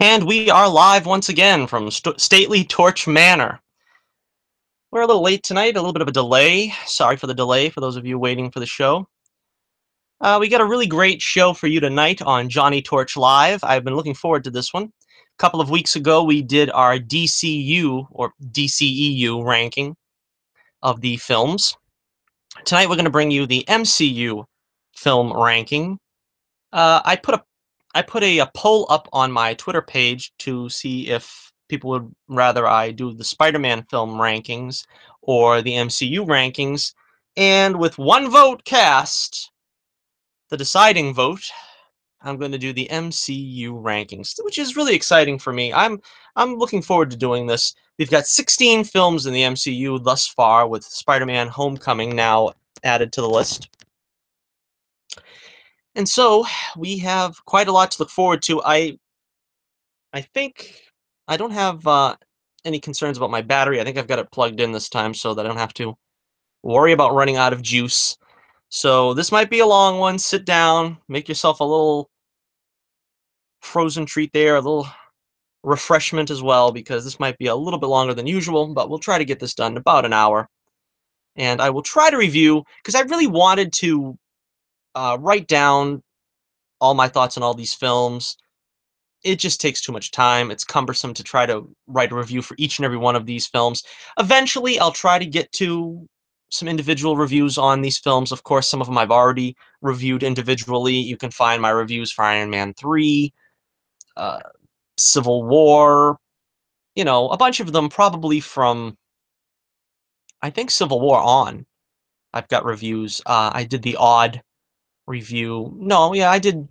And we are live once again from stately Torch Manor. We're a little late tonight, a little bit of a delay. Sorry for the delay for those of you waiting for the show. We got a really great show for you tonight on Johnnie Torch Live. I've been looking forward to this one. A couple of weeks ago, we did our DCU or DCEU ranking of the films. Tonight, we're going to bring you the MCU film ranking. I put a poll up on my Twitter page to see if people would rather I do the Spider-Man film rankings or the MCU rankings, and with one vote cast, the deciding vote, I'm going to do the MCU rankings, which is really exciting for me. I'm looking forward to doing this. We've got 16 films in the MCU thus far, with Spider-Man: Homecoming now added to the list. And so we have quite a lot to look forward to. I think I don't have any concerns about my battery. I think I've got it plugged in this time so that I don't have to worry about running out of juice. So this might be a long one. Sit down, make yourself a little frozen treat there, a little refreshment as well, because this might be a little bit longer than usual, but we'll try to get this done in about an hour. And I will try to review, because I really wanted to write down all my thoughts on all these films. It just takes too much time. It's cumbersome to try to write a review for each and every one of these films. Eventually, I'll try to get to some individual reviews on these films. Of course, some of them I've already reviewed individually. You can find my reviews for Iron Man 3, uh, Civil War, a bunch of them probably from, I think, Civil War on. I've got reviews. I did the odd review. No, yeah, I did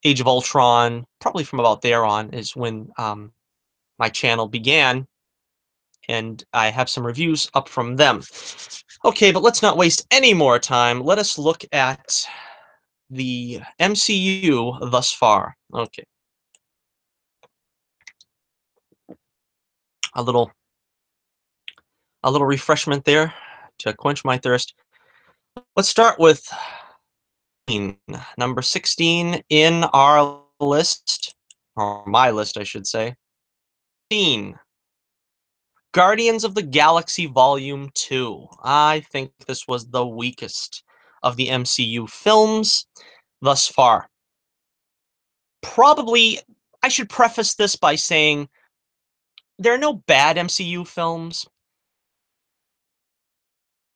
Age of Ultron. Probably from about there on is when my channel began, and I have some reviews up from them. Okay, but let's not waste any more time. Let us look at the MCU thus far. Okay, a little refreshment there to quench my thirst. Let's start with number 16 in our list, or my list, I should say. Guardians of the Galaxy Volume 2. I think this was the weakest of the MCU films thus far. Probably, I should preface this by saying there are no bad MCU films.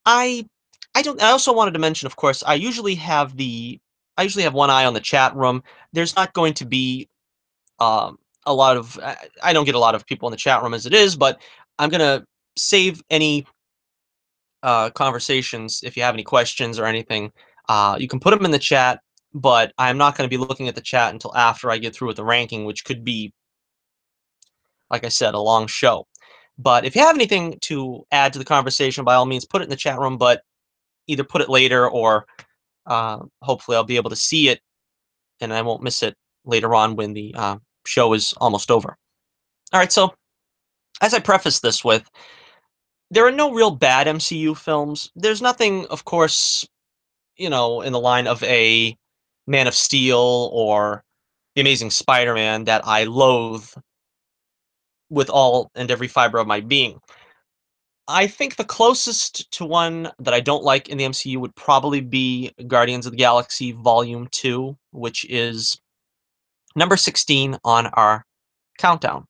I I also wanted to mention, of course, I usually have one eye on the chat room. There's not going to be a lot of I don't get a lot of people in the chat room as it is, but I'm gonna save any conversations. If you have any questions or anything, you can put them in the chat, but I'm not going to be looking at the chat until after I get through with the ranking, which could be, like I said, a long show. But if you have anything to add to the conversation, by all means, put it in the chat room, but either put it later or hopefully I'll be able to see it and I won't miss it later on when the show is almost over. All right, so as I preface this with, there are no real bad MCU films. There's nothing, of course, in the line of a Man of Steel or The Amazing Spider-Man that I loathe with all and every fiber of my being. I think the closest to one that I don't like in the MCU would probably be Guardians of the Galaxy Volume 2, which is number 16 on our countdown.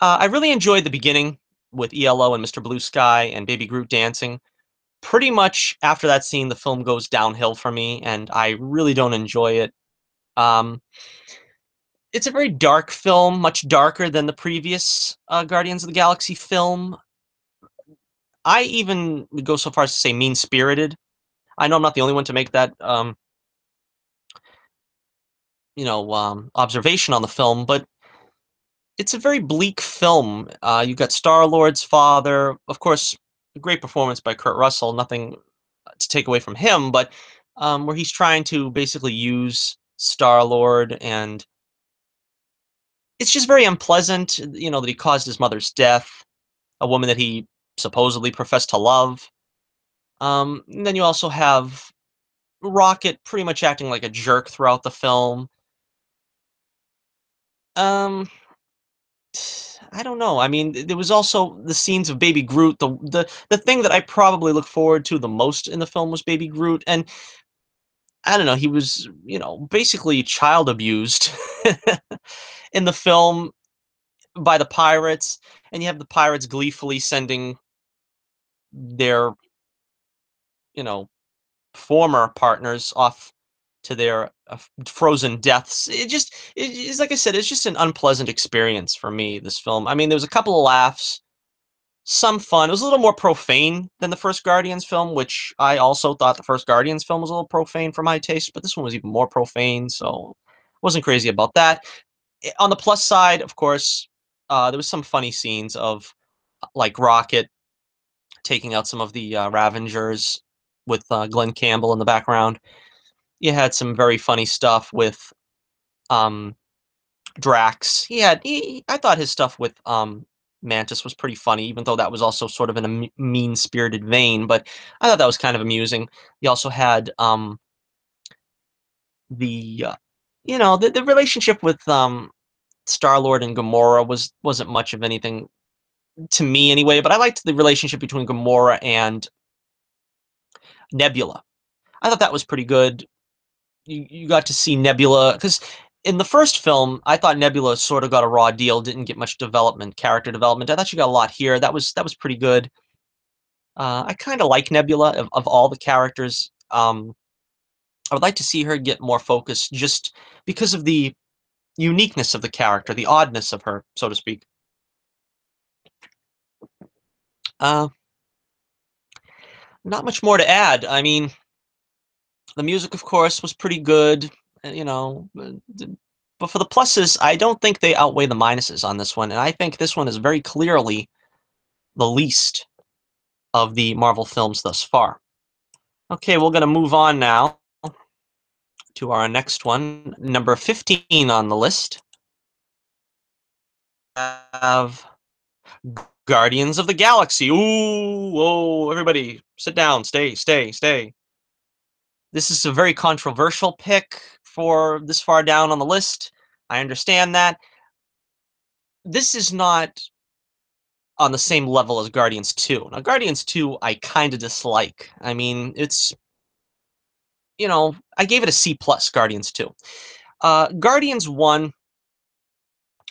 I really enjoyed the beginning with ELO and Mr. Blue Sky and Baby Groot dancing. Pretty much after that scene, the film goes downhill for me, and I really don't enjoy it. Um, it's a very dark film, much darker than the previous Guardians of the Galaxy film. I even would go so far as to say mean-spirited. I know I'm not the only one to make that, observation on the film, but it's a very bleak film. You've got Star-Lord's father, of course, a great performance by Kurt Russell, nothing to take away from him, but where he's trying to basically use Star-Lord, and it's just very unpleasant, that he caused his mother's death, a woman that he supposedly professed to love. And then you also have Rocket pretty much acting like a jerk throughout the film. Um, I don't know. I mean, there was also the scenes of Baby Groot. The thing that I probably look forward to the most in the film was Baby Groot, and I don't know. He was, basically child abused in the film by the pirates, and you have the pirates gleefully sending their, you know, former partners off to their frozen deaths. It's like I said, it's just an unpleasant experience for me. This film. I mean, there was a couple of laughs, some fun. It was a little more profane than the first Guardians film, which I also thought the first Guardians film was a little profane for my taste, but this one was even more profane, so wasn't crazy about that. On the plus side, of course, there was some funny scenes of like Rocket taking out some of the Ravengers with Glenn Campbell in the background. You had some very funny stuff with um, Drax. I thought his stuff with Mantis was pretty funny, even though that was also sort of in a mean spirited vein. But I thought that was kind of amusing. You also had the the relationship with Star Lord and Gamora wasn't much of anything to me anyway. But I liked the relationship between Gamora and Nebula. I thought that was pretty good. You got to see Nebula because in the first film, I thought Nebula sort of got a raw deal, didn't get much development, character development. I thought she got a lot here. That was pretty good. I kind of like Nebula of all the characters. I would like to see her get more focus just because of the uniqueness of the character, the oddness of her, so to speak. Uh, Not much more to add. I mean, the music, of course, was pretty good. But for the pluses, I don't think they outweigh the minuses on this one, and I think this one is very clearly the least of the Marvel films thus far. Okay, we're gonna move on now to our next one, number 15 on the list. Have Guardians of the Galaxy. Ooh, whoa, everybody, sit down, stay. This is a very controversial pick for this far down on the list. I understand that. This is not on the same level as Guardians 2. Now, Guardians 2, I kind of dislike. I mean, I gave it a C plus, Guardians 2. Guardians 1,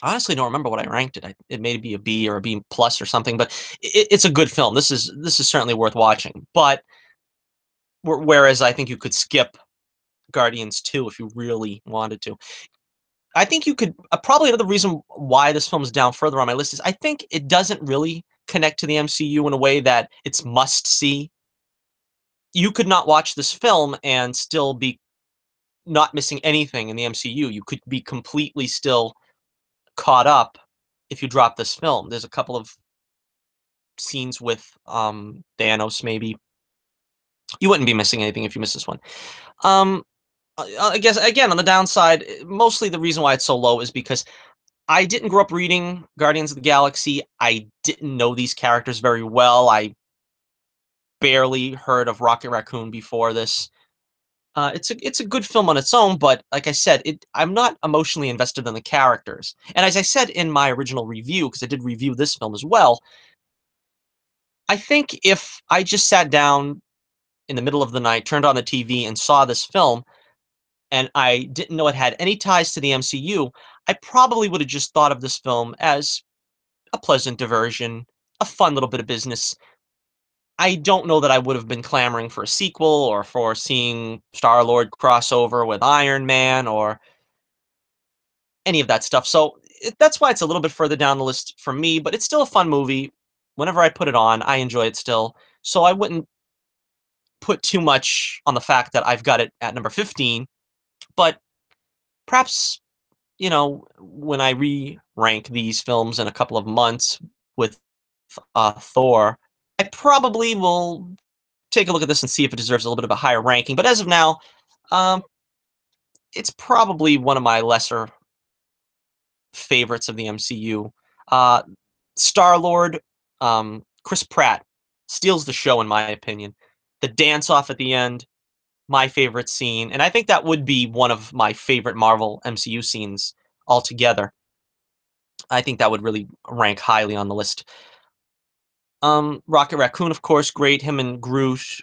I honestly don't remember what I ranked it. It may be a B or a B plus or something, but it's a good film. This is certainly worth watching. But whereas I think you could skip Guardians 2 if you really wanted to. I think you could probably another reason why this film is down further on my list is I think it doesn't really connect to the MCU in a way that it's must see. You could not watch this film and still be not missing anything in the MCU. You could be completely still caught up if you drop this film. There's a couple of scenes with Thanos maybe. You wouldn't be missing anything if you missed this one. Um I guess again on the downside, mostly the reason why it's so low is because I didn't grow up reading Guardians of the Galaxy. I didn't know these characters very well. I barely heard of Rocket Raccoon before this. It's a good film on its own, but like I said, I'm not emotionally invested in the characters. And as I said in my original review, because I did review this film as well, I think if I just sat down in the middle of the night, turned on the TV, and saw this film, and I didn't know it had any ties to the MCU, I probably would have just thought of this film as a pleasant diversion, a fun little bit of business. I don't know that I would have been clamoring for a sequel or for seeing Star-Lord crossover with Iron Man or any of that stuff. So that's why it's a little bit further down the list for me, but it's still a fun movie. Whenever I put it on, I enjoy it still. So I wouldn't put too much on the fact that I've got it at number 15, but perhaps, when I re-rank these films in a couple of months with Thor, I probably will take a look at this and see if it deserves a little bit of a higher ranking. But as of now, um, it's probably one of my lesser favorites of the MCU. Uh, Star Lord, Chris Pratt steals the show in my opinion. The dance off at the end, my favorite scene, and I think that would be one of my favorite Marvel MCU scenes altogether. I think that would really rank highly on the list. Rocket Raccoon, of course, great. Him and Groot,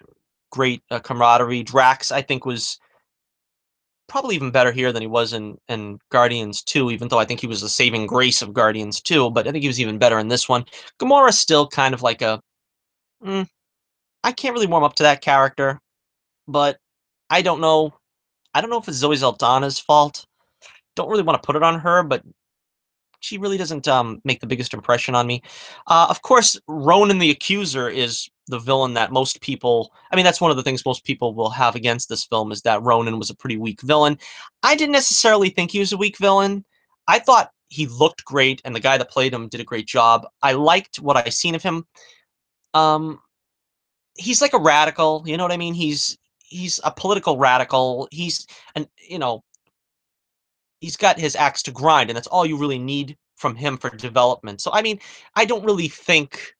great camaraderie. Drax, I think, was probably even better here than he was in Guardians 2, even though I think he was the saving grace of Guardians 2, but I think he was even better in this one. Gamora's still kind of like a, mm, I can't really warm up to that character, but I don't know. I don't know if it's Zoe Saldana's fault. Don't really want to put it on her, but she really doesn't make the biggest impression on me. Of course, Ronan the Accuser is the villain that most people. I mean, that's one of the things most people will have against this film is that Ronan was a pretty weak villain. I didn't necessarily think he was a weak villain. I thought he looked great, and the guy that played him did a great job. I liked what I seen of him. Um, he's like a radical. You know what I mean? He's a political radical. He's an he's got his axe to grind, and that's all you really need from him for development. So, I mean, I don't really think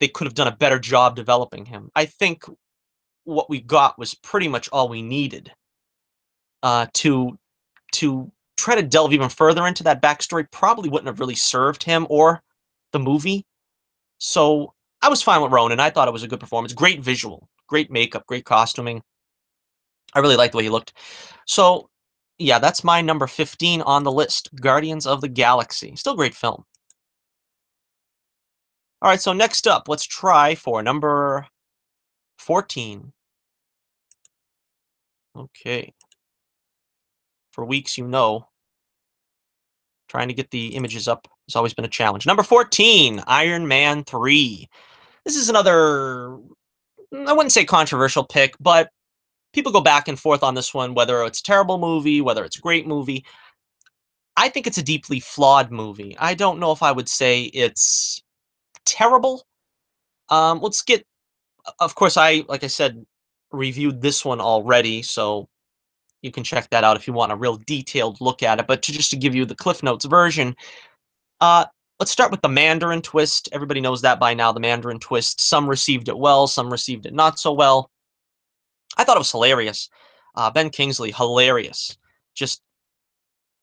they could have done a better job developing him. I think what we got was pretty much all we needed to try to delve even further into that backstory. Probably wouldn't have really served him or the movie. So I was fine with Ronan. I thought it was a good performance. Great visual, great makeup, great costuming. I really liked the way he looked. So yeah, that's my number 15 on the list. Guardians of the Galaxy. Still great film. All right, so next up, let's try for number 14. Okay. For weeks, trying to get the images up has always been a challenge. Number 14, Iron Man 3. This is another, I wouldn't say controversial pick, but people go back and forth on this one, whether it's a terrible movie, whether it's a great movie. I think it's a deeply flawed movie. I don't know if I would say it's terrible. Let's get, of course, like I said, reviewed this one already, so you can check that out if you want a real detailed look at it. But just to give you the Cliff Notes version, uh, let's start with the Mandarin twist. Everybody knows that by now, the Mandarin twist. Some received it well, some received it not so well. I thought it was hilarious. Ben Kingsley, hilarious. Just,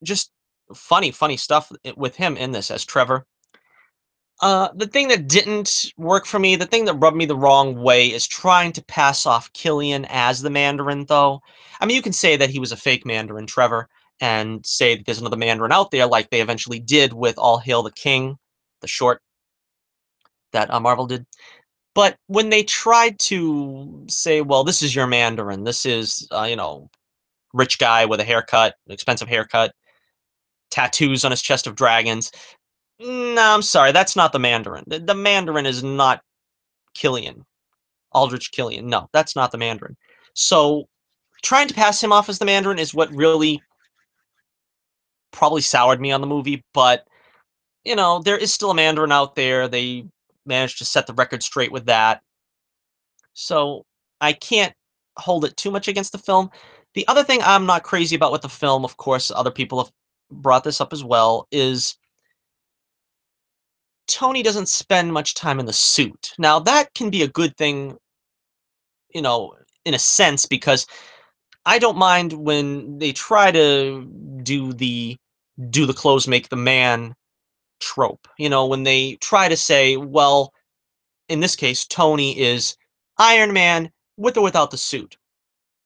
just funny stuff with him in this as Trevor. The thing that didn't work for me, the thing that rubbed me the wrong way is trying to pass off Killian as the Mandarin, though. I mean, you can say that he was a fake Mandarin, Trevor, and say that there's another Mandarin out there, like they eventually did with All Hail the King, the short that Marvel did. But when they tried to say, well, this is your Mandarin, this is, rich guy with a haircut, expensive haircut, tattoos on his chest of dragons. No, I'm sorry, that's not the Mandarin. The Mandarin is not Killian, Aldrich Killian. No, that's not the Mandarin. So trying to pass him off as the Mandarin is what really probably soured me on the movie. But there is still a Mandarin out there. They managed to set the record straight with that. So I can't hold it too much against the film. The other thing I'm not crazy about with the film, of course, other people have brought this up as well, is Tony doesn't spend much time in the suit. Now that can be a good thing, you know, in a sense, because I don't mind when they try to do the do the clothes make the man trope. When they try to say, well, in this case, Tony is Iron Man with or without the suit.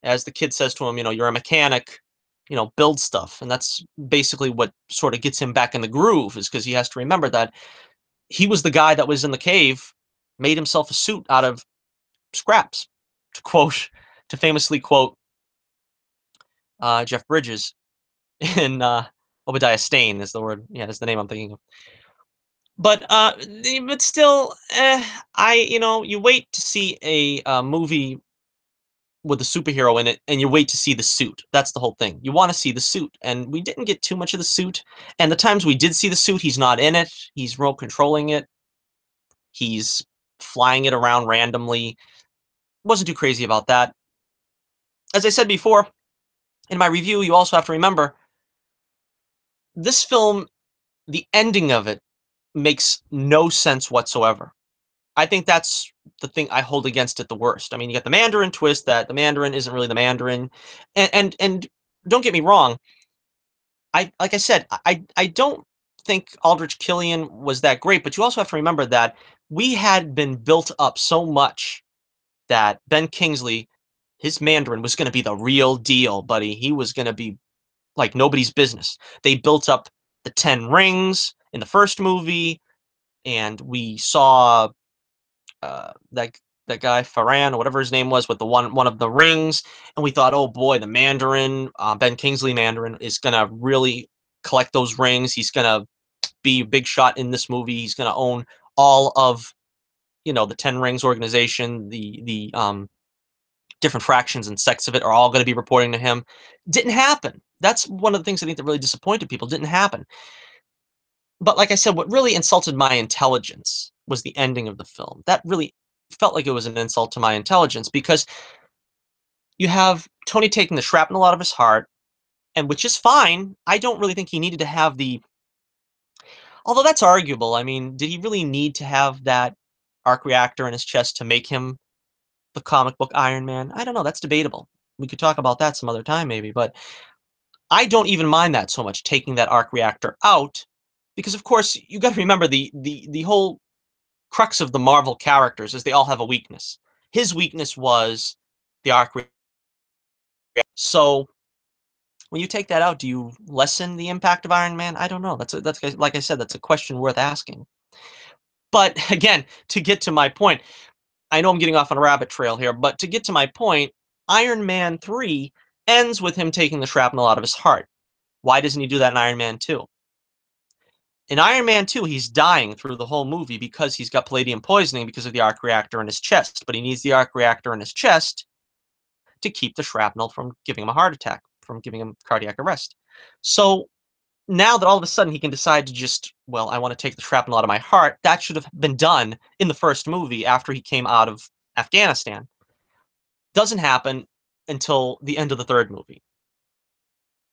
As the kid says to him, you're a mechanic, build stuff. And that's basically what sort of gets him back in the groove, is because he has to remember that he was the guy that was in the cave, made himself a suit out of scraps, to famously quote Jeff Bridges in Obadiah Stane is the word. Yeah, is the name I'm thinking of. But still, you wait to see a movie with a superhero in it, and you wait to see the suit. That's the whole thing. You want to see the suit, and we didn't get too much of the suit. And the times we did see the suit, he's not in it. He's remote controlling it. He's flying it around randomly. Wasn't too crazy about that. As I said before in my review, you also have to remember this film, the ending of it makes no sense whatsoever. I think that's the thing I hold against it the worst. I mean, you got the Mandarin twist that the Mandarin isn't really the Mandarin, and don't get me wrong. Like I said, I don't think Aldrich Killian was that great, but you also have to remember that we had been built up so much that Ben Kingsley, his Mandarin was going to be the real deal, buddy. He was going to be like nobody's business. They built up the 10 rings in the first movie, and we saw that guy Farran or whatever his name was with the one of the rings, and we thought, oh boy, the Mandarin, Ben Kingsley Mandarin, is gonna really collect those rings. He's gonna be a big shot in this movie. He's gonna own all of the Ten Rings organization. The different fractions and sects of it are all going to be reporting to him. Didn't happen. That's one of the things I think that really disappointed people. Didn't happen. But like I said, what really insulted my intelligence was the ending of the film. That really felt like it was an insult to my intelligence because you have Tony taking the shrapnel out of his heart, and which is fine. I don't really think he needed to have the. Although that's arguable. I mean, did he really need to have that arc reactor in his chest to make him the comic book Iron Man? I don't know. That's debatable. We could talk about that some other time, maybe. But I don't even mind that so much, taking that arc reactor out, because of course you got to remember the whole crux of the Marvel characters is they all have a weakness. His weakness was the arc reactor. So when you take that out, do you lessen the impact of Iron Man? I don't know. That's like I said, that's a question worth asking. But again, to get to my point, I know I'm getting off on a rabbit trail here, but to get to my point, Iron Man 3 ends with him taking the shrapnel out of his heart. Why doesn't he do that in Iron Man 2? In Iron Man 2, he's dying through the whole movie because he's got palladium poisoning because of the arc reactor in his chest, but he needs the arc reactor in his chest to keep the shrapnel from giving him a heart attack, from giving him cardiac arrest. So now that all of a sudden he can decide to just, well, I want to take the shrapnel out of my heart, that should have been done in the first movie after he came out of Afghanistan. Doesn't happen until the end of the third movie.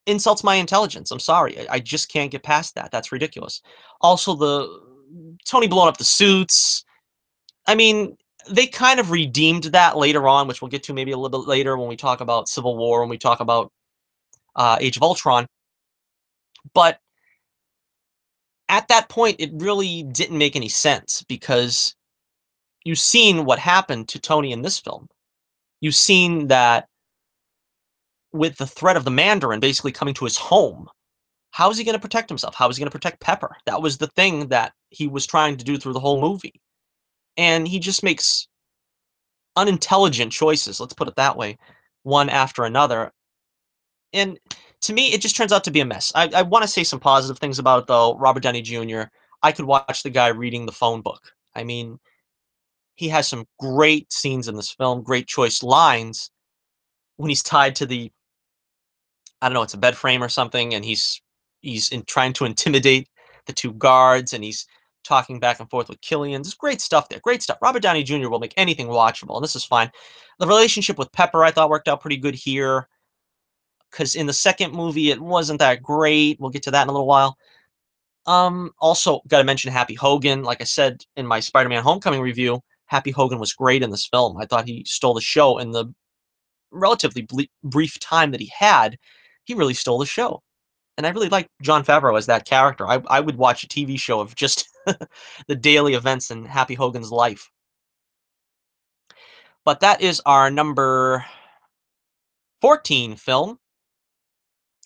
Insults my intelligence. I'm sorry. I just can't get past that. That's ridiculous. Also, the Tony blowing up the suits. I mean, they kind of redeemed that later on, which we'll get to maybe a little bit later when we talk about Civil War, when we talk about Age of Ultron. But at that point, it really didn't make any sense because you've seen what happened to Tony in this film. You've seen that with the threat of the Mandarin basically coming to his home. How is he going to protect himself? How is he going to protect Pepper? That was the thing that he was trying to do through the whole movie. And he just makes unintelligent choices, let's put it that way, one after another. And to me, it just turns out to be a mess. I want to say some positive things about it, though. Robert Downey Jr., I could watch the guy reading the phone book. I mean, he has some great scenes in this film, great choice lines when he's tied to the, I don't know, it's a bed frame or something, and trying to intimidate the two guards, and he's talking back and forth with Killian. There's great stuff there. Great stuff. Robert Downey Jr. will make anything watchable, and this is fine. The relationship with Pepper, I thought, worked out pretty good here, because in the second movie, it wasn't that great. We'll get to that in a little while. Also, got to mention Happy Hogan. Like I said in my Spider-Man Homecoming review, Happy Hogan was great in this film. I thought he stole the show in the relatively brief time that he had. He really stole the show. And I really like Jon Favreau as that character. I would watch a TV show of just the daily events in Happy Hogan's life. But that is our number 14 film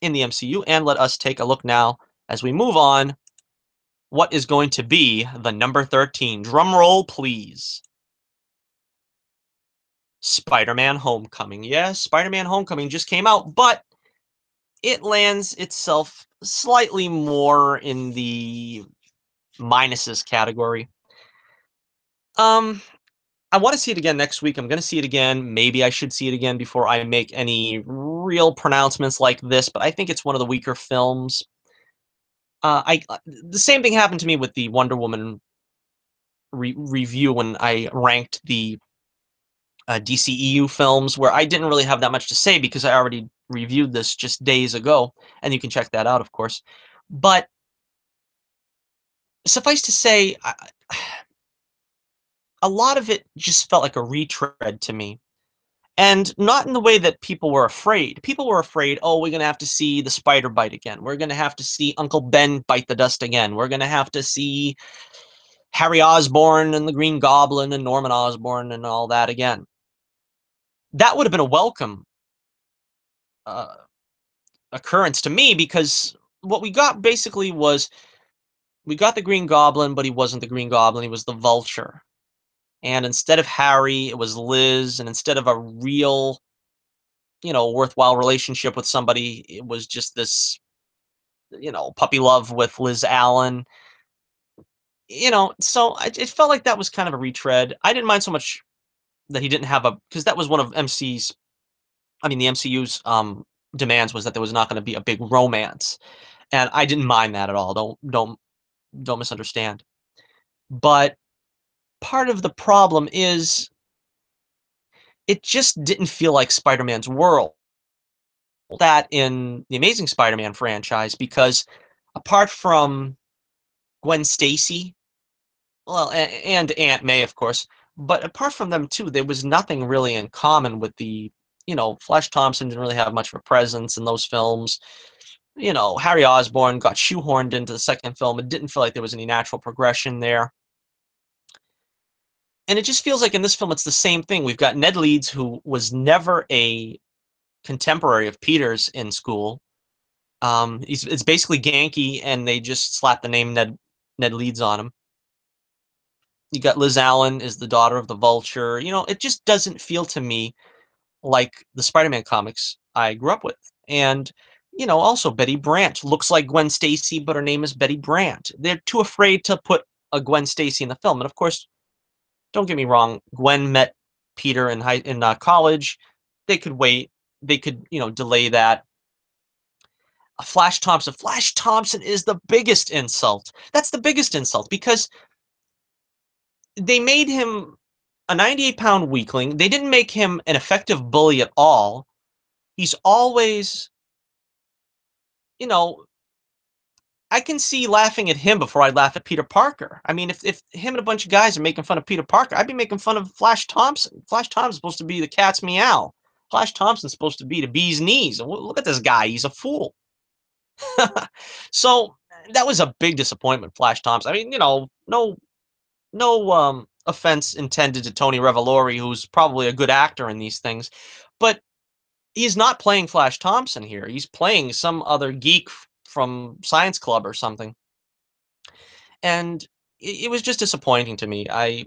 in the MCU. And let us take a look now as we move on. What is going to be the number 13? Drum roll, please. Spider-Man Homecoming. Yes, Spider-Man Homecoming just came out, but it lands itself slightly more in the minuses category. I want to see it again next week. I'm going to see it again. Maybe I should see it again before I make any real pronouncements like this, but I think it's one of the weaker films. The same thing happened to me with the Wonder Woman review when I ranked the DCEU films, where I didn't really have that much to say because I already reviewed this just days ago, and you can check that out, of course. But suffice to say, a lot of it just felt like a retread to me. And not in the way that people were afraid. People were afraid, "Oh, we're gonna have to see the spider bite again. We're gonna have to see Uncle Ben bite the dust again. We're gonna have to see Harry Osborn and the Green Goblin and Norman Osborn and all that again." That would have been a welcome, uh, occurrence to me because what we got basically was we got the Green Goblin, but he wasn't the Green Goblin, he was the Vulture. And instead of Harry, it was Liz, and instead of a real, worthwhile relationship with somebody, it was just this, puppy love with Liz Allen. So it felt like that was kind of a retread. I didn't mind so much that he didn't have a because that was one of the MCU's demands was that there was not going to be a big romance, and I didn't mind that at all. Don't misunderstand. But part of the problem is it just didn't feel like Spider-Man's world. That in the Amazing Spider-Man franchise because apart from Gwen Stacy, well, and Aunt May, of course, but apart from them too, there was nothing really in common with Flash Thompson didn't really have much of a presence in those films. Harry Osborn got shoehorned into the second film. It didn't feel like there was any natural progression there. And it just feels like in this film, it's the same thing. We've got Ned Leeds, who was never a contemporary of Peter's in school. It's basically Genki, and they just slap the name Ned Leeds on him. You got Liz Allen is the daughter of the Vulture. It just doesn't feel to me like the Spider-Man comics I grew up with. And also Betty Brant looks like Gwen Stacy, but her name is Betty Brant. They're too afraid to put a Gwen Stacy in the film. And of course, don't get me wrong, Gwen met Peter in college. They could wait. They could delay that. Flash Thompson is the biggest insult. That's the biggest insult because they made him a 98-pound weakling. They didn't make him an effective bully at all. He's always, you know, I can see laughing at him before I laugh at Peter Parker. I mean, if him and a bunch of guys are making fun of Peter Parker, I'd be making fun of Flash Thompson. Flash Thompson's supposed to be the cat's meow. Flash Thompson's supposed to be the bee's knees. And look at this guy. He's a fool. So that was a big disappointment, Flash Thompson. I mean, no offense intended to Tony Revolori, who's probably a good actor in these things, but he's not playing Flash Thompson here. He's playing some other geek from Science Club or something. And it was just disappointing to me. I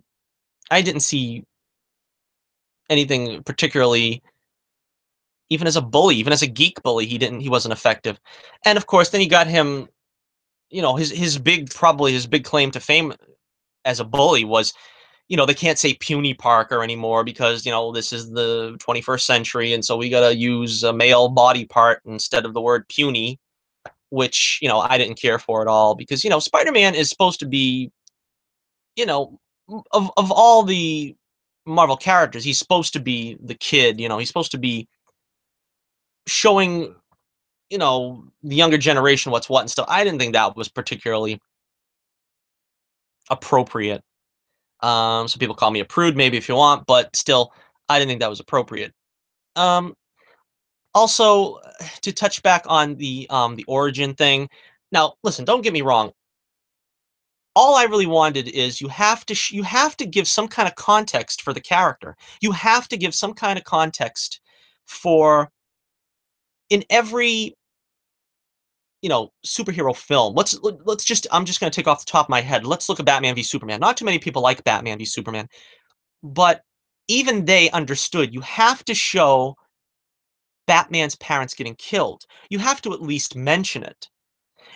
didn't see anything particularly even as a bully, even as a geek bully, he wasn't effective. And of course, then you got him, his big claim to fame as a bully was they can't say puny Parker anymore because, this is the 21st century. And so we got to use a male body part instead of the word puny, which, I didn't care for at all because, Spider Man is supposed to be, you know, of all the Marvel characters, he's supposed to be the kid, he's supposed to be showing, the younger generation what's what and stuff. I didn't think that was particularly appropriate. Some people call me a prude, maybe if you want, but still, I didn't think that was appropriate. Um, Also, to touch back on the origin thing. Now, listen, don't get me wrong. All I really wanted is you have to give some kind of context for the character. You have to give some kind of context for in every superhero film. Let's just I'm just going to take off the top of my head. Let's look at Batman v Superman. Not too many people like Batman v Superman, but even they understood you have to show Batman's parents getting killed. You have to at least mention it.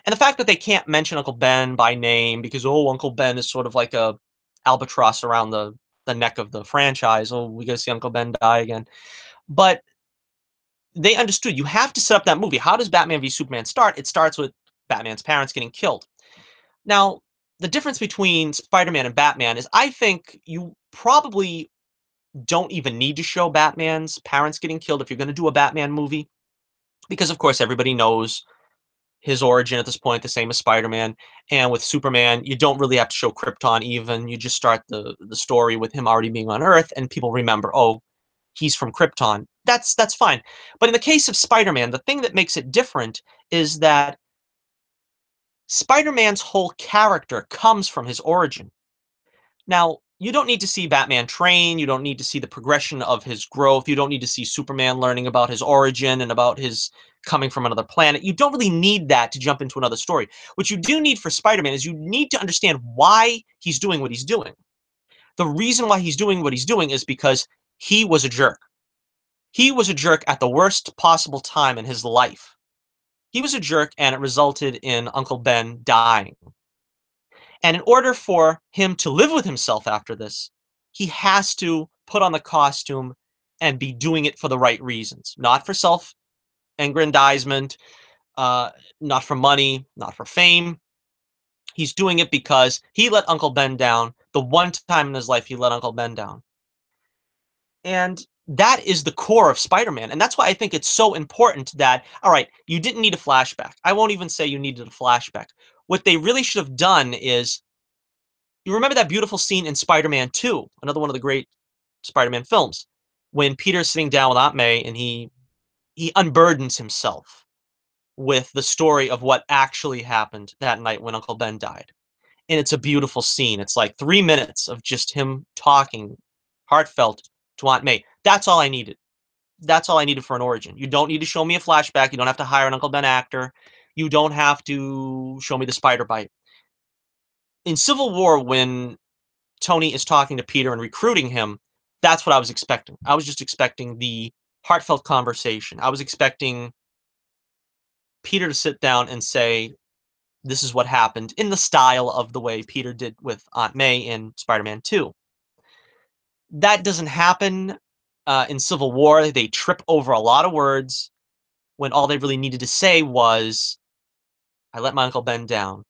And the fact that they can't mention Uncle Ben by name because Uncle Ben is sort of like a albatross around the neck of the franchise. Oh, we got to see Uncle Ben die again. But they understood you have to set up that movie. How does Batman v Superman start? It starts with Batman's parents getting killed. Now, the difference between Spider-Man and Batman is I think you probably don't even need to show Batman's parents getting killed if you're going to do a Batman movie because of course everybody knows his origin at this point, the same as Spider-Man. And with Superman, you don't really have to show Krypton even. You just start the story with him already being on Earth, and people remember, oh, he's from Krypton. That's fine. But in the case of Spider-Man, the thing that makes it different is that Spider-Man's whole character comes from his origin. Now, you don't need to see Batman train, you don't need to see the progression of his growth, you don't need to see Superman learning about his origin and about his coming from another planet. You don't really need that to jump into another story. What you do need for Spider-Man is you need to understand why he's doing what he's doing. The reason why he's doing what he's doing is because he was a jerk. He was a jerk at the worst possible time in his life. He was a jerk, and it resulted in Uncle Ben dying. And in order for him to live with himself after this, he has to put on the costume and be doing it for the right reasons. Not for self-aggrandizement, uh, not for money, not for fame. He's doing it because he let Uncle Ben down. The one time in his life he let Uncle Ben down. And that is the core of Spider-Man. And that's why I think it's so important that, all right, you didn't need a flashback. I won't even say you needed a flashback. What they really should have done is, you remember that beautiful scene in Spider-Man 2, another one of the great Spider-Man films, when Peter's sitting down with Aunt May and he unburdens himself with the story of what actually happened that night when Uncle Ben died. And it's a beautiful scene. It's like 3 minutes of just him talking heartfelt to Aunt May. That's all I needed. That's all I needed for an origin. You don't need to show me a flashback. You don't have to hire an Uncle Ben actor. You don't have to show me the spider bite. In Civil War, when Tony is talking to Peter and recruiting him, that's what I was expecting. I was just expecting the heartfelt conversation. I was expecting Peter to sit down and say, this is what happened, in the style of the way Peter did with Aunt May in Spider-Man 2. That doesn't happen in Civil War. They trip over a lot of words when all they really needed to say was, I let my Uncle Ben down,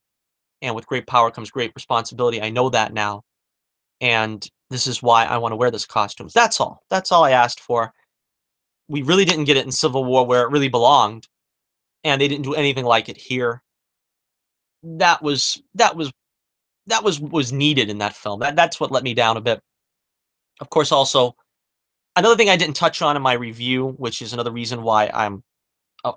and with great power comes great responsibility. I know that now, and this is why I want to wear this costume. That's all. That's all I asked for. We really didn't get it in Civil War where it really belonged, and they didn't do anything like it here. That was needed in that film. That's what let me down a bit. Of course, also another thing I didn't touch on in my review, which is another reason why I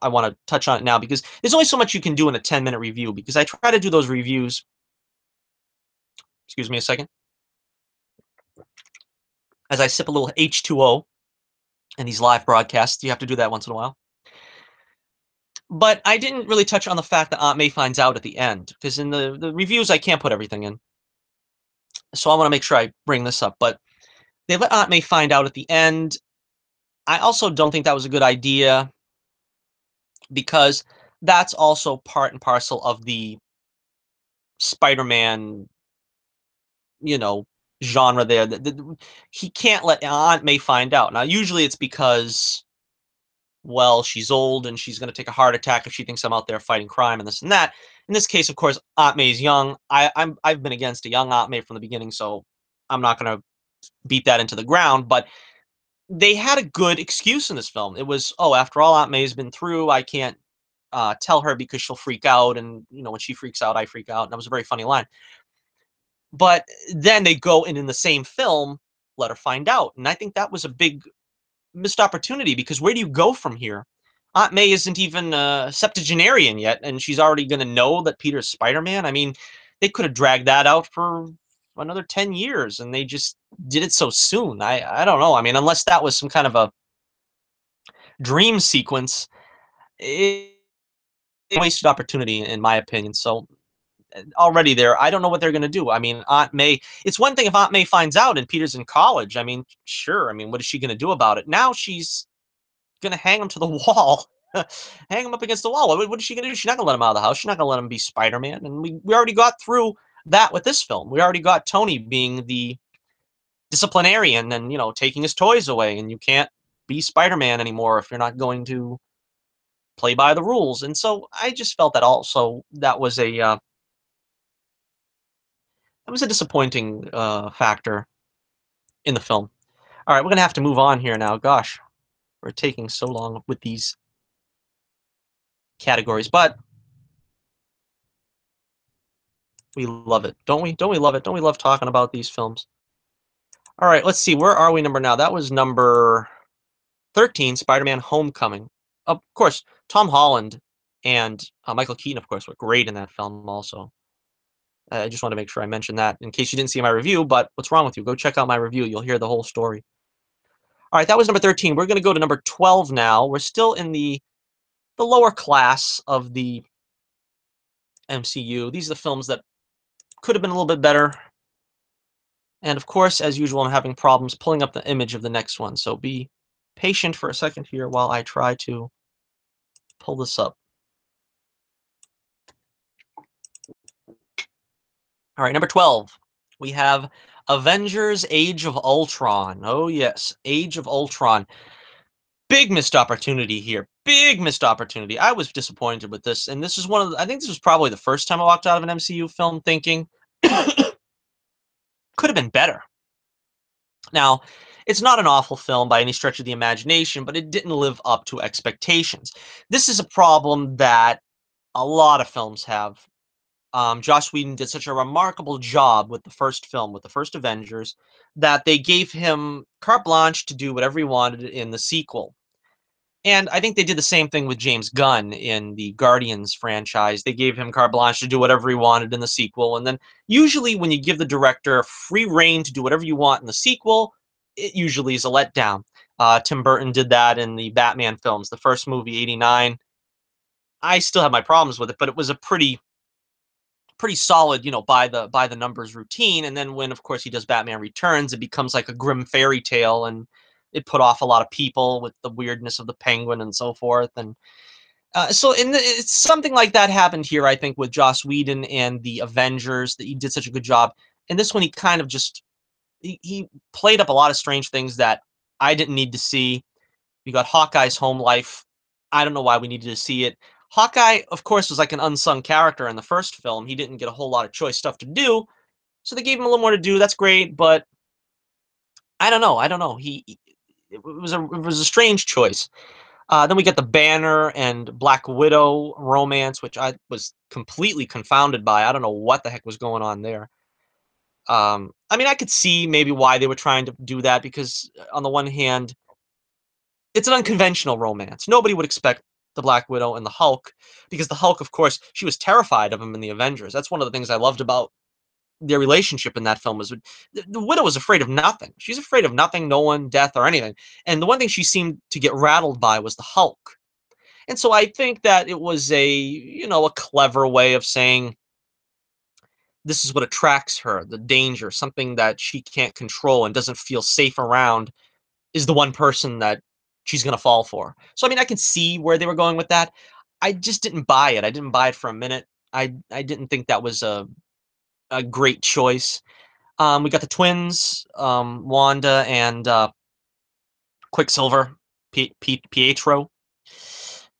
want to touch on it now, because there's only so much you can do in a 10-minute review, because I try to do those reviews. Excuse me a second. As I sip a little H2O in these live broadcasts, you have to do that once in a while. But I didn't really touch on the fact that Aunt May finds out at the end, because in the reviews I can't put everything in. So I want to make sure I bring this up. But they let Aunt May find out at the end. I also don't think that was a good idea, because that's also part and parcel of the Spider-Man, you know, genre there. He can't let Aunt May find out. Now, usually it's because, well, she's old and she's going to take a heart attack if she thinks I'm out there fighting crime and this and that. In this case, of course, Aunt May's young. I've been against a young Aunt May from the beginning, so I'm not going to beat that into the ground. But they had a good excuse in this film. It was, oh, after all Aunt May's been through, I can't tell her because she'll freak out, and when she freaks out, I freak out. And that was a very funny line. But then they go and in the same film let her find out, and I think that was a big missed opportunity, because where do you go from here? Aunt May isn't even a septuagenarian yet, and she's already going to know that Peter's Spider-Man. I mean, they could have dragged that out for another 10 years, and they just did it so soon. I don't know. I mean, unless that was some kind of a dream sequence, it wasted opportunity, in my opinion. So already there, I don't know what they're going to do. I mean, Aunt May, it's one thing if Aunt May finds out and Peter's in college. I mean, sure. I mean, what is she going to do about it? Now she's going to hang him to the wall, hang him up against the wall. What is she going to do? She's not going to let him out of the house. She's not going to let him be Spider-Man. And we already got through that with this film. We already got Tony being the disciplinarian and, taking his toys away. And you can't be Spider-Man anymore if you're not going to play by the rules. And so I just felt that also that was a disappointing factor in the film. All right, we're going to have to move on here now. Gosh, we're taking so long with these categories, but we love it, don't we? Don't we love it? Don't we love talking about these films? All right, let's see. Where are we number now? That was number 13, Spider-Man: Homecoming. Of course, Tom Holland and Michael Keaton, of course, were great in that film. Also, I just want to make sure I mention that in case you didn't see my review. But what's wrong with you? Go check out my review. You'll hear the whole story. All right, that was number 13. We're going to go to number 12 now. We're still in the lower class of the MCU. These are the films that could have been a little bit better. And of course, as usual, I'm having problems pulling up the image of the next one. So be patient for a second here while I try to pull this up. All right, number 12. We have Avengers: Age of Ultron. Oh yes, Age of Ultron. Big missed opportunity here. Big missed opportunity. I was disappointed with this, and this is one of I think this was probably the first time I walked out of an MCU film thinking could have been better. Now, it's not an awful film by any stretch of the imagination, but it didn't live up to expectations. This is a problem that a lot of films have. Joss Whedon did such a remarkable job with the first film, with the first Avengers, that they gave him carte blanche to do whatever he wanted in the sequel. And I think they did the same thing with James Gunn in the Guardians franchise. They gave him carte blanche to do whatever he wanted in the sequel. And then usually when you give the director free reign to do whatever you want in the sequel, it usually is a letdown. Tim Burton did that in the Batman films. The first movie, 89, I still have my problems with it, but it was a pretty solid, by the numbers routine. And then when, of course, he does Batman Returns, it becomes like a grim fairy tale, and it put off a lot of people with the weirdness of the Penguin and so forth. And it's something like that happened here, I think, with Joss Whedon and the Avengers. That he did such a good job. And this one, he kind of just he played up a lot of strange things that I didn't need to see. You got Hawkeye's home life. I don't know why we needed to see it. Hawkeye, of course, was like an unsung character in the first film. He didn't get a whole lot of choice stuff to do, so they gave him a little more to do. That's great, but I don't know. I don't know. It was a strange choice. Then we get the Banner and Black Widow romance, which I was completely confounded by. I don't know what the heck was going on there. I mean, I could see maybe why they were trying to do that because, on the one hand, it's an unconventional romance. Nobody would expect the Black Widow and the Hulk, because the Hulk, of course, she was terrified of him in the Avengers. That's one of the things I loved about their relationship in that film was the Widow was afraid of nothing. She's afraid of nothing, no one, death, or anything. And the one thing she seemed to get rattled by was the Hulk. And so I think that it was a clever way of saying this is what attracts her, the danger, something that she can't control and doesn't feel safe around is the one person that she's gonna fall for. So I mean, I can see where they were going with that. I just didn't buy it. I didn't buy it for a minute. I didn't think that was a great choice. We got the twins, Wanda and Quicksilver, Pietro.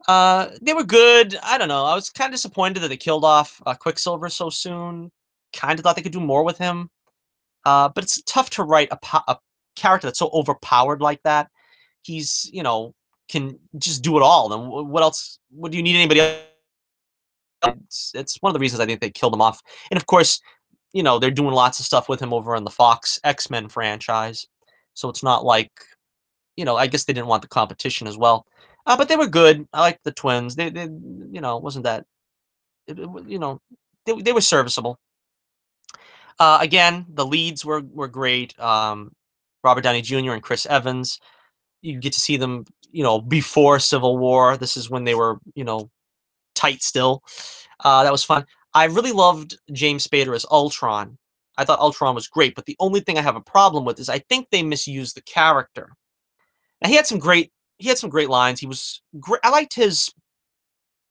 They were good. I don't know. I was kind of disappointed that they killed off Quicksilver so soon. Kind of thought they could do more with him. But it's tough to write a character that's so overpowered like that. He's, can just do it all. Then what else? What do you need anybody else? It's one of the reasons I think they killed him off. And of course, they're doing lots of stuff with him over on the Fox X-Men franchise. So it's not like, I guess they didn't want the competition as well. But they were good. I liked the twins. They wasn't that, they were serviceable. Again, the leads were great. Robert Downey Jr. and Chris Evans. You get to see them, before Civil War. This is when they were, tight still. That was fun. I really loved James Spader as Ultron. I thought Ultron was great, but the only thing I have a problem with is I think they misused the character. Now he had some great lines. He was great. I liked his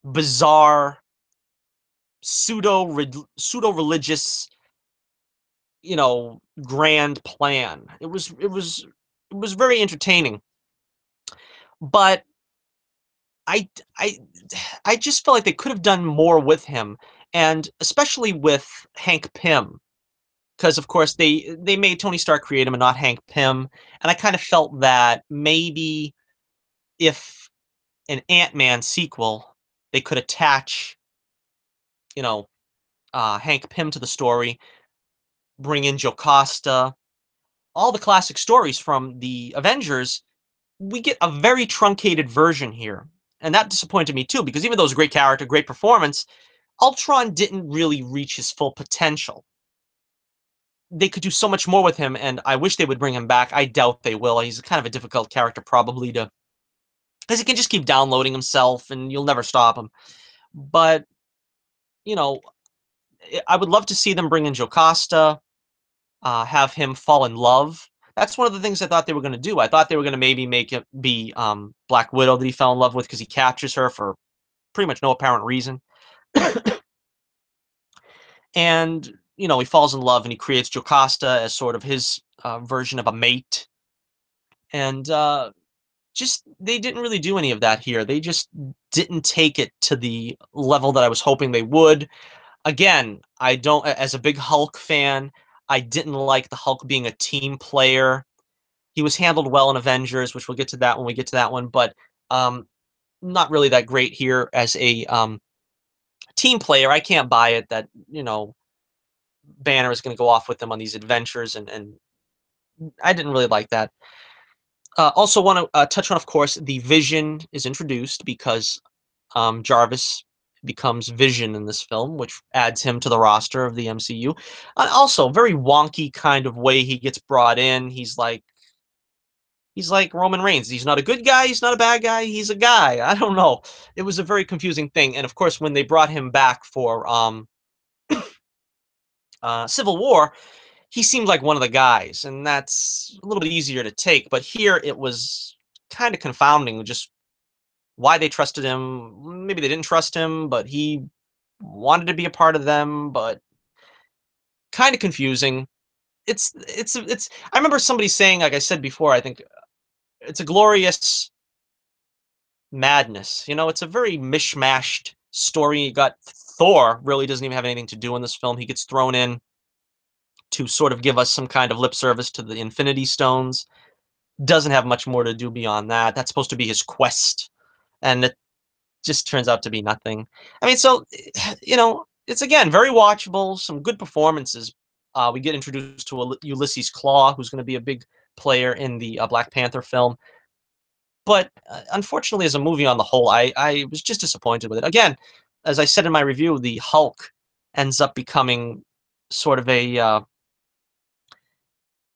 bizarre pseudo religious, grand plan. It was very entertaining, but I I I just felt like they could have done more with him, and especially with Hank Pym, because of course they made Tony Stark create him and not Hank Pym, and I kind of felt that maybe if an Ant-Man sequel, they could attach, you know, Hank Pym to the story, bring in Jocasta, all the classic stories from the Avengers, we get a very truncated version here. And that disappointed me too, because even though it was a great character, great performance, Ultron didn't really reach his full potential. They could do so much more with him, and I wish they would bring him back. I doubt they will. He's kind of a difficult character probably to, because he can just keep downloading himself and you'll never stop him. But, you know, I would love to see them bring in Jocasta, have him fall in love. That's one of the things I thought they were going to do. I thought they were going to maybe make it be Black Widow that he fell in love with because he captures her for pretty much no apparent reason. And, he falls in love and he creates Jocasta as sort of his version of a mate. And just, they didn't really do any of that here. They just didn't take it to the level that I was hoping they would. Again, I don't, as a big Hulk fan, I didn't like the Hulk being a team player. He was handled well in Avengers, which we'll get to that when we get to that one, but um, not really that great here as a team player. I can't buy it that, Banner is going to go off with them on these adventures, and I didn't really like that. Also, want to touch on, of course, the Vision is introduced because Jarvis becomes Vision in this film, which adds him to the roster of the MCU. Also, very wonky kind of way he gets brought in. He's like Roman Reigns. He's not a good guy. He's not a bad guy. He's a guy. I don't know. It was a very confusing thing. And of course, when they brought him back for Civil War, he seemed like one of the guys, and that's a little bit easier to take. But here, it was kind of confounding. Just why they trusted him. Maybe they didn't trust him, but he wanted to be a part of them. But kind of confusing. It's. I remember somebody saying, like I said before, I think it's a glorious madness. It's a very mishmashed story. You got Thor really doesn't even have anything to do in this film. He gets thrown in to sort of give us some kind of lip service to the Infinity Stones. Doesn't have much more to do beyond that. That's supposed to be his quest, and it just turns out to be nothing. I mean, so it's again very watchable. Some good performances. We get introduced to Ulysses Claw, who's going to be a big player in the Black Panther film. But, unfortunately, as a movie on the whole, I was just disappointed with it. Again, as I said in my review, the Hulk ends up becoming sort of a,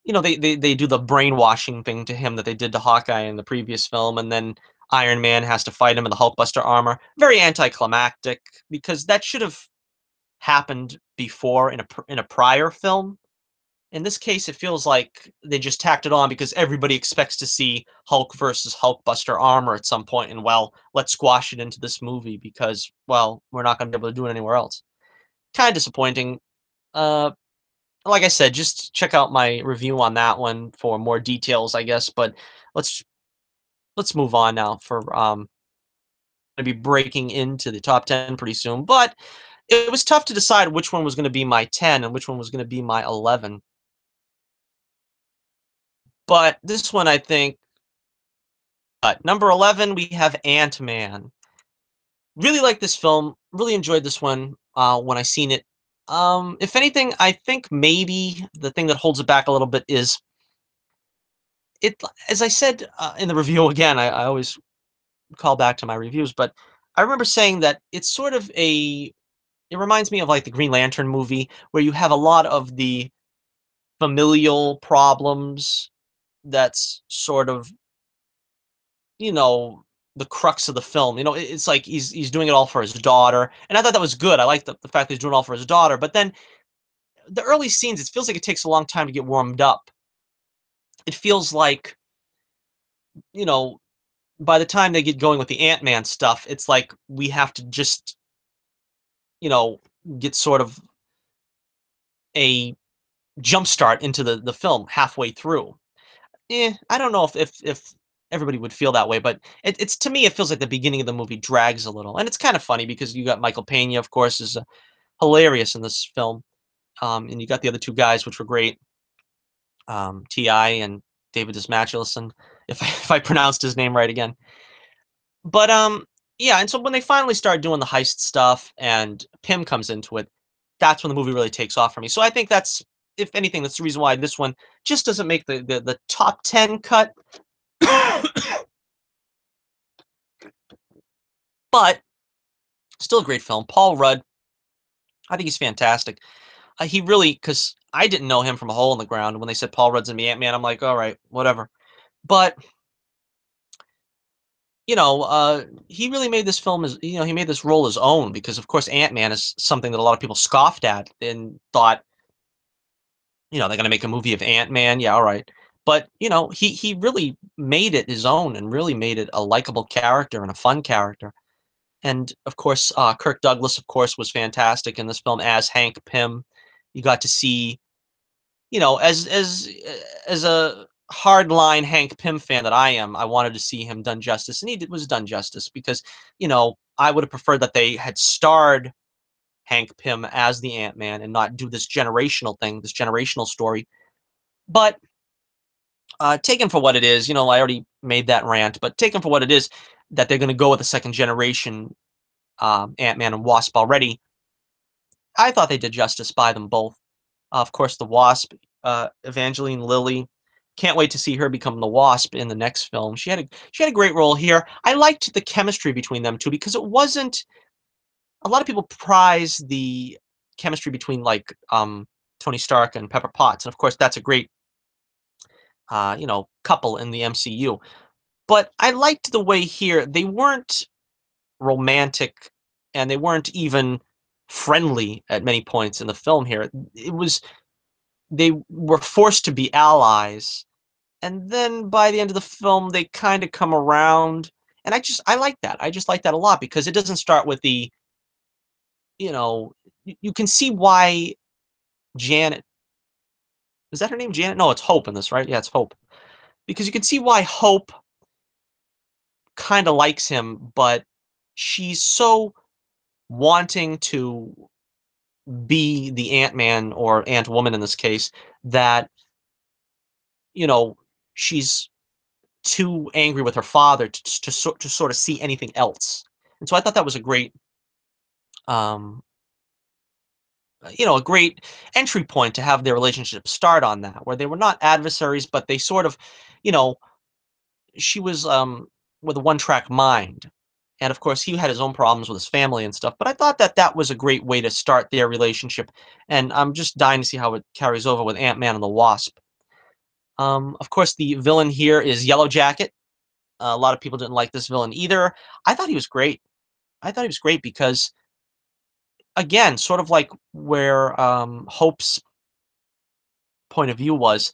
they do the brainwashing thing to him that they did to Hawkeye in the previous film, and then Iron Man has to fight him in the Hulkbuster armor. Very anticlimactic, because that should have happened before in a prior film. In this case, it feels like they just tacked it on because everybody expects to see Hulk versus Hulkbuster armor at some point, and well, let's squash it into this movie because, well, we're not going to be able to do it anywhere else. Kind of disappointing. Uh, like I said, just check out my review on that one for more details, I guess. But let's let's move on now. For going to be breaking into the top 10 pretty soon, but it was tough to decide which one was going to be my 10 and which one was going to be my 11. But this one, I think, number 11, we have Ant-Man. Really like this film. Really enjoyed this one when I seen it. If anything, I think maybe the thing that holds it back a little bit is it. As I said in the review again, I always call back to my reviews, but I remember saying that it's sort of a. It reminds me of like the Green Lantern movie, where you have a lot of the familial problems. That's sort of you know, the crux of the film. It's like he's doing it all for his daughter, and I thought that was good. I like the fact that he's doing it all for his daughter. But then the early scenes, it feels like it takes a long time to get warmed up. It feels like you know, by the time they get going with the Ant Man stuff, it's like we have to just you know get sort of a jump start into the film halfway through. I don't know if everybody would feel that way, but it's to me, it feels like the beginning of the movie drags a little, and it's kind of funny because you got Michael Pena, of course, is hilarious in this film, and you got the other two guys, which were great, Ti and David Dismantleson, if if I pronounced his name right again. But yeah, and so when they finally start doing the heist stuff and Pym comes into it, that's when the movie really takes off for me. So I think that's, if anything, that's the reason why this one just doesn't make the top 10 cut. But still a great film. Paul Rudd, I think he's fantastic. He really, because I didn't know him from a hole in the ground. When they said Paul Rudd's in the Ant Man, I'm like, all right, whatever. But he really made this film he made this role his own because, of course, Ant Man is something that a lot of people scoffed at and thought, they're going to make a movie of Ant Man. Yeah, all right. But, he really made it his own and really made it a likable character and a fun character. And of course, Kirk Douglas, of course, was fantastic in this film as Hank Pym. You got to see, as a hardline Hank Pym fan that I am, I wanted to see him done justice, and was done justice because, I would have preferred that they had starred Hank Pym as the Ant Man and not do this generational thing, this generational story. But taken for what it is, I already made that rant, but taken for what it is, that they're going to go with a second generation Ant Man and Wasp already. I thought they did justice by them both. Of course, the Wasp, Evangeline Lilly. Can't wait to see her become the Wasp in the next film. She had a great role here. I liked the chemistry between them two because it wasn't a lot of people prize the chemistry between like Tony Stark and Pepper Potts, and of course that's a great couple in the MCU. But I liked the way here they weren't romantic and they weren't even friendly at many points in the film here. It was they were forced to be allies, and then by the end of the film they kind of come around, and I like that. I just like that a lot because it doesn't start with the, you know you can see why Janet, is that her name, Janet? No, it's Hope in this, right? Yeah, it's Hope. Because you can see why Hope kind of likes him, but she's so wanting to be the Ant-Man or Ant-Woman in this case that, you know, she's too angry with her father to sort of see anything else. And so I thought that was um, a great entry point to have their relationship start on that, where they were not adversaries, but they sort of, you know, she was with a one-track mind. And of course, he had his own problems with his family and stuff. But I thought that that was a great way to start their relationship. And I'm just dying to see how it carries over with Ant-Man and the Wasp. Of course, the villain here is Yellow Jacket. A lot of people didn't like this villain either. I thought he was great. I thought he was great because, again, sort of like where Hope's point of view was,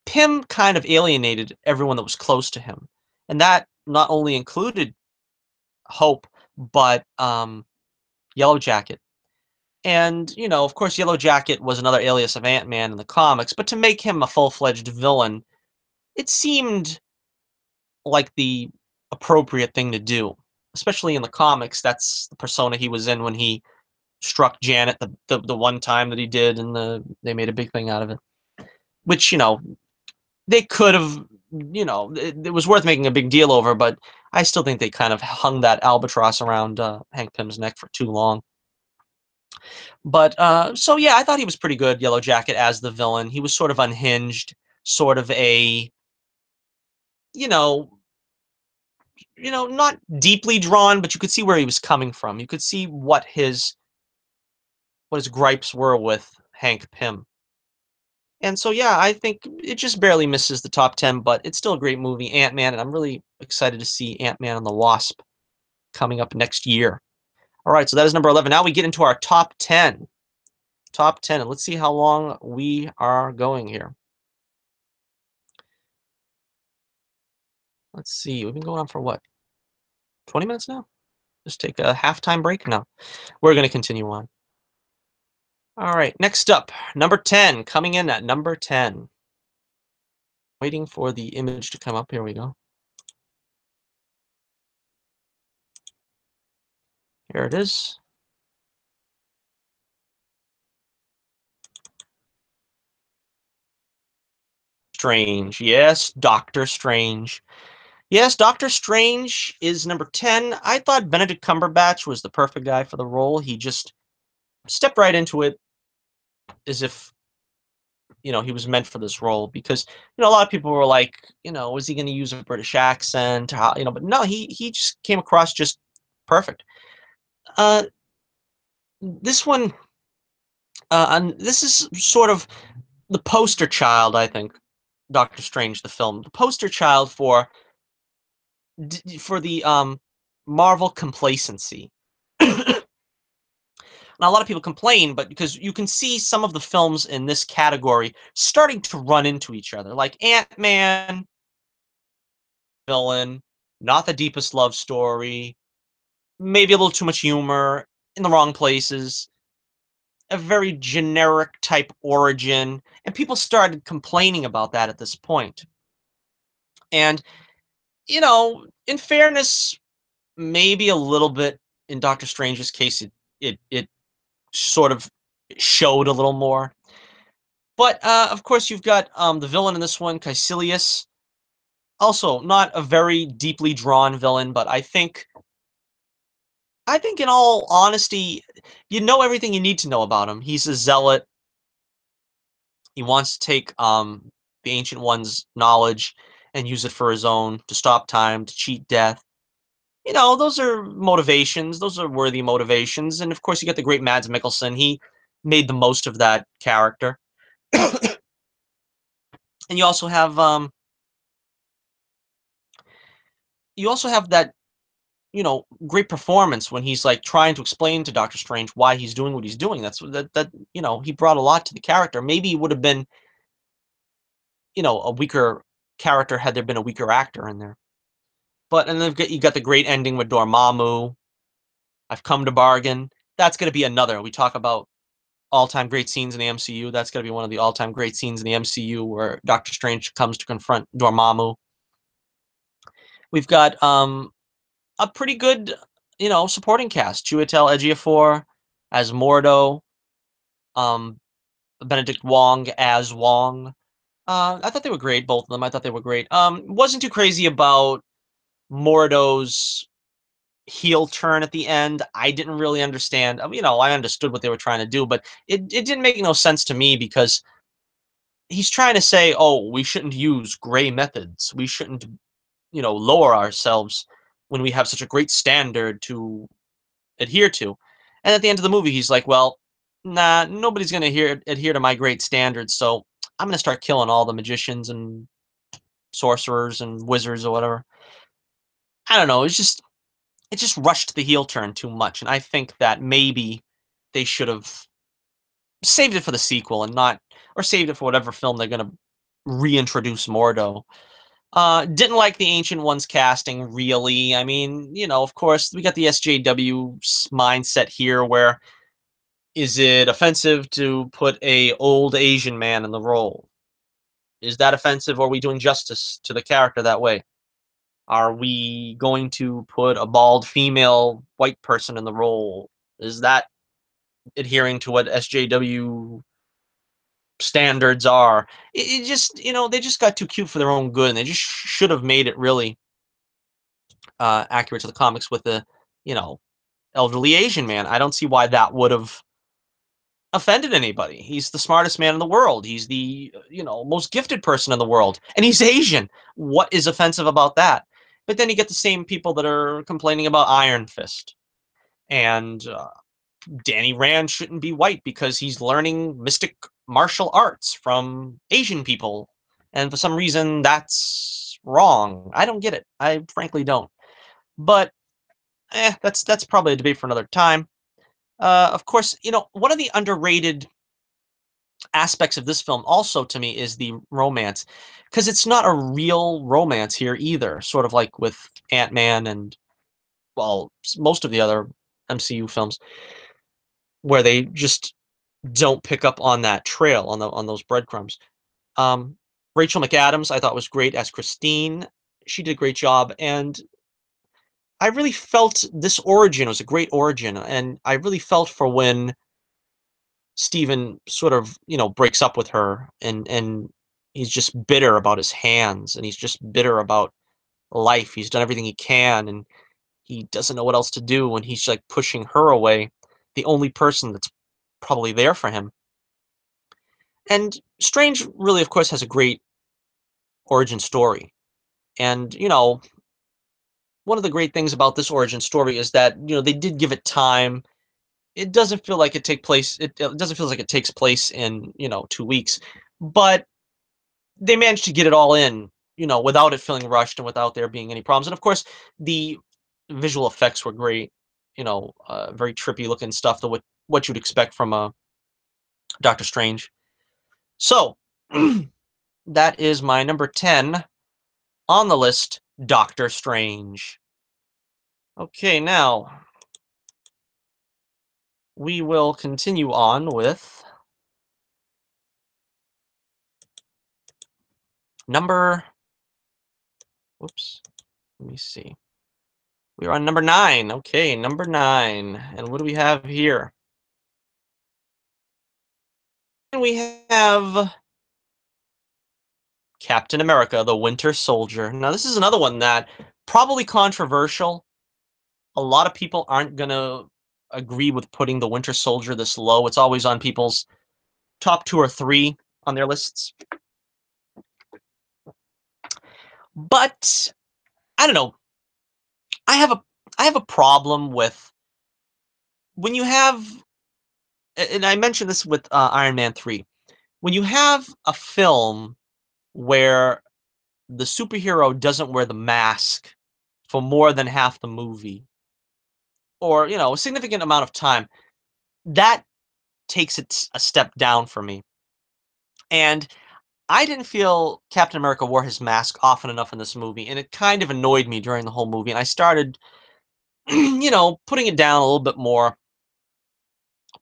Pym kind of alienated everyone that was close to him. And that not only included Hope, but Yellow Jacket. And, of course, Yellow Jacket was another alias of Ant-Man in the comics, but to make him a full-fledged villain, it seemed like the appropriate thing to do. Especially in the comics, that's the persona he was in when he struck Janet the one time that he did, and they made a big thing out of it. Which, they could have, it was worth making a big deal over, but I still think they kind of hung that albatross around Hank Pym's neck for too long. But so yeah, I thought he was pretty good, Yellow Jacket as the villain. He was sort of unhinged, sort of a, you know, not deeply drawn, but you could see where he was coming from. You could see what his gripes were with Hank Pym. And so yeah, I think it just barely misses the top 10, but it's still a great movie, Ant-Man, and I'm really excited to see Ant-Man and the Wasp coming up next year. All right, so that is number 11. Now we get into our top 10. Top 10, and let's see how long we are going here. Let's see. We've been going on for what? 20 minutes now? Just take a halftime break? No. We're going to continue on. All right. Next up, number 10. Coming in at number 10. Waiting for the image to come up. Here we go. Here it is. Strange. Yes, Doctor Strange. Yes, Doctor Strange is number 10. I thought Benedict Cumberbatch was the perfect guy for the role. He just stepped right into it as if he was meant for this role because a lot of people were like, is he going to use a British accent? How, but no, he just came across just perfect. Uh, this one, and this is sort of the poster child, I think. Doctor Strange, the film, the poster child for the Marvel complacency. Now, a lot of people complain, but because you can see some of the films in this category starting to run into each other, like Ant-Man, villain, not the deepest love story, maybe a little too much humor in the wrong places, a very generic type origin, and people started complaining about that at this point. And, in fairness, maybe a little bit in Doctor Strange's case, it sort of showed a little more. But of course, you've got the villain in this one, Caecilius. Also, not a very deeply drawn villain, but I think in all honesty, you know everything you need to know about him. He's a zealot. He wants to take the Ancient One's knowledge and use it for his own, to stop time, to cheat death. Those are motivations. Those are worthy motivations. And of course, you get the great Mads Mikkelsen. He made the most of that character. And you also have that great performance when he's like trying to explain to Doctor Strange why he's doing what he's doing. That he brought a lot to the character. Maybe he would have been a weaker character had there been a weaker actor in there. But and then you got the great ending with Dormammu. I've come to bargain. That's going to be another. We talk about all-time great scenes in the MCU. That's going to be one of the all-time great scenes in the MCU where Doctor Strange comes to confront Dormammu. We've got a pretty good, supporting cast. Chiwetel Ejiofor as Mordo, um, Benedict Wong as Wong. I thought they were great, both of them. I thought they were great. Wasn't too crazy about Mordo's heel turn at the end. I didn't really understand. I understood what they were trying to do, but it didn't make no sense to me because he's trying to say, oh, we shouldn't use gray methods. We shouldn't, lower ourselves when we have such a great standard to adhere to. And at the end of the movie, he's like, well, nah, nobody's going to adhere to my great standards. So I'm going to start killing all the magicians and sorcerers and wizards or whatever. I don't know. It just rushed the heel turn too much. And I think that maybe they should have saved it for the sequel and not, or saved it for whatever film they're going to reintroduce Mordo. Didn't like the Ancient Ones casting, really. I mean, of course, we got the SJW mindset here where is it offensive to put a old Asian man in the role? Is that offensive, or are we doing justice to the character that way? Are we going to put a bald female white person in the role? Is that adhering to what SJW standards are? It just, they just got too cute for their own good, and they just should have made it really accurate to the comics with the, you know, elderly Asian man. I don't see why that would have offended anybody. He's the smartest man in the world. He's the, most gifted person in the world. And he's Asian. What is offensive about that? But then you get the same people that are complaining about Iron Fist. And Danny Rand shouldn't be white because he's learning mystic martial arts from Asian people. And for some reason, that's wrong. I don't get it. I frankly don't. But that's probably a debate for another time. Of course, one of the underrated aspects of this film also to me is the romance, because it's not a real romance here either, sort of like with Ant-Man and, well, most of the other MCU films, where they just don't pick up on that trail, on those breadcrumbs. Um, Rachel McAdams, I thought was great as Christine. She did a great job, and I really felt this origin was a great origin, and I really felt for when Steven sort of, breaks up with her, and he's just bitter about his hands, and he's just bitter about life. He's done everything he can, and he doesn't know what else to do, and he's like pushing her away, the only person that's probably there for him. And Strange really, of course, has a great origin story. And, one of the great things about this origin story is that, they did give it time. It doesn't feel like it doesn't feel like it takes place in, 2 weeks. But they managed to get it all in, without it feeling rushed and without there being any problems. And of course, the visual effects were great. Very trippy looking stuff. What you'd expect from a Doctor Strange. So that is my number 10 on the list. Doctor Strange. Okay, now we will continue on with number. Whoops. Let me see. We're on number 9. Okay, number 9. And what do we have here? And we have Captain America, the Winter Soldier. Now, this is another one that probably controversial. A lot of people aren't going to agree with putting the Winter Soldier this low. It's always on people's top 2 or 3 on their lists. But I don't know. I have a I have a problem with when you have, and I mentioned this with Iron Man 3. When you have a film where the superhero doesn't wear the mask for more than half the movie, or a significant amount of time, that takes it a step down for me. And I didn't feel Captain America wore his mask often enough in this movie, and it kind of annoyed me during the whole movie. And I started, putting it down a little bit more,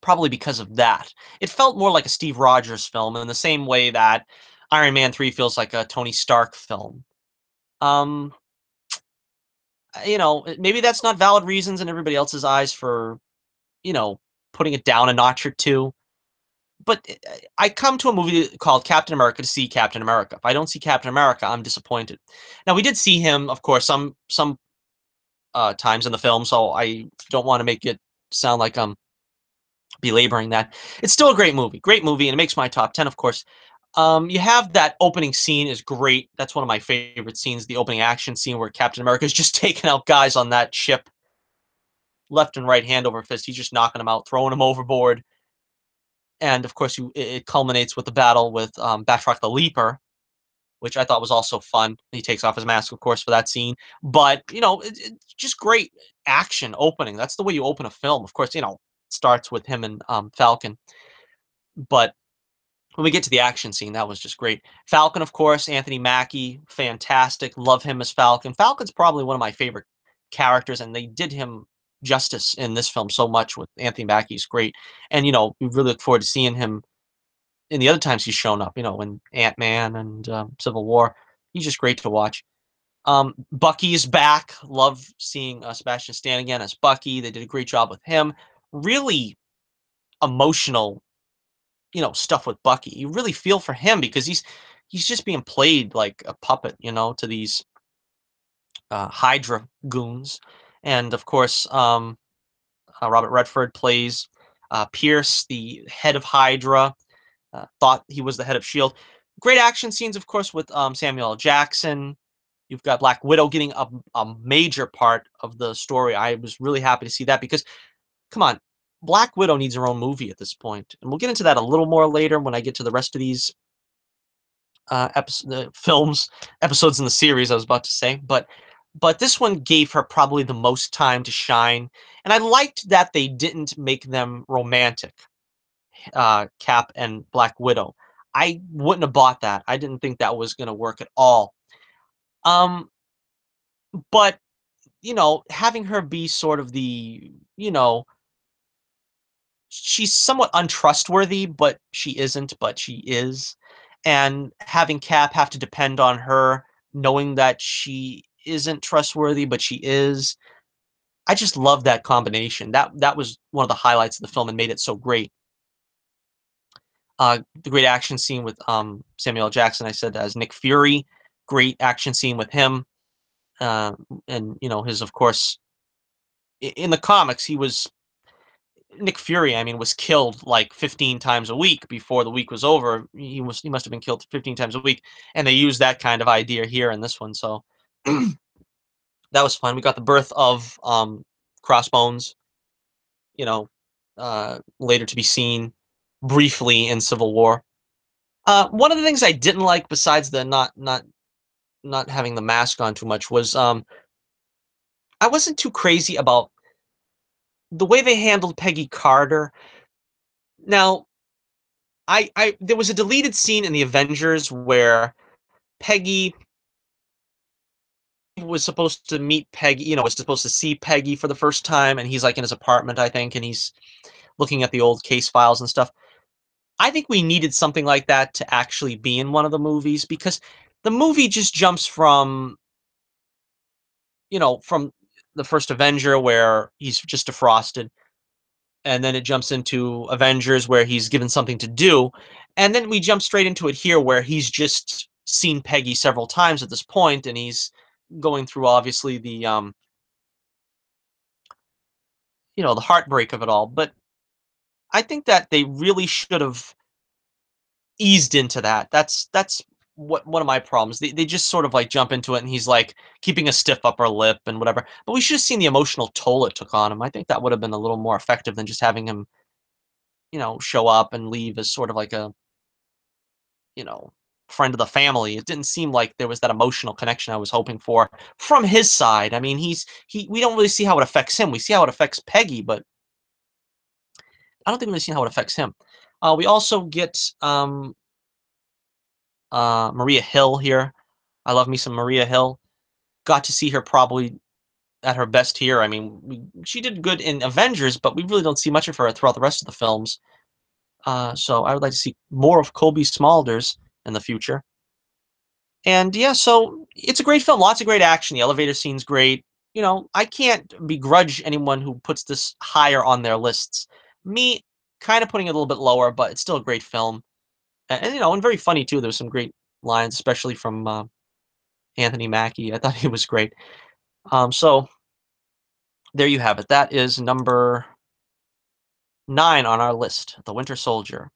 probably because of that. It felt more like a Steve Rogers film in the same way that Iron Man 3 feels like a Tony Stark film. Um, maybe that's not valid reasons in everybody else's eyes for, you know, putting it down a notch or two. But I come to a movie called Captain America to see Captain America. If I don't see Captain America, I'm disappointed. Now we did see him, of course, some times in the film, so I don't want to make it sound like I'm belaboring that. It's still a great movie, and it makes my top 10, of course. You have that opening scene is great. That's one of my favorite scenes, the opening action scene where Captain America is just taking out guys on that ship, left and right, hand over fist. He's just knocking them out, throwing them overboard. And of course, it culminates with the battle with Batroc the Leaper, which I thought was also fun. He takes off his mask, of course, for that scene. But it's just great action opening. That's the way you open a film. Of course, it starts with him and Falcon. But when we get to the action scene, that was just great. Falcon, of course, Anthony Mackie, fantastic. Love him as Falcon. Falcon's probably one of my favorite characters, and they did him justice in this film so much with Anthony Mackie's great. And we really look forward to seeing him in the other times he's shown up. In Ant Man and Civil War. He's just great to watch. Bucky is back. Love seeing Sebastian Stan again as Bucky. They did a great job with him. Really emotional stuff with Bucky. You really feel for him because he's just being played like a puppet, to these Hydra goons. And of course, Robert Redford plays Pierce, the head of Hydra. Thought he was the head of Shield. Great action scenes, of course, with Samuel L. Jackson. You've got Black Widow getting a major part of the story. I was really happy to see that because come on, Black Widow needs her own movie at this point, and we'll get into that a little more later when I get to the rest of these episodes in the series. I was about to say, but this one gave her probably the most time to shine, and I liked that they didn't make them romantic. Cap and Black Widow. I wouldn't have bought that. I didn't think that was going to work at all. Um, but having her be sort of she's somewhat untrustworthy, but she isn't, but she is. And having Cap have to depend on her, knowing that she isn't trustworthy, but she is. I just love that combination. That was one of the highlights of the film and made it so great. The great action scene with Samuel L. Jackson, I said as Nick Fury. Great action scene with him. And his, of course, in the comics, he was Nick Fury, I mean, was killed like 15 times a week before the week was over. He must have been killed 15 times a week, and they used that kind of idea here in this one. So that was fun. We got the birth of Crossbones, you know, later to be seen briefly in Civil War. One of the things I didn't like, besides the not having the mask on too much, was I wasn't too crazy about the way they handled Peggy Carter. Now, I there was a deleted scene in the Avengers where Peggy was supposed to meet Peggy, was supposed to see Peggy for the first time, and he's like in his apartment, I think, and he's looking at the old case files and stuff. I think we needed something like that to actually be in one of the movies, because the movie just jumps from the first Avenger where he's just defrosted, and then it jumps into Avengers where he's given something to do, and then we jump straight into it here where he's just seen Peggy several times at this point, and he's going through obviously the heartbreak of it all. But I think that they really should have eased into that. That's what one of my problems. They just sort of like jump into it, and he's like keeping a stiff upper lip and whatever. But we should have seen the emotional toll it took on him. I think that would have been a little more effective than just having him, show up and leave as sort of like a, you know, friend of the family. It didn't seem like there was that emotional connection I was hoping for from his side. I mean, he we don't really see how it affects him. We see how it affects Peggy, but I don't think we really see how it affects him. We also get Maria Hill here. I love me some Maria Hill. Got to see her probably at her best here. I mean, she did good in Avengers, but we really don't see much of her throughout the rest of the films. So I would like to see more of Colby Smulders in the future. And yeah, so it's a great film. Lots of great action. The elevator scene's great. I can't begrudge anyone who puts this higher on their lists. Me, kind of putting it a little bit lower, but it's still a great film. And very funny too. There's some great lines, especially from Anthony Mackie. I thought he was great. So there you have it. That is number 9 on our list, The Winter Soldier.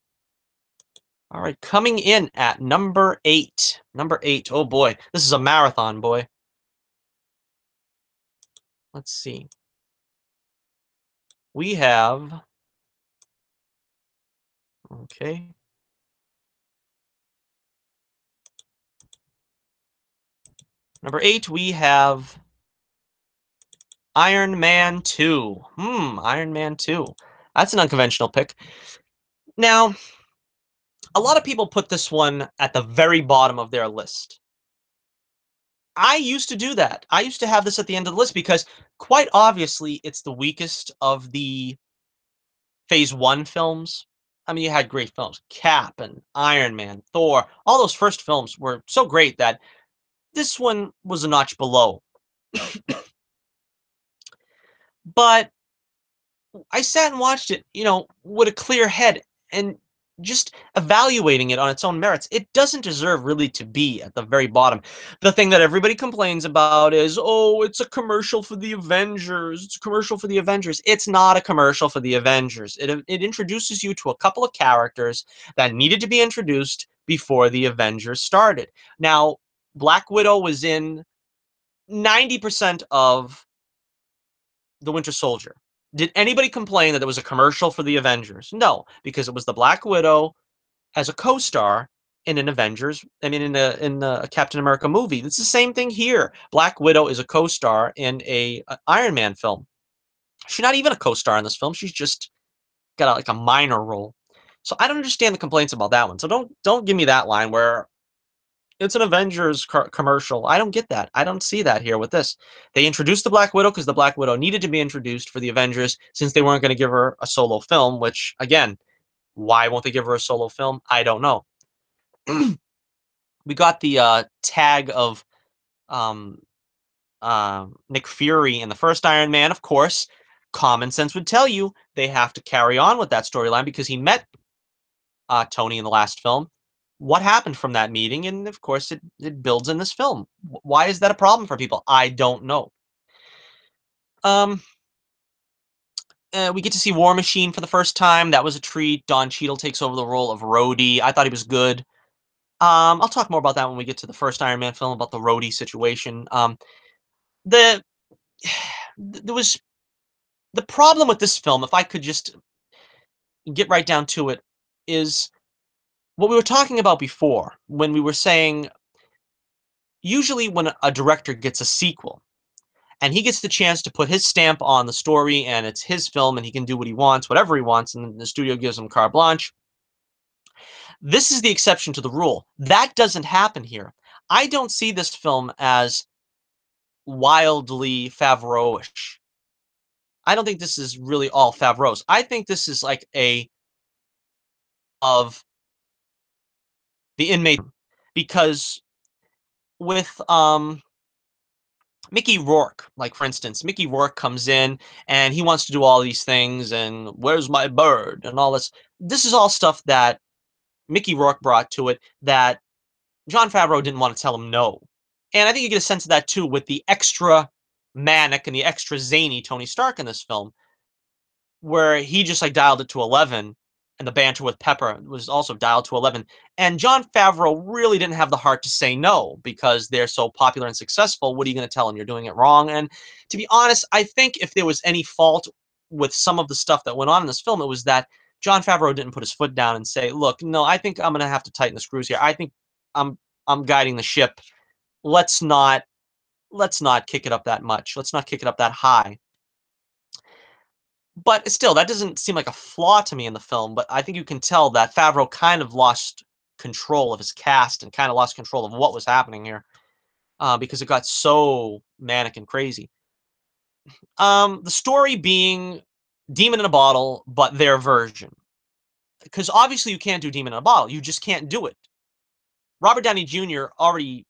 All right, coming in at number 8. Number 8. Oh boy, this is a marathon, boy. Let's see. We have, okay. Number 8, we have Iron Man 2. Iron Man 2. That's an unconventional pick. Now, a lot of people put this one at the very bottom of their list. I used to do that. I used to have this at the end of the list because quite obviously it's the weakest of the Phase 1 films. I mean, you had great films. Cap and Iron Man, Thor. All those first films were so great that this one was a notch below. But I sat and watched it, with a clear head, and just evaluating it on its own merits. It doesn't deserve really to be at the very bottom. The thing that everybody complains about is, oh, it's a commercial for the Avengers. It's a commercial for the Avengers. It's not a commercial for the Avengers. It introduces you to a couple of characters that needed to be introduced before the Avengers started. Now, Black Widow was in 90% of the Winter Soldier. Did anybody complain that it was a commercial for the Avengers? No, because it was the Black Widow as a co-star in an Avengers. I mean, in a Captain America movie. It's the same thing here. Black Widow is a co-star in a Iron Man film. She's not even a co-star in this film. She's just got like a minor role. So I don't understand the complaints about that one. So don't give me that line where it's an Avengers commercial. I don't get that. I don't see that here with this. They introduced the Black Widow because the Black Widow needed to be introduced for the Avengers since they weren't going to give her a solo film, which, again, why won't they give her a solo film? I don't know. We got the tag of um, Nick Fury in the first Iron Man, of course. Common sense would tell you they have to carry on with that storyline because he met Tony in the last film. What happened from that meeting? And of course, it builds in this film. Why is that a problem for people? I don't know. Um, We get to see War Machine for the first time. That was a treat. Don Cheadle takes over the role of Rhodey. I thought he was good. I'll talk more about that when we get to the first Iron Man film about the Rhodey situation. The there was the problem with this film, if I could just get right down to it, is what we were talking about before when we were saying usually when a director gets a sequel and he gets the chance to put his stamp on the story and it's his film and he can do what he wants, whatever he wants, and the studio gives him carte blanche. This is the exception to the rule. That doesn't happen here. I don't see this film as wildly Favreau-ish. I don't think this is really all Favreau's. I think this is like a of the inmate because with Mickey Rourke, like for instance, Mickey Rourke comes in and he wants to do all these things and where's my bird and all this. This is all stuff that Mickey Rourke brought to it that Jon Favreau didn't want to tell him no. And I think you get a sense of that too with the extra manic and the extra zany Tony Stark in this film, where he just like dialed it to 11 and the banter with Pepper was also dialed to 11. And Jon Favreau really didn't have the heart to say no because they're so popular and successful. What are you going to tell him? You're doing it wrong. And to be honest, I think if there was any fault with some of the stuff that went on in this film, it was that Jon Favreau didn't put his foot down and say, "Look, no, I think I'm going to have to tighten the screws here. I think I'm I'm guiding the ship. Let's not let's not kick it up that much. Let's not kick it up that high." But still, that doesn't seem like a flaw to me in the film, but I think you can tell that Favreau kind of lost control of his cast and kind of lost control of what was happening here, because it got so manic and crazy. The story being Demon in a Bottle, but their version. Because obviously you can't do Demon in a Bottle. You just can't do it. Robert Downey Jr. already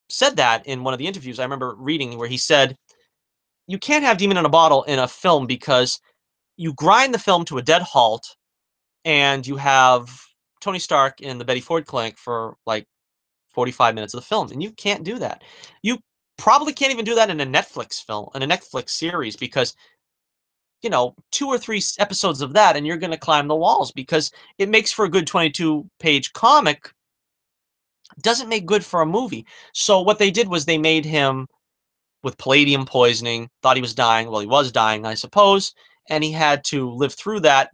said that in one of the interviews I remember reading where he said, you can't have Demon in a Bottle in a film because you grind the film to a dead halt and you have Tony Stark in the Betty Ford clinic for like 45 minutes of the film, and you can't do that. You probably can't even do that in a Netflix film, in a Netflix series, because two or three episodes of that, and you're going to climb the walls because it makes for a good 22-page comic. Doesn't make good for a movie. So what they did was they made him with palladium poisoning, thought he was dying. Well, he was dying, I suppose, and he had to live through that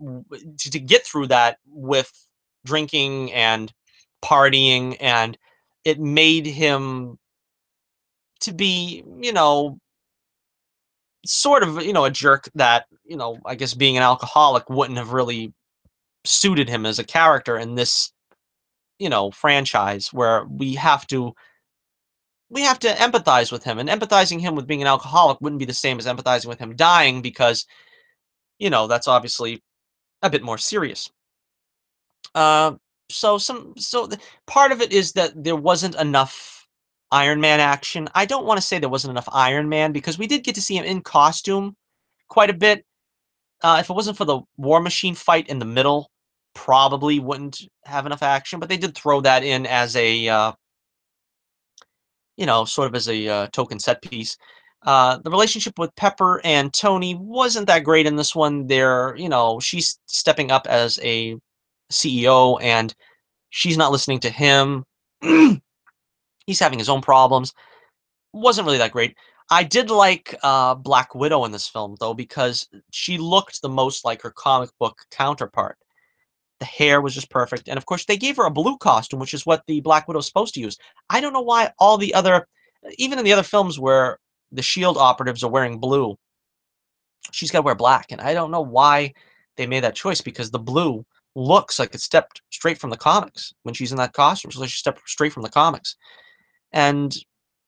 to get through that with drinking and partying, and it made him to be, sort of, a jerk that, I guess being an alcoholic wouldn't have really suited him as a character in this, franchise where we have to empathize with him, and empathizing him with being an alcoholic wouldn't be the same as empathizing with him dying because, that's obviously a bit more serious. Uh, part of it is that there wasn't enough Iron Man action. I don't want to say there wasn't enough Iron Man because we did get to see him in costume quite a bit. If it wasn't for the War Machine fight in the middle, probably wouldn't have enough action. But they did throw that in as a sort of as a token set piece. The relationship with Pepper and Tony wasn't that great in this one. She's stepping up as a CEO and she's not listening to him. He's having his own problems. Wasn't really that great. I did like Black Widow in this film, though, because she looked the most like her comic book counterpart. The hair was just perfect. And of course, they gave her a blue costume, which is what the Black Widow's supposed to use. I don't know why all the other, even in the other films where the Shield operatives are wearing blue, she's got to wear black. And I don't know why they made that choice because the blue looks like it stepped straight from the comics when she's in that costume. She looks like she stepped straight from the comics. And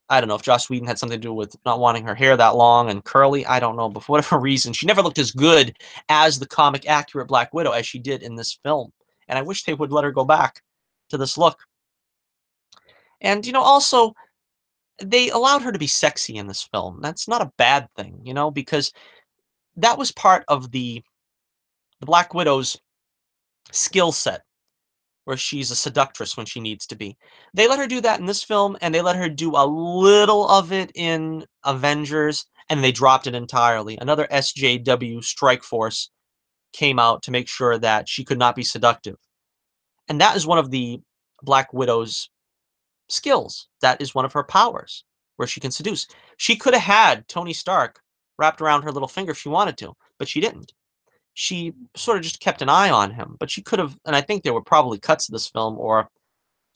I don't know if Joss Whedon had something to do with not wanting her hair that long and curly. I don't know. But for whatever reason, she never looked as good as the comic accurate Black Widow as she did in this film. And I wish they would let her go back to this look. And, also, they allowed her to be sexy in this film. That's not a bad thing, because that was part of the Black Widow's skill set where she's a seductress when she needs to be. They let her do that in this film, and they let her do a little of it in Avengers, and they dropped it entirely. Another SJW strike force came out to make sure that she could not be seductive. And that is one of the Black Widow's skills. That is one of her powers, where she can seduce. She could have had Tony Stark wrapped around her little finger if she wanted to, but she didn't. She sort of just kept an eye on him, but she could have, and I think there were probably cuts of this film or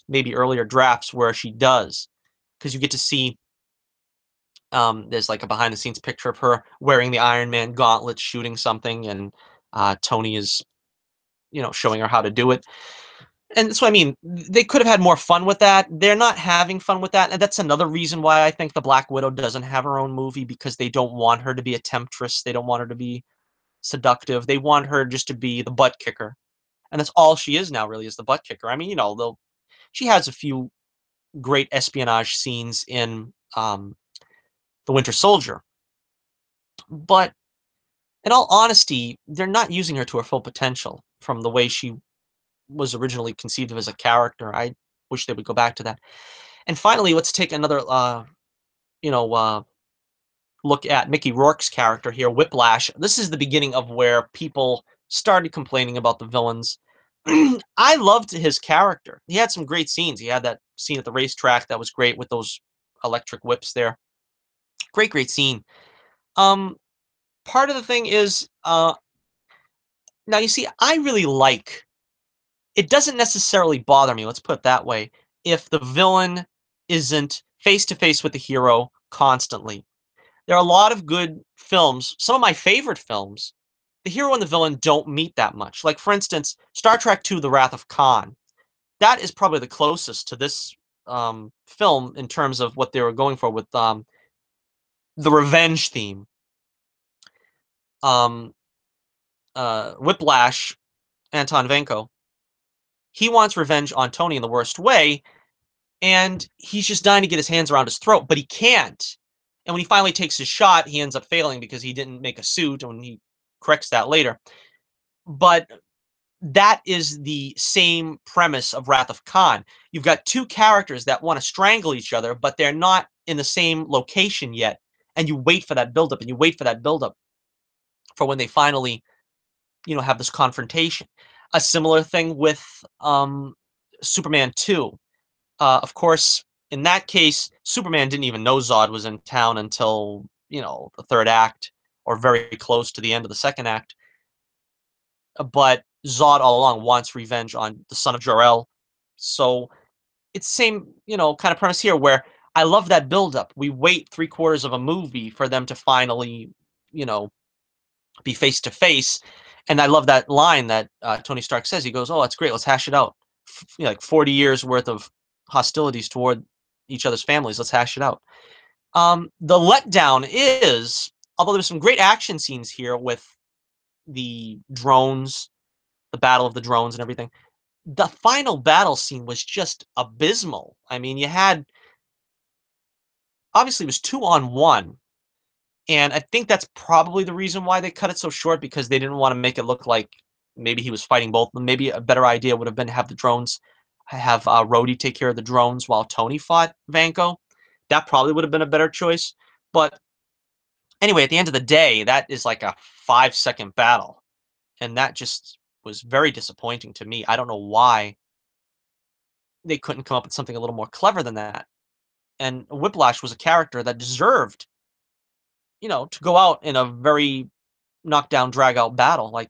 maybe earlier drafts where she does, because you get to see there's like a behind the scenes picture of her wearing the Iron Man gauntlet shooting something, and Tony is, showing her how to do it. And so, I mean, they could have had more fun with that. They're not having fun with that, and that's another reason why I think the Black Widow doesn't have her own movie, because they don't want her to be a temptress. They don't want her to be seductive. They want her just to be the butt kicker, and that's all she is now, really, is the butt kicker. I mean, though she has a few great espionage scenes in The Winter Soldier, but in all honesty, they're not using her to her full potential from the way she was originally conceived of as a character. I wish they would go back to that. And finally, let's take another, you know, uh, look at Mickey Rourke's character here, Whiplash. This is the beginning of where people started complaining about the villains. I loved his character. He had some great scenes. He had that scene at the racetrack that was great with those electric whips there. Great, great scene. Um, Part of the thing is, now you see, I really like. It doesn't necessarily bother me. Let's put it that way. If the villain isn't face to face with the hero constantly. There are a lot of good films, some of my favorite films, the hero and the villain don't meet that much. Like, for instance, Star Trek II: The Wrath of Khan. That is probably the closest to this, film in terms of what they were going for with, the revenge theme. Um, Whiplash, Anton Vanko, he wants revenge on Tony in the worst way, and he's just dying to get his hands around his throat, but he can't. And when he finally takes his shot, he ends up failing because he didn't make a suit, and he corrects that later. But that is the same premise of Wrath of Khan. You've got two characters that want to strangle each other, but they're not in the same location yet. And you wait for that buildup, and you wait for that buildup for when they finally, have this confrontation. A similar thing with Superman 2. Of course, in that case, Superman didn't even know Zod was in town until, the third act, or very close to the end of the second act. But Zod all along wants revenge on the son of Jor-El. So it's the same, kind of premise here, where I love that buildup. We wait three-quarters of a movie for them to finally, you know, be face to face. And I love that line that Tony Stark says. He goes, "Oh, that's great. Let's hash it out. Like 40 years worth of hostilities toward each other's families. Let's hash it out." The letdown is, although there's some great action scenes here with the drones, the battle of the drones and everything, the final battle scene was just abysmal. I mean, you had, obviously, it was 2-on-1, and I think that's probably the reason why they cut it so short, because they didn't want to make it look like maybe he was fighting both of them. Maybe a better idea would have been to have the drones, have Rhodey take care of the drones while Tony fought Vanko. That probably would have been a better choice. But anyway, at the end of the day, that is like a 5-second battle, and that just was very disappointing to me. I don't know why they couldn't come up with something a little more clever than that. And Whiplash was a character that deserved, to go out in a very knockdown, drag out battle like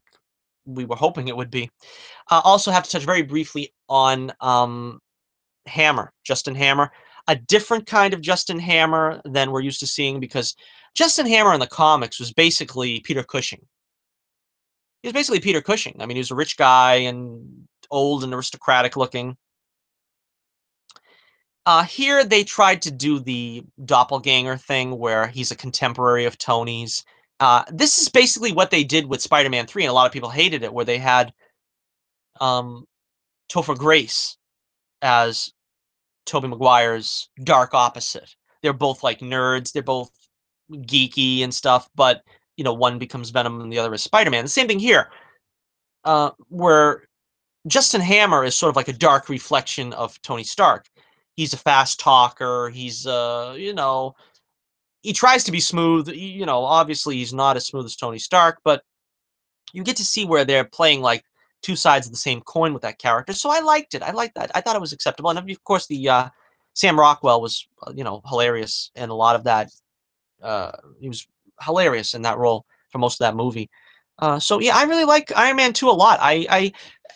we were hoping it would be. Also have to touch very briefly on Hammer, Justin Hammer. A different kind of Justin Hammer than we're used to seeing, because Justin Hammer in the comics was basically Peter Cushing. He was basically Peter Cushing. I mean, he was a rich guy and old and aristocratic looking. Here they tried to do the doppelganger thing where he's a contemporary of Tony's. This is basically what they did with Spider-Man 3, and a lot of people hated it, where they had um, Topher Grace as Tobey Maguire's dark opposite. They're both like nerds, they're both geeky and stuff, but one becomes Venom and the other is Spider-Man. The same thing here, where Justin Hammer is sort of like a dark reflection of Tony Stark. He's a fast talker. He's, he tries to be smooth. Obviously he's not as smooth as Tony Stark, but you get to see where they're playing like two sides of the same coin with that character. So I liked it. I liked that. I thought it was acceptable. And of course, the Sam Rockwell was hilarious, and a lot of that he was hilarious in that role for most of that movie. So yeah, I really like Iron Man 2 a lot.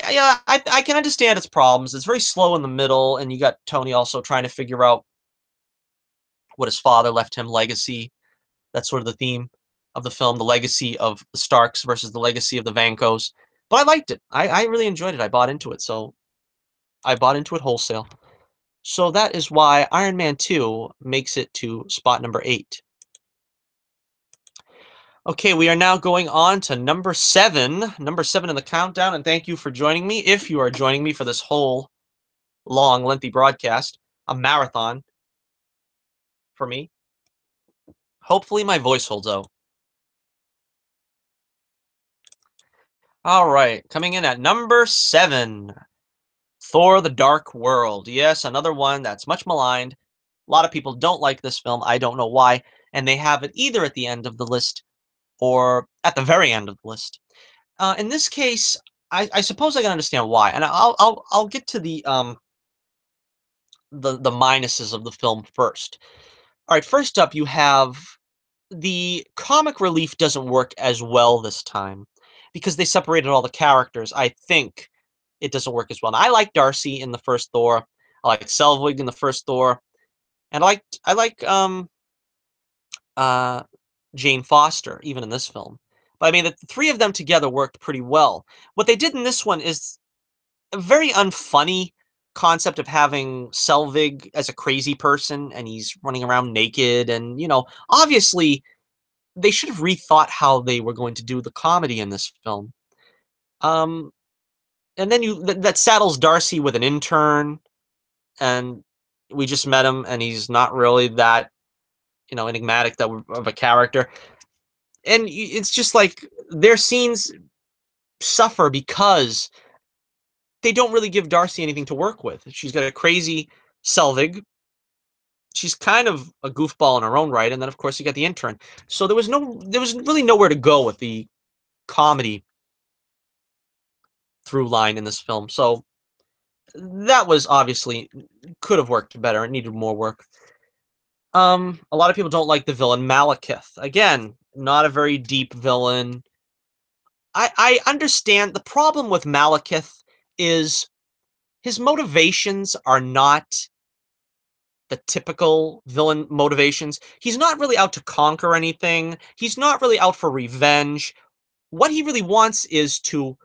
Yeah, I can understand its problems. It's very slow in the middle, and you got Tony also trying to figure out what his father left him, legacy. That's sort of the theme of the film, the legacy of the Starks versus the legacy of the Vancos. But I liked it. I really enjoyed it. I bought into it. So I bought into it wholesale. So that is why Iron Man 2 makes it to spot number 8. Okay, we are now going on to number 7. Number 7 in the countdown, and thank you for joining me. If you are joining me for this whole long, lengthy broadcast, a marathon for me. Hopefully my voice holds out. All right, coming in at number 7. Thor: The Dark World. Yes, another one that's much maligned. A lot of people don't like this film. I don't know why. And they have it either at the end of the list or at the very end of the list. In this case, I suppose I can understand why. And I'll get to the minuses of the film first. All right, first up, you have the comic relief doesn't work as well this time because they separated all the characters. I think it doesn't work as well. And I like Darcy in the first Thor. I like Selvig in the first Thor, and I like uh, Jane Foster even in this film. But I mean, the three of them together worked pretty well. What they did in this one is a very unfunny concept of having Selvig as a crazy person, and he's running around naked, and obviously they should have rethought how they were going to do the comedy in this film. Um, and then that saddles Darcy with an intern, and we just met him, and he's not really that enigmatic of a character. And it's just like their scenes suffer because they don't really give Darcy anything to work with. She's got a crazy Selvig. She's kind of a goofball in her own right, and then of course you got the intern. So there was really nowhere to go with the comedy through line in this film. So that was obviously could have worked better. It needed more work. A lot of people don't like the villain Malekith. Again, not a very deep villain. I understand the problem with Malekith is his motivations are not the typical villain motivations. He's not really out to conquer anything. He's not really out for revenge. What he really wants is to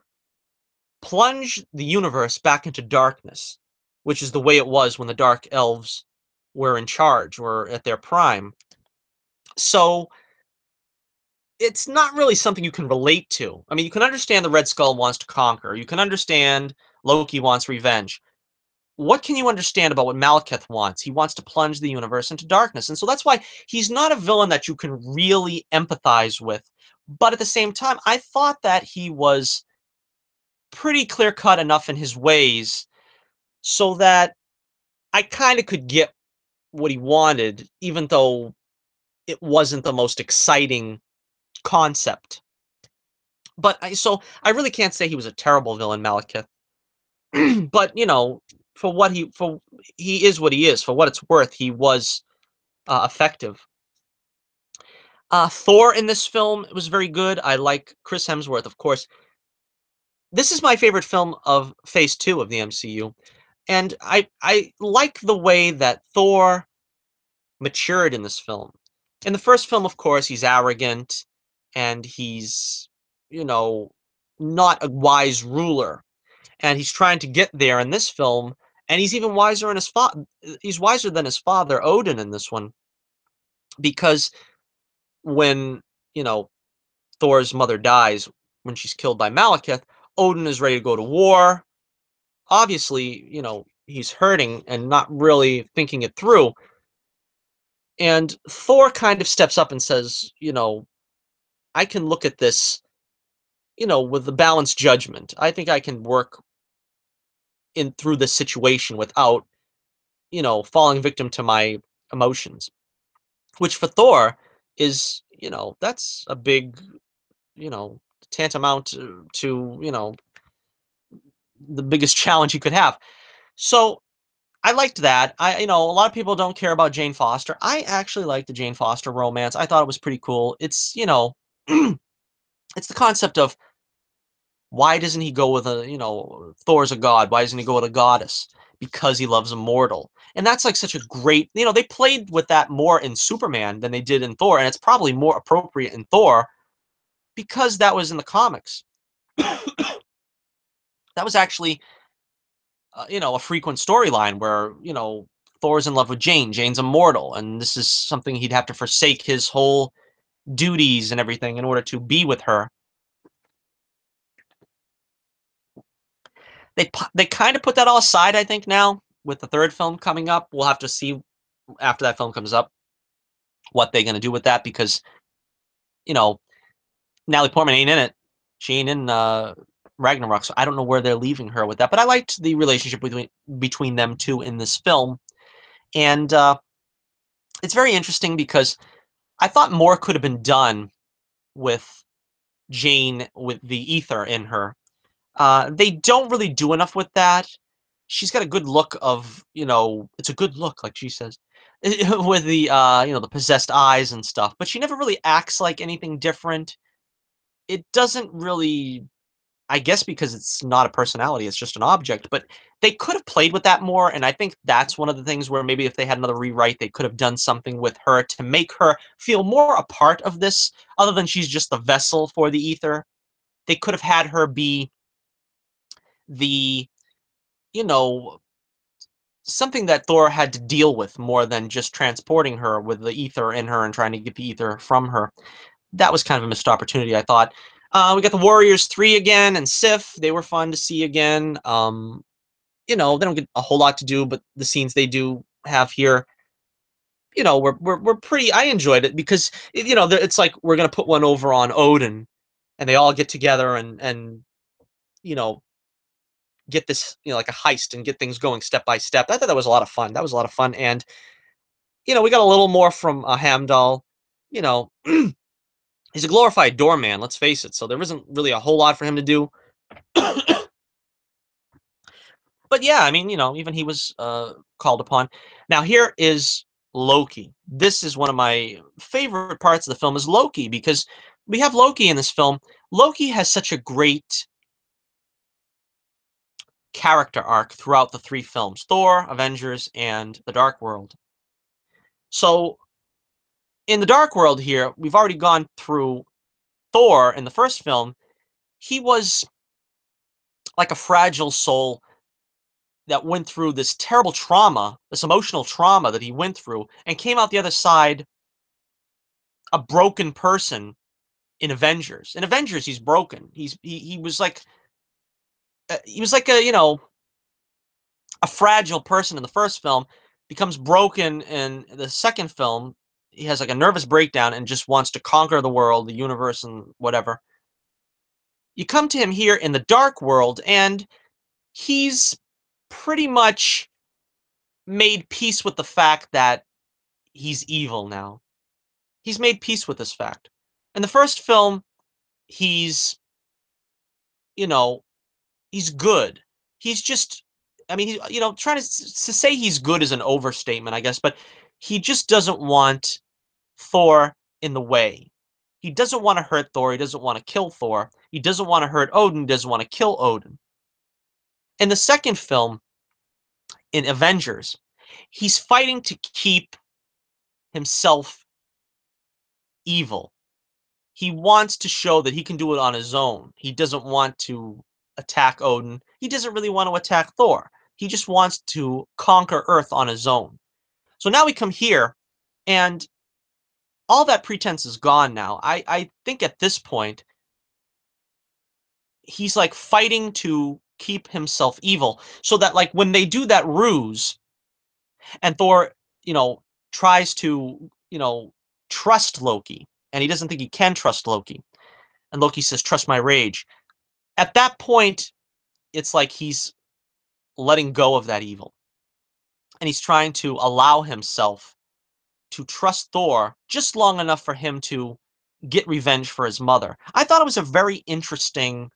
plunge the universe back into darkness, which is the way it was when the Dark Elves were in charge, were at their prime. So it's not really something you can relate to. I mean, you can understand the Red Skull wants to conquer. You can understand Loki wants revenge. What can you understand about what Malekith wants? He wants to plunge the universe into darkness. And so that's why he's not a villain that you can really empathize with. But at the same time, I thought that he was pretty clear cut enough in his ways so that I kind of could get what he wanted, even though it wasn't the most exciting concept. So I really can't say he was a terrible villain, Malekith. But for he is what he is. For what it's worth, he was effective. Thor in this film was very good. I like Chris Hemsworth, of course. This is my favorite film of Phase 2 of the MCU, and I like the way that Thor matured in this film. In the first film, of course, he's arrogant and he's, you know, not a wise ruler, and he's trying to get there in this film, and he's even wiser in his father. He's wiser than his father Odin in this one because when you know Thor's mother dies when she's killed by Malekith, Odin is ready to go to war. Obviously, he's hurting and not really thinking it through. And Thor kind of steps up and says, I can look at this, with a balanced judgment. I think I can work in through this situation without, falling victim to my emotions. Which for Thor is, that's a big, tantamount to the biggest challenge he could have. So I liked that. A lot of people don't care about Jane Foster. I actually liked the Jane Foster romance. I thought it was pretty cool. It's the concept of why doesn't he go with Thor's a god? Why doesn't he go with a goddess? Because he loves a mortal. And that's like such a great, they played with that more in Superman than they did in Thor. And it's probably more appropriate in Thor because that was in the comics. That was actually, a frequent storyline where, Thor's in love with Jane. Jane's immortal. And this is something he'd have to forsake his whole duties and everything in order to be with her. They kind of put that all aside, I think, now with the third film coming up. We'll have to see after that film comes up what they're going to do with that because, you know, Natalie Portman ain't in it. She ain't in Ragnarok, so I don't know where they're leaving her with that. But I liked the relationship between them two in this film. And it's very interesting because I thought more could have been done with Jane with the ether in her. They don't really do enough with that. She's got a good look of, it's a good look, like she says, with the, the possessed eyes and stuff. But she never really acts like anything different. It doesn't really, I guess, because it's not a personality, it's just an object. But they could have played with that more, and I think that's one of the things where maybe if they had another rewrite, they could have done something with her to make her feel more a part of this, other than she's just the vessel for the ether. They could have had her be the, you know, something that Thor had to deal with more than just transporting her with the ether in her and trying to get the ether from her. That was kind of a missed opportunity, I thought. We got the Warriors 3 again and Sif. They were fun to see again. They don't get a whole lot to do, but the scenes they do have here, we're pretty. I enjoyed it because it's like we're gonna put one over on Odin, and they all get together and you know get this like a heist and get things going step by step. I thought that was a lot of fun. That was a lot of fun, and we got a little more from Hamdall. You know, he's a glorified doorman. Let's face it. So there isn't really a whole lot for him to do. But yeah, I mean, even he was called upon. Now here is Loki. This is one of my favorite parts of the film is Loki because we have Loki in this film. Loki has such a great character arc throughout the three films: Thor, Avengers, and The Dark World. So in The Dark World here, we've already gone through Thor in the first film. He was like a fragile soul that went through this terrible trauma, this emotional trauma that he went through, and came out the other side a broken person in Avengers. In Avengers, he's broken. He was like a a fragile person in the first film, becomes broken in the second film. He has like a nervous breakdown and just wants to conquer the world, the universe, and whatever. You come to him here in the Dark World, and he's pretty much made peace with the fact that he's evil now. He's made peace with this fact. In the first film, he's, you know, he's good. He's just, I mean, trying to say he's good is an overstatement, I guess, but he just doesn't want Thor in the way. He doesn't want to hurt Thor. He doesn't want to kill Thor. He doesn't want to hurt Odin. Doesn't want to kill Odin. In the second film, in Avengers, he's fighting to keep himself evil. He wants to show that he can do it on his own. He doesn't want to attack Odin. He doesn't really want to attack Thor. He just wants to conquer Earth on his own. So now we come here, and all that pretense is gone now. I think at this point, he's like fighting to keep himself evil. So that like when they do that ruse, and Thor, you know, tries to, trust Loki, and he doesn't think he can trust Loki. And Loki says, "Trust my rage." At that point, it's like he's letting go of that evil. And he's trying to allow himself to trust Thor just long enough for him to, get revenge for his mother. I thought it was a very interesting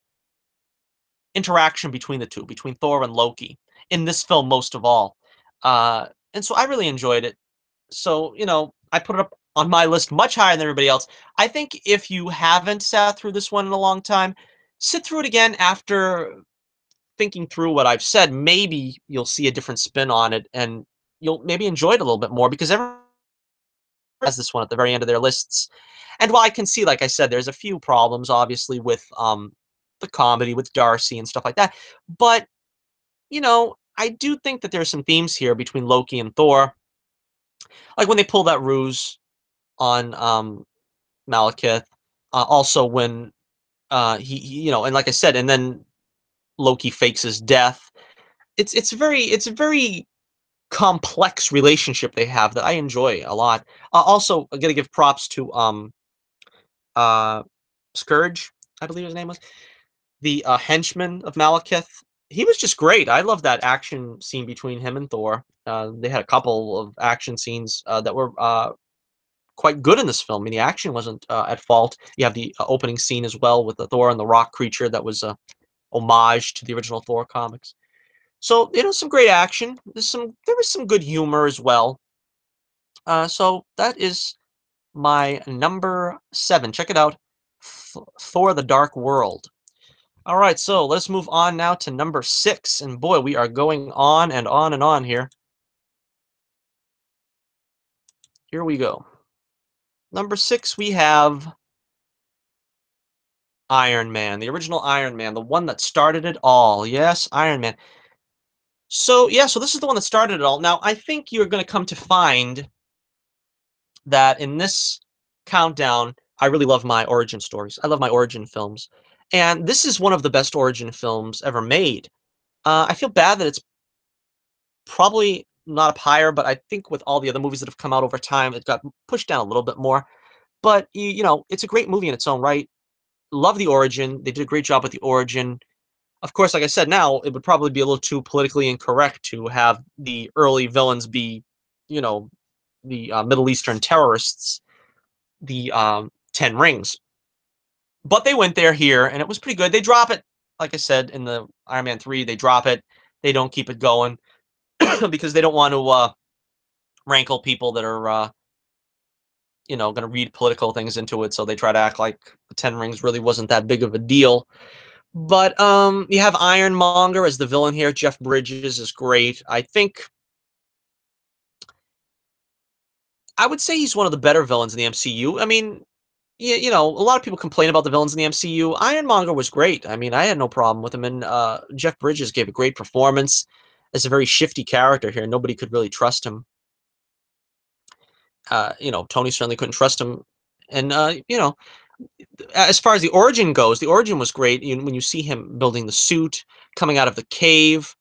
interaction between the two, between Thor and Loki, in this film most of all. And so I really enjoyed it. So, I put it up on my list much higher than everybody else. I think if you haven't sat through this one in a long time, sit through it again after thinking through what I've said. Maybe you'll see a different spin on it and you'll maybe enjoy it a little bit more because everyone has this one at the very end of their lists. And while I can see, like I said, there's a few problems, obviously, with the comedy with Darcy and stuff like that. But, I do think that there's some themes here between Loki and Thor. Like when they pull that ruse on Malekith. Also, when and like I said, and then Loki fakes his death. It's a very complex relationship they have that I enjoy a lot. Also, I got to give props to uh, Scourge, I believe his name was the henchman of Malekith. He was just great. I love that action scene between him and Thor. They had a couple of action scenes that were quite good in this film. I mean, the action wasn't at fault. You have the opening scene as well with the Thor and the rock creature that was a homage to the original Thor comics. So some great action. There was some good humor as well. So that is my number 7. Check it out, Thor: The Dark World. All right, so let's move on now to number 6. And boy, we are going on and on and on here. Here we go. Number 6, we have Iron Man, the original Iron Man, the one that started it all. Yes, Iron Man. So, yeah, so this is the one that started it all. Now, I think you're going to come to find that in this countdown, I really love my origin stories. I love my origin films. And this is one of the best origin films ever made. I feel bad that it's probably not up higher, but I think with all the other movies that have come out over time, it got pushed down a little bit more. But, it's a great movie in its own right. Love the origin. They did a great job with the origin. Of course, like I said, now it would probably be a little too politically incorrect to have the early villains be, you know, the Middle Eastern terrorists, the Ten Rings. But they went there here, and it was pretty good. They drop it, like I said, in the Iron Man 3, they drop it. They don't keep it going because they don't want to rankle people that are, going to read political things into it. So they try to act like the Ten Rings really wasn't that big of a deal. But you have Ironmonger as the villain here. Jeff Bridges is great. I think I would say he's one of the better villains in the MCU. I mean, a lot of people complain about the villains in the MCU. Ironmonger was great. I mean, I had no problem with him, and Jeff Bridges gave a great performance as a very shifty character here. Nobody could really trust him. Tony certainly couldn't trust him, and as far as the origin goes, the origin was great. When you see him building the suit, coming out of the cave,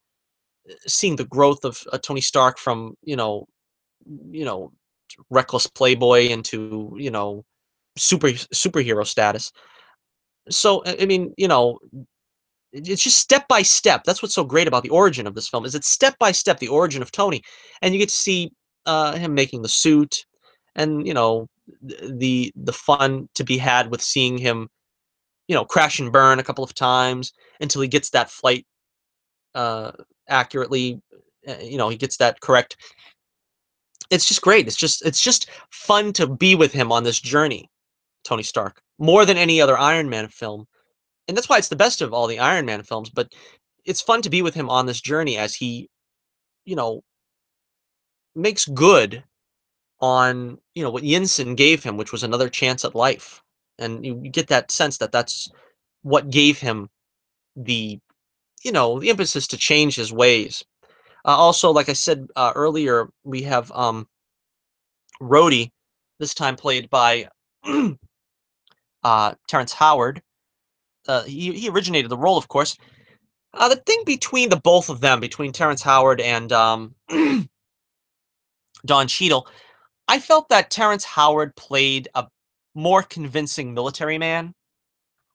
seeing the growth of Tony Stark from you know reckless playboy into superhero status. So I mean, it's just step by step. That's what's so great about the origin of this film is it's step by step the origin of Tony, and you get to see him making the suit, and the fun to be had with seeing him crash and burn a couple of times until he gets that flight uh, accurately. He gets that correct. It's just great. It's just fun to be with him on this journey, Tony Stark, more than any other Iron Man film. And that's why it's the best of all the Iron Man films, but it's fun to be with him on this journey as he, you know, makes good on, what Yinsen gave him, which was another chance at life. And you get that sense that that's what gave him the, the impetus to change his ways. Also, like I said earlier, we have Rhodey, this time played by Terrence Howard. He originated the role, of course. The thing between the both of them, between Terrence Howard and Don Cheadle, I felt that Terrence Howard played a more convincing military man.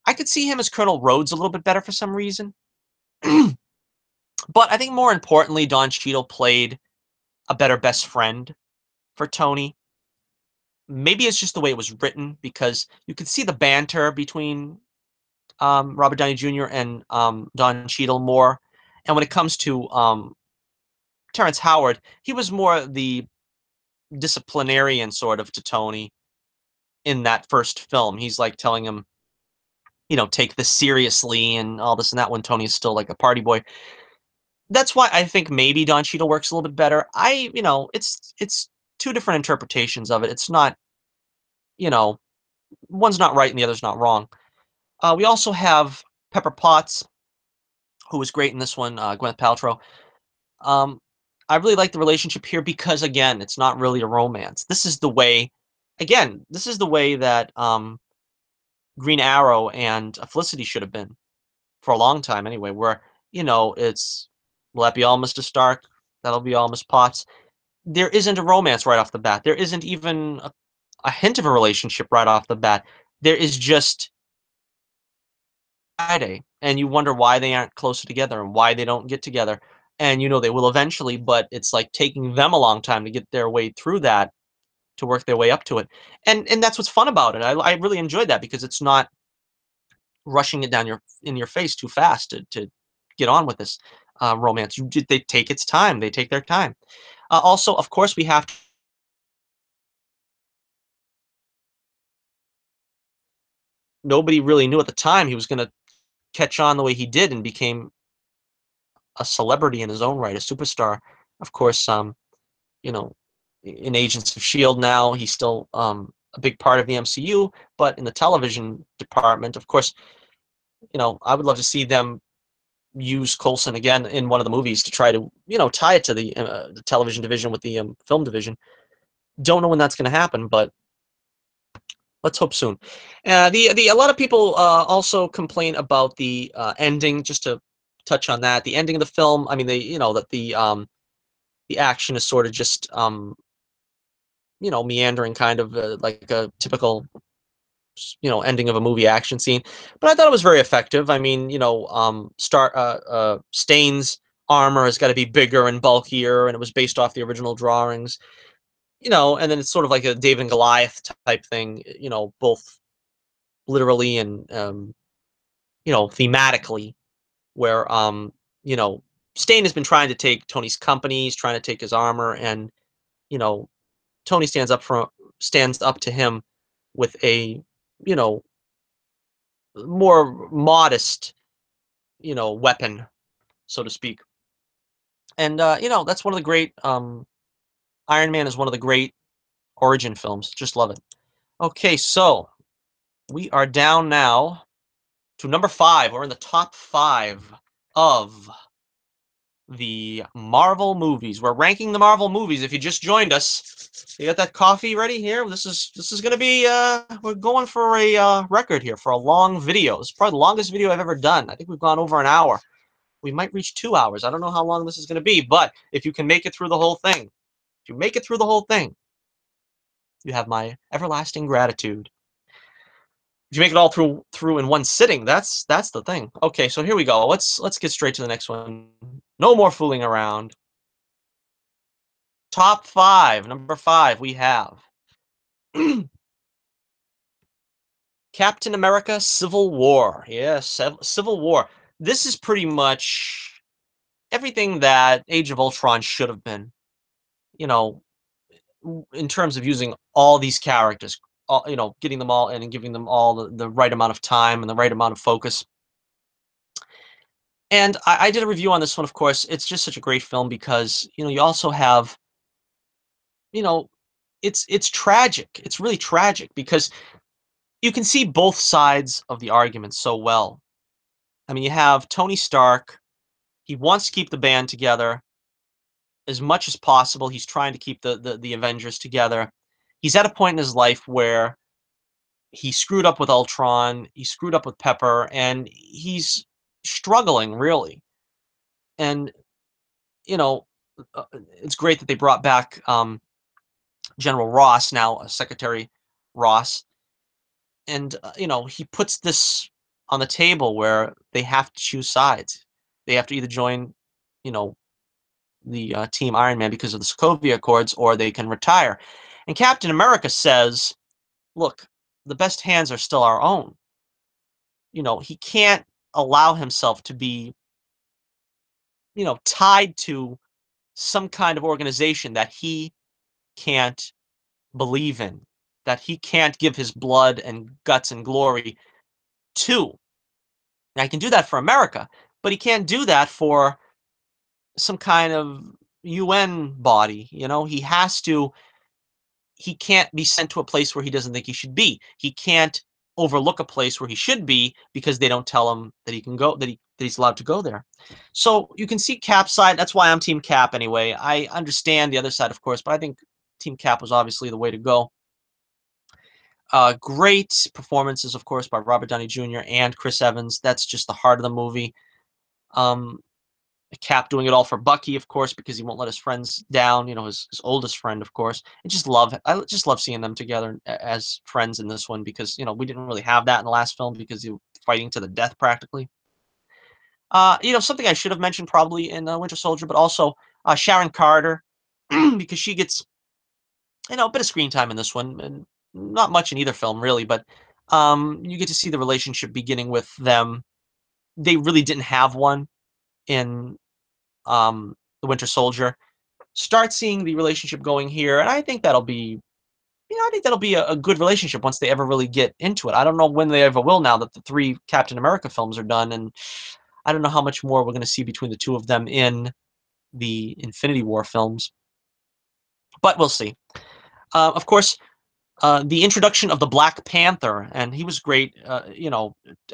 I could see him as Colonel Rhodes a little bit better for some reason. But I think more importantly, Don Cheadle played a better best friend for Tony. maybe it's just the way it was written because you could see the banter between Robert Downey Jr. and Don Cheadle more. And when it comes to Terrence Howard, he was more the disciplinarian sort of to Tony in that first film. He's like telling him, take this seriously and all this and that when Tony is still like a party boy. That's why I think maybe Don Cheadle works a little bit better. It's two different interpretations of it. It's not, you know, one's not right and the other's not wrong. We also have Pepper Potts, who was great in this one, Gwyneth Paltrow. Um, I really like the relationship here because, again, it's not really a romance. This is the way that Green Arrow and Felicity should have been for a long time anyway, where, it's, will that be all Mr. Stark? That'll be all Miss Potts. There isn't a romance right off the bat. There isn't even a hint of a relationship right off the bat. There is just Friday, and you wonder why they aren't closer together and why they don't get together. And they will eventually, but it's like taking them a long time to get their way through that, to work their way up to it. And that's what's fun about it. I really enjoyed that because it's not rushing it down in your face too fast to get on with this romance. They take its time. They take their time. Also, of course, we have nobody really knew at the time he was going to catch on the way he did and became a celebrity in his own right, a superstar. Of course, you know, in Agents of Shield now, he's still a big part of the MCU, but in the television department, of course, I would love to see them use Coulson again in one of the movies to try to, tie it to the television division with the film division. Don't know when that's going to happen, but let's hope soon. The a lot of people also complain about the ending. Just to touch on that, the ending of the film. I mean, that the action is sort of just meandering, kind of like a typical ending of a movie action scene. But I thought it was very effective. I mean, Stain's armor has got to be bigger and bulkier, and it was based off the original drawings. And then it's sort of like a David and Goliath type thing. Both literally and thematically, where you know Stain has been trying to take Tony's company, he's trying to take his armor, and you know Tony stands up to him with a you know more modest weapon, so to speak. And that's one of the great Iron Man is one of the great origin films. Just love it. Okay, so we are down now to number 5. We're in the top 5 of the Marvel movies. We're ranking the Marvel movies. If you just joined us, you got that coffee ready here? This is gonna be we're going for a record here for a long video. It's probably the longest video I've ever done. I think we've gone over an hour. We might reach 2 hours. I don't know how long this is gonna be, but if you can make it through the whole thing, if you make it through the whole thing, you have my everlasting gratitude. If you make it all through in one sitting, that's the thing. Okay, so here we go. Let's get straight to the next one. No more fooling around. Top 5. Number 5, we have Captain America: Civil War. Yes, Civil War. This is pretty much everything that Age of Ultron should have been. You know, in terms of using all these characters, getting them all in and giving them all the right amount of time and the right amount of focus. And I did a review on this one, of course. It's just such a great film because you also have you know it's tragic. It's really tragic because you can see both sides of the argument so well. I mean, you have Tony Stark. He wants to keep the band together as much as possible. He's trying to keep the Avengers together. He's at a point in his life where he screwed up with Ultron, he screwed up with Pepper, and he's struggling really. And you know, it's great that they brought back General Ross, now Secretary Ross, and he puts this on the table where they have to choose sides. They have to either join, you know, the Team Iron Man because of the Sokovia Accords, or they can retire. And Captain America says, "Look, the best hands are still our own." He can't allow himself to be, tied to some kind of organization that he can't believe in, that he can't give his blood and guts and glory to. Now, he can do that for America, but he can't do that for some kind of UN body. He can't be sent to a place where he doesn't think he should be. He can't overlook a place where he should be because they don't tell him that he can go, that he's allowed to go there. So you can see Cap's side. That's why I'm Team Cap anyway. I understand the other side, of course, but I think Team Cap was obviously the way to go. Great performances, of course, by Robert Downey Jr. and Chris Evans. That's just the heart of the movie. Um, Cap doing it all for Bucky, of course, because he won't let his friends down. His oldest friend, of course. I just love seeing them together as friends in this one because we didn't really have that in the last film because they were fighting to the death practically. Something I should have mentioned probably in Winter Soldier, but also Sharon Carter because she gets a bit of screen time in this one, and not much in either film really, but you get to see the relationship beginning with them. They really didn't have one in the Winter Soldier. Start seeing the relationship going here, and I think that'll be, a good relationship once they ever really get into it. I don't know when they ever will now that the three Captain America films are done, and I don't know how much more we're going to see between the two of them in the Infinity War films, but we'll see. Of course, the introduction of the Black Panther, and he was great.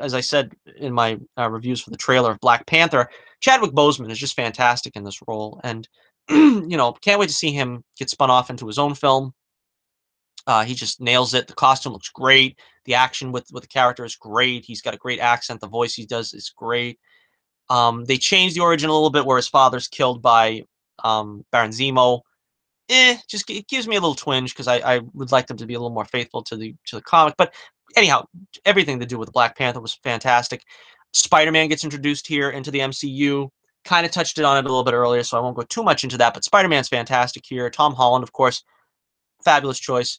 As I said in my reviews for the trailer of Black Panther, Chadwick Boseman is just fantastic in this role, and can't wait to see him get spun off into his own film. He just nails it. The costume looks great. The action with the character is great. He's got a great accent. The voice he does is great. They changed the origin a little bit, where his father's killed by Baron Zemo. Just it gives me a little twinge because I would like them to be a little more faithful to the comic. But anyhow, everything to do with Black Panther was fantastic. Spider-Man gets introduced here into the MCU. Kind of touched it on it a little bit earlier, so I won't go too much into that. But Spider-Man's fantastic here. Tom Holland, of course, fabulous choice.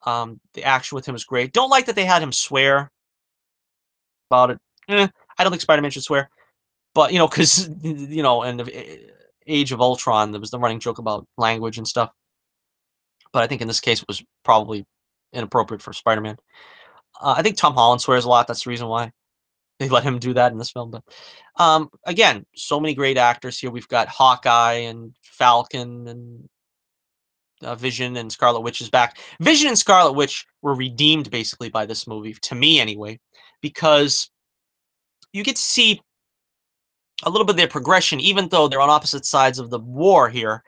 The action with him is great. Don't like that they had him swear about it. I don't think Spider-Man should swear, but because in the Age of Ultron, there was the running joke about language and stuff. But I think in this case it was probably inappropriate for Spider-Man. I think Tom Holland swears a lot. That's the reason why they let him do that in this film. But again, so many great actors here. We've got Hawkeye and Falcon and Vision and Scarlet Witch is back. Vision and Scarlet Witch were redeemed basically by this movie, to me anyway, because you get to see a little bit of their progression, even though they're on opposite sides of the war here.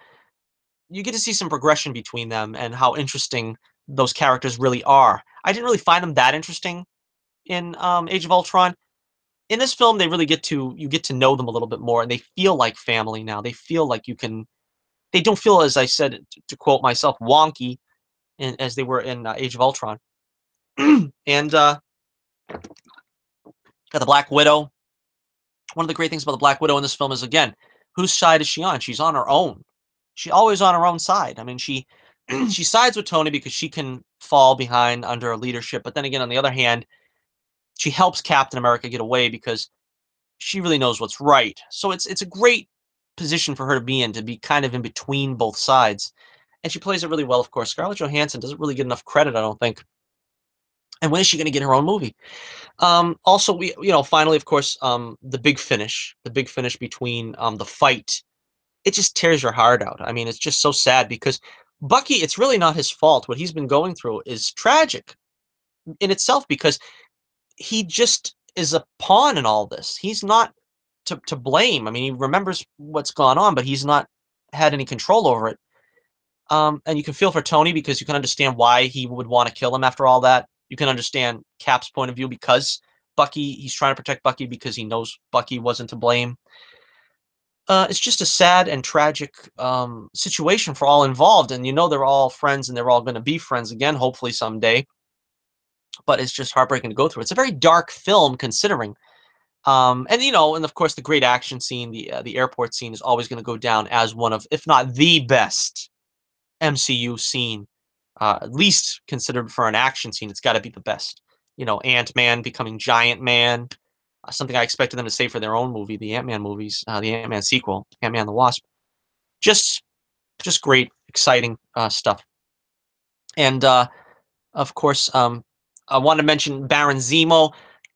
You get to see some progression between them and how interesting those characters really are. I didn't really find them that interesting in Age of Ultron. In this film, they really you get to know them a little bit more, and they feel like family now. They feel like you can. They don't feel, as I said, to quote myself, wonky, as they were in Age of Ultron. And got the Black Widow. One of the great things about the Black Widow in this film is, again, whose side is she on? She's on her own. She's always on her own side. I mean, she she sides with Tony because she can fall behind under her leadership, but then again, on the other hand, she helps Captain America get away because she really knows what's right. So it's a great position for her to be in, to be kind of in between both sides. And she plays it really well, of course. Scarlett Johansson doesn't really get enough credit, I don't think. And when is she going to get her own movie? Also, finally, of course, the big finish between the fight, it just tears your heart out. I mean, it's just so sad because Bucky, it's really not his fault. What he's been going through is tragic in itself because he just is a pawn in all this. He's not to blame. I mean, he remembers what's gone on, but he's not had any control over it. And you can feel for Tony because you can understand why he would want to kill him after all that. You can understand Cap's point of view because he's trying to protect Bucky because he knows Bucky wasn't to blame. It's just a sad and tragic situation for all involved, and they're all friends and they're all going to be friends again, hopefully someday. But it's just heartbreaking to go through. It's a very dark film, considering. And of course, the great action scene, the airport scene, is always going to go down as one of, if not the best MCU scene. At least considered for an action scene, it's got to be the best. Ant-Man becoming Giant Man, something I expected them to say for their own movie, the Ant-Man movies, the Ant-Man sequel, Ant-Man and the Wasp. Just, just great, exciting stuff. And of course, I want to mention Baron Zemo.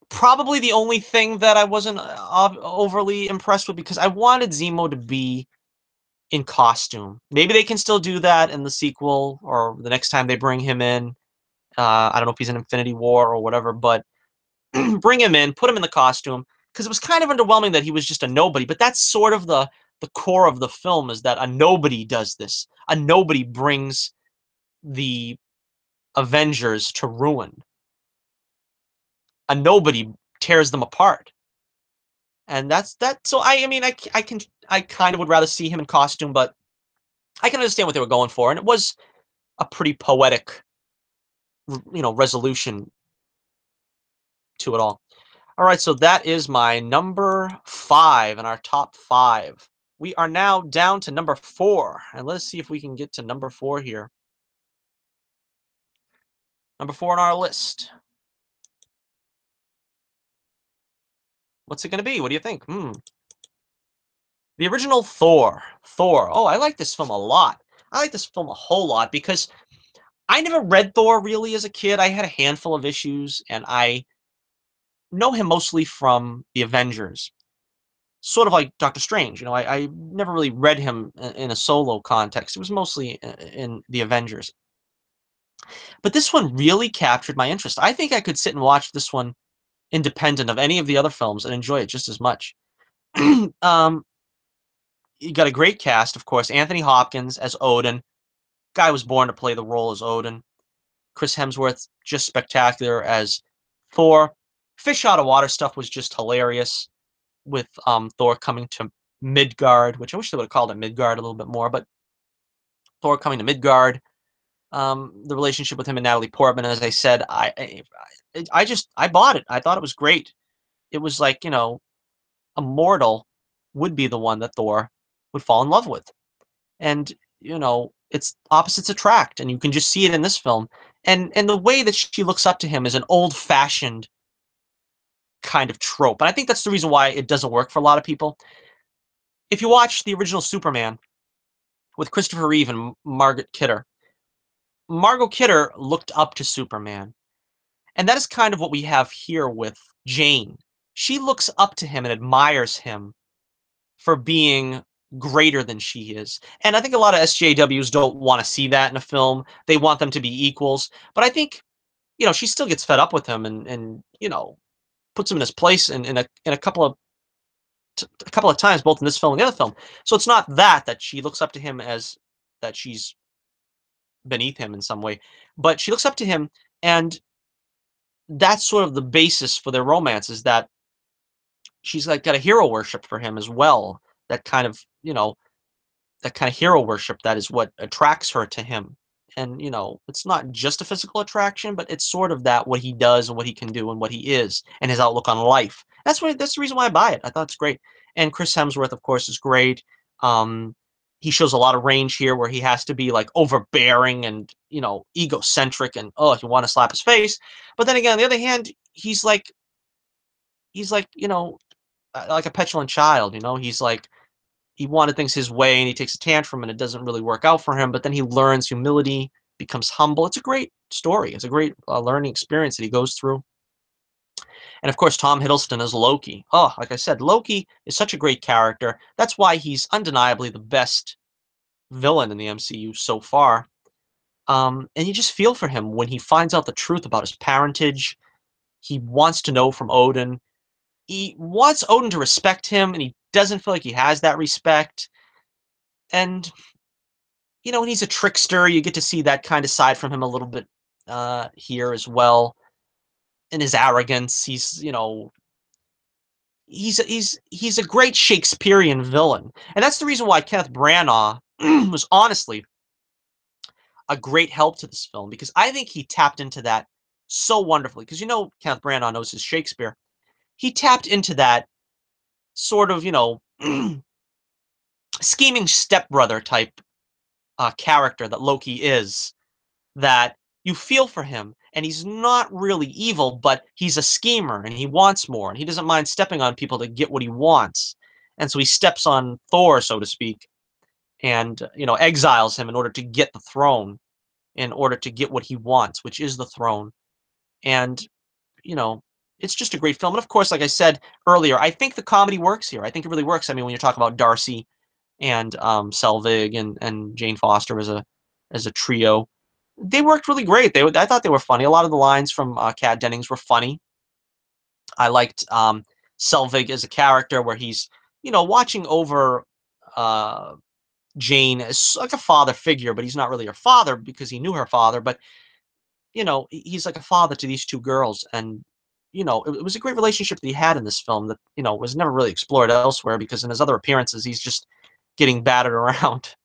Probably the only thing that I wasn't overly impressed with because I wanted Zemo to be in costume. Maybe they can still do that in the sequel or the next time they bring him in. I don't know if he's in Infinity War or whatever, but bring him in, put him in the costume, because it was kind of underwhelming that he was just a nobody. But that's sort of the core of the film is that a nobody does this. A nobody brings the Avengers to ruin. A nobody tears them apart. And that's that. So I mean, I kind of would rather see him in costume, but I can understand what they were going for, and it was a pretty poetic, resolution to it all. All right, so that is my number 5 in our top 5. We are now down to number 4, and let's see if we can get to number 4 here. Number 4 on our list. What's it going to be? What do you think? The original Thor. Thor. Oh, I like this film a lot. I like this film a whole lot because I never read Thor really as a kid. I had a handful of issues, and I know him mostly from the Avengers. Sort of like Doctor Strange. I never really read him in a solo context. It was mostly in the Avengers. But this one really captured my interest. I think I could sit and watch this one independent of any of the other films and enjoy it just as much. um, you got a great cast, of course. Anthony Hopkins as Odin. Guy was born to play the role as Odin. Chris Hemsworth, just spectacular as Thor. Fish out of water stuff was just hilarious with Thor coming to Midgard, which I wish they would have called it Midgard a little bit more, but Thor coming to Midgard. The relationship with him and Natalie Portman, as I said, I bought it. I thought it was great. It was like a mortal would be the one that Thor would fall in love with, and it's opposites attract, and you can just see it in this film. And the way that she looks up to him is an old fashioned kind of trope, and I think that's the reason why it doesn't work for a lot of people. If you watch the original Superman with Christopher Reeve and Margot Kidder looked up to Superman. And that is kind of what we have here with Jane. She looks up to him and admires him for being greater than she is. And I think a lot of SJWs don't want to see that in a film. They want them to be equals. But I think, she still gets fed up with him and puts him in his place in a couple of times, both in this film and the other film. So it's not that she looks up to him as that she's beneath him in some way, but she looks up to him, and that's sort of the basis for their romance is that she's like got a hero worship for him as well. That kind of, that kind of hero worship that is what attracts her to him. And it's not just a physical attraction, but it's sort of that what he does and what he can do and what he is and his outlook on life. That's the reason why I buy it. I thought it's great. And Chris Hemsworth, of course, is great. Um, he shows a lot of range here where he has to be like overbearing and egocentric and you want to slap his face. But then again, on the other hand, he's like like a petulant child. He's like he wanted things his way and he takes a tantrum and it doesn't really work out for him, but then he learns humility, becomes humble. It's a great story. It's a great learning experience that he goes through. And of course, Tom Hiddleston as Loki. Oh, like I said, Loki is such a great character. That's why he's undeniably the best villain in the MCU so far. And you just feel for him when he finds out the truth about his parentage. He wants to know from Odin. He wants Odin to respect him, and he doesn't feel like he has that respect. And when he's a trickster, you get to see that kind of side from him a little bit here as well. In his arrogance, he's a great Shakespearean villain, and that's the reason why Kenneth Branagh was honestly a great help to this film because I think he tapped into that so wonderfully. Because Kenneth Branagh knows his Shakespeare. He tapped into that sort of scheming stepbrother type character that Loki is that you feel for him, and he's not really evil, but he's a schemer, and he wants more, and he doesn't mind stepping on people to get what he wants. And so he steps on Thor, so to speak, and exiles him in order to get the throne, in order to get what he wants, which is the throne. And you know, it's just a great film. And of course, like I said earlier, I think the comedy works here. I think it really works. I mean, when you talk about Darcy and Selvig and Jane Foster as a trio, they worked really great. I thought they were funny. A lot of the lines from Kat Dennings were funny. I liked Selvig as a character where he's watching over uh, Jane as like a father figure, but he's not really her father because he knew her father. But he's like a father to these two girls, and it was a great relationship that he had in this film that was never really explored elsewhere because in his other appearances he's just getting battered around.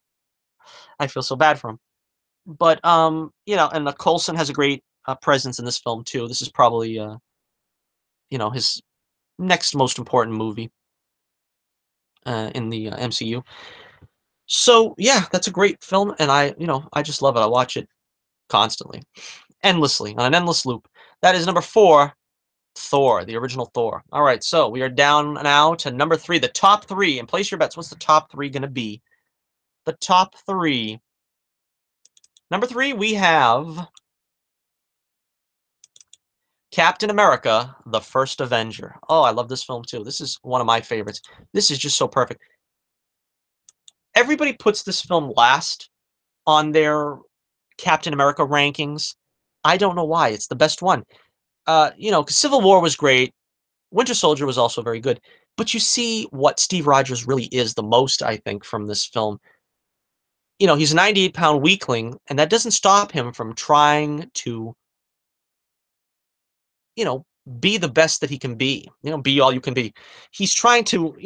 I feel so bad for him. But and Coulson has a great presence in this film too. This is probably his next most important movie in the MCU. So yeah, that's a great film, and I just love it. I watch it constantly, endlessly, on an endless loop. That is number 4, Thor, the original Thor. All right, so we are down now to number 3, the top 3, and place your bets. What's the top 3 going to be? The top 3. Number 3, we have Captain America, the First Avenger. Oh, I love this film too. This is one of my favorites. This is just so perfect. Everybody puts this film last on their Captain America rankings. I don't know why. It's the best one. 'Cause Civil War was great. Winter Soldier was also very good. But you see what Steve Rogers really is the most, I think, from this film. He's a 98-pound weakling, and that doesn't stop him from trying to, you know, be the best that he can be. Be all you can be. He's trying to,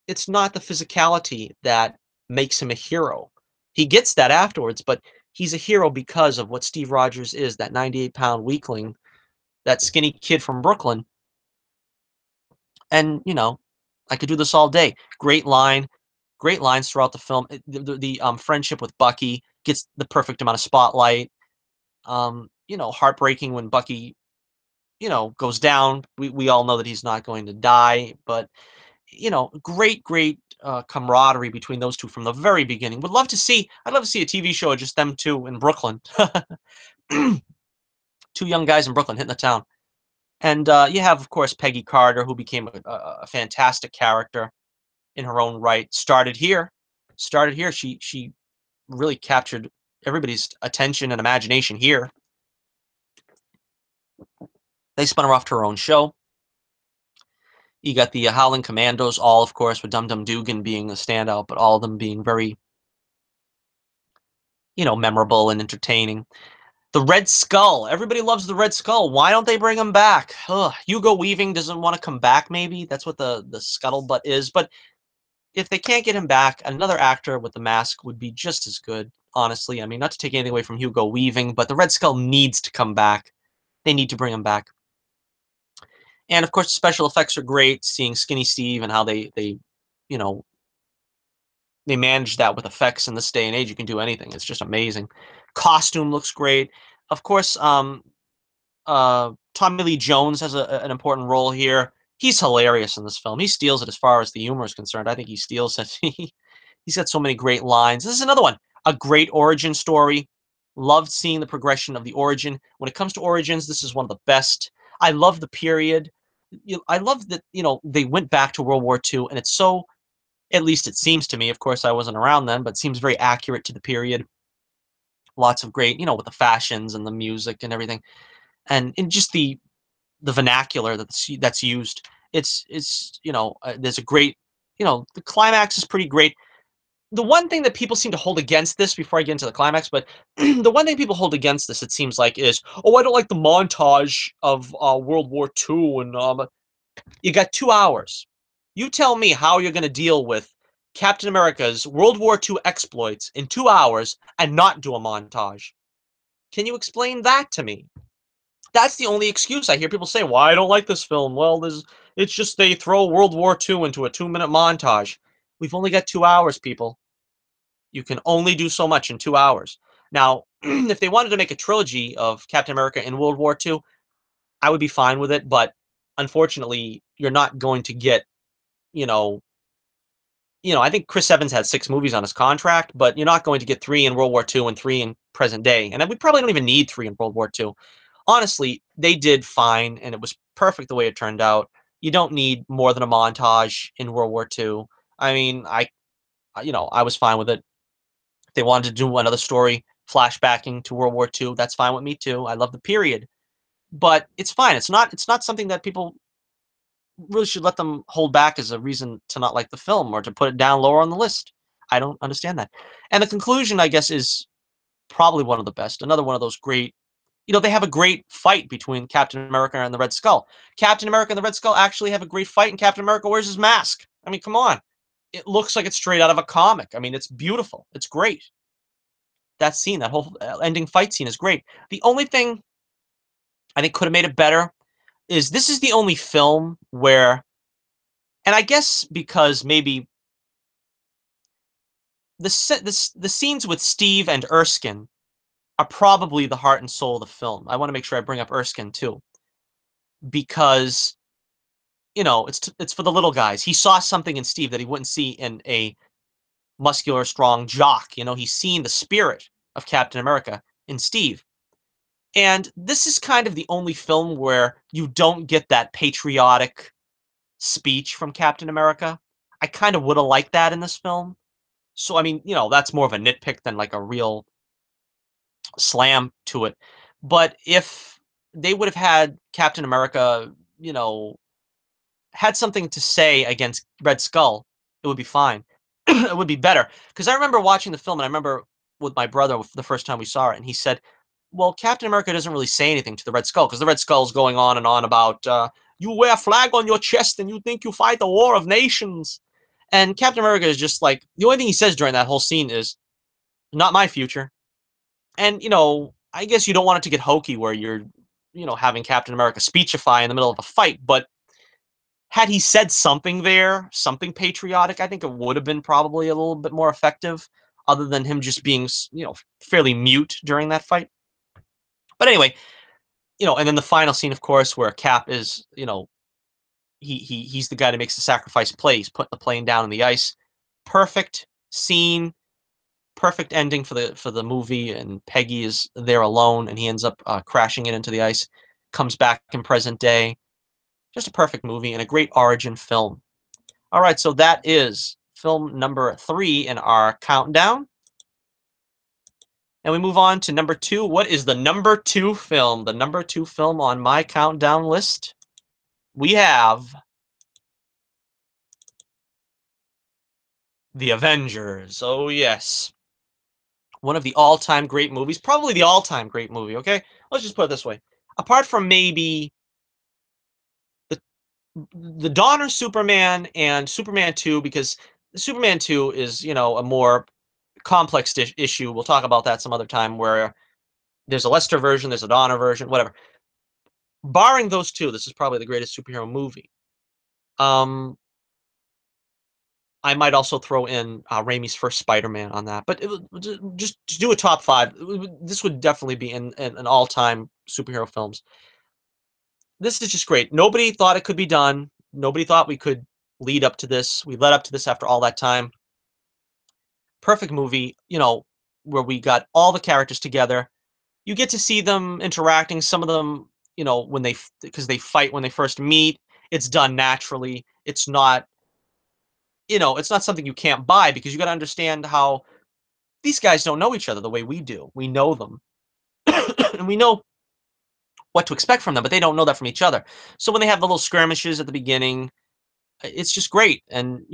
it's not the physicality that makes him a hero. He gets that afterwards, but he's a hero because of what Steve Rogers is, that 98-pound weakling, that skinny kid from Brooklyn. And, I could do this all day. Great lines throughout the film. The friendship with Bucky gets the perfect amount of spotlight. Heartbreaking when Bucky, goes down. We all know that he's not going to die, but great camaraderie between those two from the very beginning. I'd love to see a TV show of just them two in Brooklyn. Two young guys in Brooklyn hitting the town. And you have, of course, Peggy Carter, who became a fantastic character in her own right. Started here. She really captured everybody's attention and imagination here. They spun her off to her own show. You got the Howling Commandos, all of course, with Dum Dum Dugan being the standout, but all of them being very, memorable and entertaining. The Red Skull. Everybody loves the Red Skull. Why don't they bring him back? Ugh. Hugo Weaving doesn't want to come back, maybe. That's what the scuttlebutt is. But if they can't get him back, another actor with the mask would be just as good, honestly. I mean, not to take anything away from Hugo Weaving, but the Red Skull needs to come back. They need to bring him back. And of course, the special effects are great. Seeing Skinny Steve and how you know, they manage that with effects in this day and age. You can do anything. It's just amazing. Costume looks great. Of course, Tommy Lee Jones has an important role here. He's hilarious in this film. He steals it as far as the humor is concerned. I think he steals it. He's got so many great lines. This is another one. A great origin story. Loved seeing the progression of the origin. When it comes to origins, this is one of the best. I love the period. I love that, they went back to World War II, and it's so, at least it seems to me, of course I wasn't around then, but it seems very accurate to the period. Lots of great, with the fashions and the music and everything. And just the vernacular that's used. There's a great, the climax is pretty great. The one thing that people seem to hold against this, before I get into the climax, but the one thing people hold against this, it seems like, is, oh, I don't like the montage of World War II, and you got 2 hours. You tell me how you're going to deal with Captain America's World War II exploits in 2 hours and not do a montage. Can you explain that to me? That's the only excuse I hear people say, "Why I don't like this film." Well, it's just they throw World War II into a 2-minute montage. We've only got 2 hours, people. You can only do so much in 2 hours. Now, If they wanted to make a trilogy of Captain America in World War II, I would be fine with it, but unfortunately, you're not going to get, you know I think Chris Evans had 6 movies on his contract, but you're not going to get 3 in World War II and 3 in present day, and then we probably don't even need 3 in World War II. Honestly, they did fine, and it was perfect the way it turned out. You don't need more than a montage in World War II. I mean, I was fine with it. If they wanted to do another story flashbacking to World War II, that's fine with me too. I love the period. But it's fine. It's not something that people really should let them hold back as a reason to not like the film or to put it down lower on the list. I don't understand that. And the conclusion, I guess, is probably one of the best. Another one of those great, they have a great fight between Captain America and the Red Skull. Captain America and the Red Skull actually have a great fight, and Captain America wears his mask. I mean, come on. It looks like it's straight out of a comic. I mean, it's beautiful. It's great. That scene, that whole ending fight scene is great. The only thing I think could have made it better is this is the only film where, and I guess because maybe the scenes with Steve and Erskine are probably the heart and soul of the film. I want to make sure I bring up Erskine too, because it's for the little guys. He saw something in Steve that he wouldn't see in a muscular, strong jock. He's seen the spirit of Captain America in Steve. And this is kind of the only film where you don't get that patriotic speech from Captain America. I kind of would have liked that in this film. So, I mean, that's more of a nitpick than like a real slam to it. But if they would have had Captain America, you know, had something to say against Red Skull, it would be fine. It would be better. Because I remember watching the film, and I remember with my brother the first time we saw it, and he said, well, Captain America doesn't really say anything to the Red Skull, because the Red Skull's going on and on about, you wear a flag on your chest and you think you fight the war of nations. And Captain America is just like, the only thing he says during that whole scene is, not my future. And, I guess you don't want it to get hokey where you're, having Captain America speechify in the middle of a fight, but had he said something there, something patriotic, I think it would have been probably a little bit more effective, other than him just being, fairly mute during that fight. But anyway, and then the final scene, of course, where Cap is, he's the guy that makes the sacrifice play. He's putting the plane down in the ice. Perfect scene, perfect ending for the movie, and Peggy is there alone, and he ends up crashing it into the ice. Comes back in present day. Just a perfect movie and a great origin film. All right, so that is film number 3 in our countdown. And we move on to number 2. What is the number 2 film? The number 2 film on my countdown list? We have The Avengers. Oh, yes. One of the all-time great movies. Probably the all-time great movie, okay? Let's just put it this way. Apart from maybe the, the Donner Superman and Superman 2, because Superman 2 is, a more complex issue. We'll talk about that some other time, where there's a Lester version, there's a Donner version, whatever. Barring those two, this is probably the greatest superhero movie. Um, I might also throw in Raimi's first Spider-Man on that, but just to do a top 5. This would definitely be in an all-time superhero films. This is just great. Nobody thought it could be done. Nobody thought we could lead up to this. We led up to this after all that time. Perfect movie, where we got all the characters together. You get to see them interacting. Some of them, when because they fight when they first meet. It's done naturally. It's not something you can't buy, because you got to understand how these guys don't know each other the way we do. We know them, and we know what to expect from them, but they don't know that from each other. So when they have the little skirmishes at the beginning, it's just great. And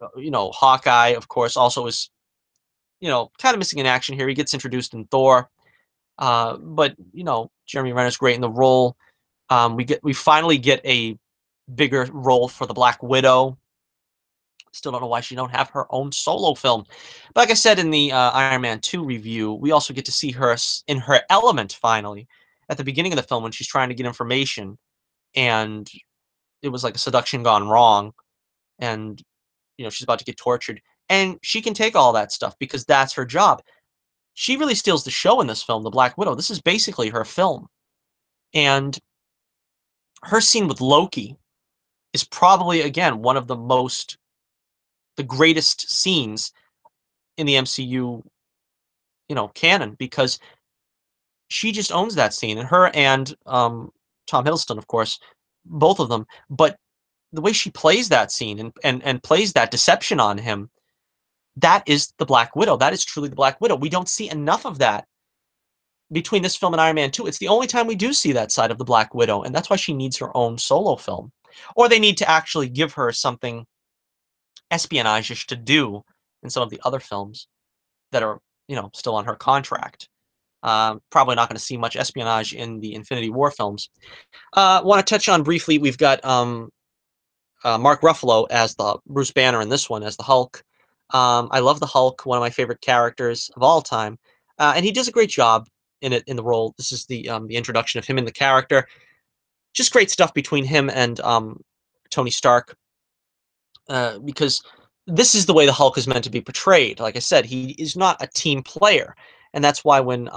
Hawkeye, of course, also is kind of missing in action here. He gets introduced in Thor, but Jeremy Renner's great in the role. We finally get a bigger role for the Black Widow. Still don't know why she don't have her own solo film. But like I said in the Iron Man 2 review, we also get to see her in her element finally at the beginning of the film when she's trying to get information, and it was like a seduction gone wrong, and she's about to get tortured, and she can take all that stuff because that's her job. she really steals the show in this film, The Black Widow. This is basically her film. And her scene with Loki is probably, again, one of the greatest scenes in the MCU, canon, because she just owns that scene, and her and Tom Hiddleston, of course, both of them. But the way she plays that scene and plays that deception on him, that is the Black Widow. That is truly the Black Widow. We don't see enough of that between this film and Iron Man 2. It's the only time we do see that side of the Black Widow, and that's why she needs her own solo film. Or they need to actually give her something espionage-ish to do in some of the other films that are, still on her contract. Probably not going to see much espionage in the Infinity War films. Want to touch on briefly, we've got Mark Ruffalo as the Bruce Banner in this one as the Hulk. I love the Hulk, one of my favorite characters of all time, and he does a great job in the role. This is the introduction of him in the character. Just great stuff between him and Tony Stark, because this is the way the Hulk is meant to be portrayed. Like I said, he is not a team player, and that's why when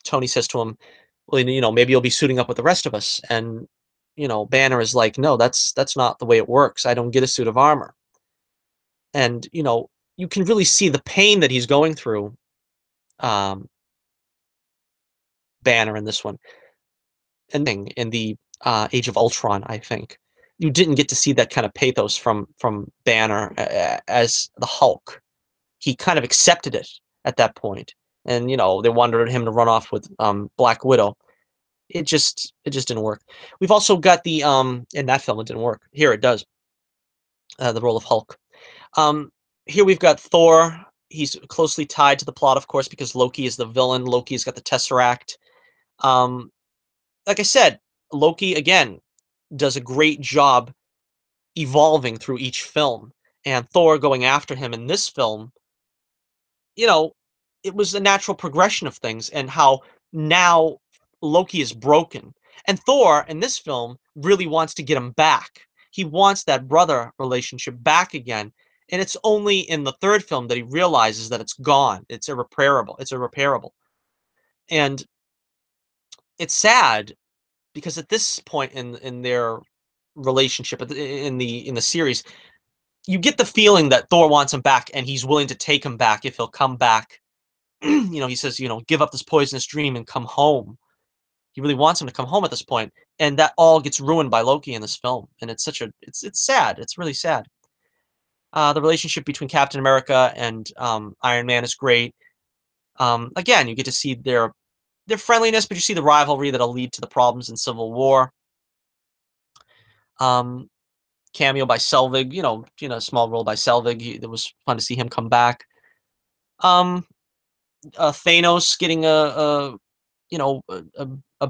Tony says to him, "Well, maybe you'll be suiting up with the rest of us," and Banner is like, "No, that's not the way it works. I don't get a suit of armor." And you can really see the pain that he's going through, um, Banner in this one, and in the Age of Ultron, I think you didn't get to see that kind of pathos from Banner as the Hulk. He kind of accepted it at that point, and they wanted him to run off with Black Widow. It just didn't work. We've also got the in that film it didn't work. Here it does. The role of Hulk. Um, Here we've got Thor. He's closely tied to the plot, of course, because Loki is the villain. Loki's got the Tesseract. Um, like I said, Loki again does a great job evolving through each film, and Thor going after him in this film, you know, it was a natural progression of things, and how now Loki is broken. And Thor in this film really wants to get him back. He wants that brother relationship back again. And it's only in the third film that he realizes that it's gone. It's irreparable. It's irreparable. And it's sad because at this point in their relationship in the series, you get the feeling that Thor wants him back and he's willing to take him back if he'll come back. He says, give up this poisonous dream and come home. He really wants him to come home at this point, and that all gets ruined by Loki in this film. And it's sad. It's really sad. The relationship between Captain America and Iron Man is great. Again, you get to see their friendliness, but you see the rivalry that'll lead to the problems in Civil War. Um, Cameo by Selvig, small role by Selvig. It was fun to see him come back. Um, Thanos getting a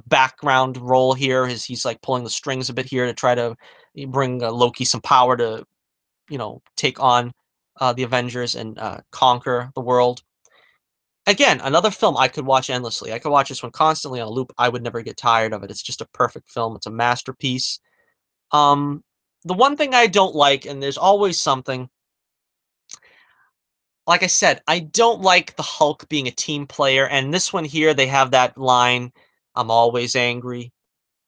background role here. He's like pulling the strings a bit here to try to bring Loki some power to take on the Avengers and conquer the world. Again, another film I could watch endlessly. I could watch this one constantly on a loop. I would never get tired of it. It's just a perfect film. It's a masterpiece. Um, the one thing I don't like, and there's always something, like I said, I don't like the Hulk being a team player. And this one here, they have that line, "I'm always angry,"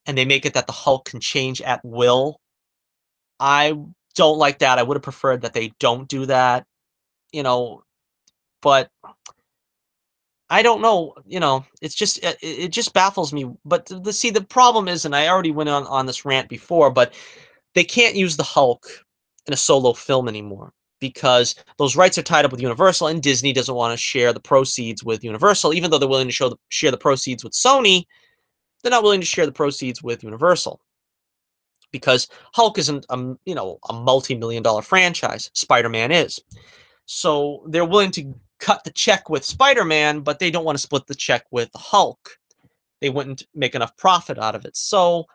and they make it that the Hulk can change at will. I don't like that. I would have preferred that they don't do that, you know, but I don't know, it just baffles me. But the problem is, and I already went on this rant before, but they can't use the Hulk in a solo film anymore because those rights are tied up with Universal, and Disney doesn't want to share the proceeds with Universal, even though they're willing to share the proceeds with Sony. They're not willing to share the proceeds with Universal because Hulk isn't a multi-million dollar franchise. Spider-Man is. So they're willing to cut the check with Spider-Man, but they don't want to split the check with Hulk. They wouldn't make enough profit out of it. So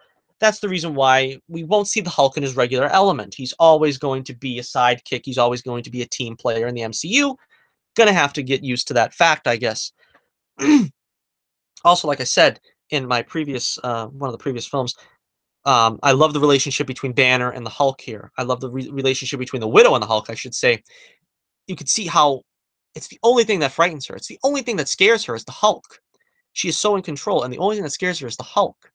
that's the reason why we won't see the Hulk in his regular element. He's always going to be a sidekick. He's always going to be a team player in the MCU. Gonna have to get used to that fact, I guess. Also, like I said in my previous one of the previous films, I love the relationship between Banner and the Hulk here. I love the relationship between the Widow and the Hulk, I should say. You could see how It's the only thing that frightens her. It's the only thing that scares her is the Hulk. She is so in control, and the only thing that scares her is the Hulk.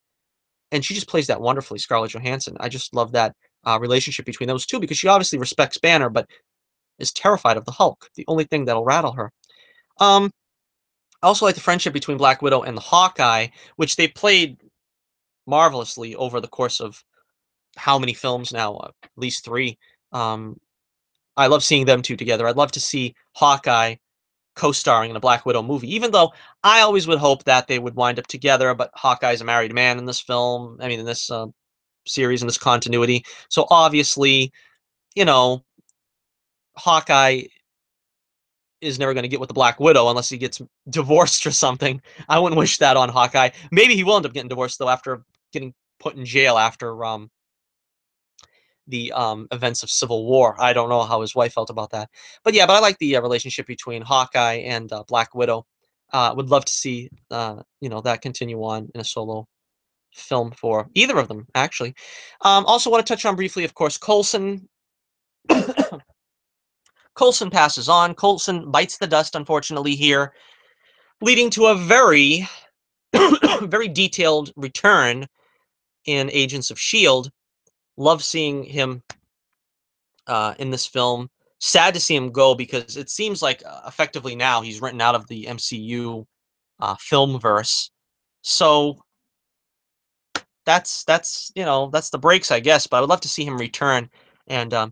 And she just plays that wonderfully, Scarlett Johansson. I just love that relationship between those two because she obviously respects Banner, but is terrified of the Hulk, the only thing that'll rattle her. Um, I also like the friendship between Black Widow and the Hawkeye, which they played marvelously over the course of how many films now? At least three. Um, I love seeing them two together. I'd love to see Hawkeye co-starring in a Black Widow movie, even though I always would hope that they would wind up together, but Hawkeye's a married man in this film, I mean, in this series, in this continuity. So obviously, you know, Hawkeye is never going to get with the Black Widow unless he gets divorced or something. I wouldn't wish that on Hawkeye. Maybe he will end up getting divorced, though, after getting put in jail after the events of Civil War. I don't know how his wife felt about that. But yeah, but I like the relationship between Hawkeye and Black Widow. Would love to see that continue on in a solo film for either of them, actually. Also want to touch on briefly, of course, Coulson. Coulson passes on. Coulson bites the dust, unfortunately, here, leading to a very, very detailed return in Agents of S.H.I.E.L.D. Love seeing him in this film. Sad to see him go because it seems like effectively now he's written out of the MCU film verse. So that's the breaks, I guess. But I would love to see him return and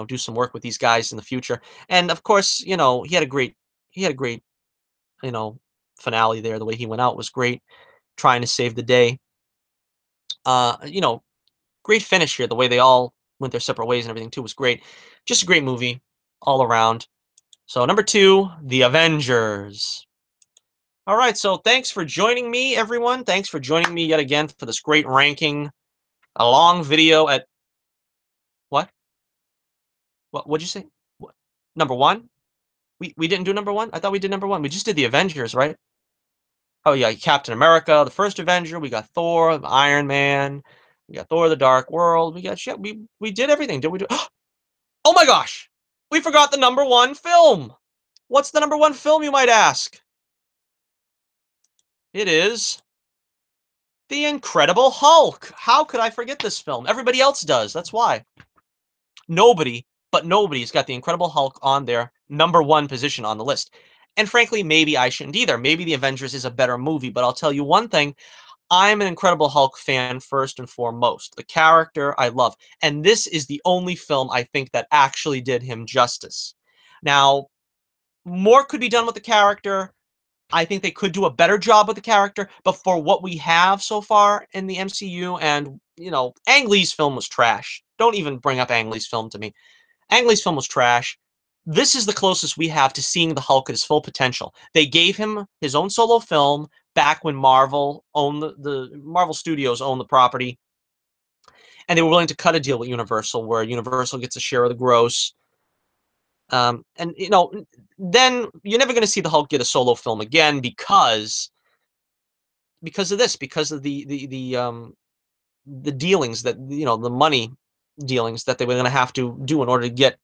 do some work with these guys in the future. And of course, he had a great you know finale there. The way he went out was great, trying to save the day. Uh, you know, Great finish here. The way they all went their separate ways and everything too was great. Just a great movie all around. So number two, The Avengers. All right, so thanks for joining me, everyone. Thanks for joining me yet again for this great ranking. A long video at what? What'd you say? What? Number one? We didn't do number one? I thought we did number one. We just did the Avengers, right? Oh yeah, Captain America, the first Avenger. We got Thor, Iron Man. We got Thor: The Dark World. We got shit. We did everything. Did we do? Oh my gosh, we forgot the number one film. What's the number one film, you might ask? It is The Incredible Hulk. How could I forget this film? Everybody else does. That's why. Nobody, but nobody's got The Incredible Hulk on their number one position on the list. And frankly, maybe I shouldn't either. Maybe The Avengers is a better movie, but I'll tell you one thing. I'm an Incredible Hulk fan first and foremost. The character I love. And this is the only film I think that actually did him justice. Now, more could be done with the character. I think they could do a better job with the character, but for what we have so far in the MCU, and Ang Lee's film was trash. Don't even bring up Ang Lee's film to me. Ang Lee's film was trash. This is the closest we have to seeing the Hulk at his full potential. They gave him his own solo film back when Marvel owned the Marvel Studios owned the property, and they were willing to cut a deal with Universal, where Universal gets a share of the gross. And then you're never going to see the Hulk get a solo film again because of this, because of the dealings that the money dealings that they were going to have to do in order to get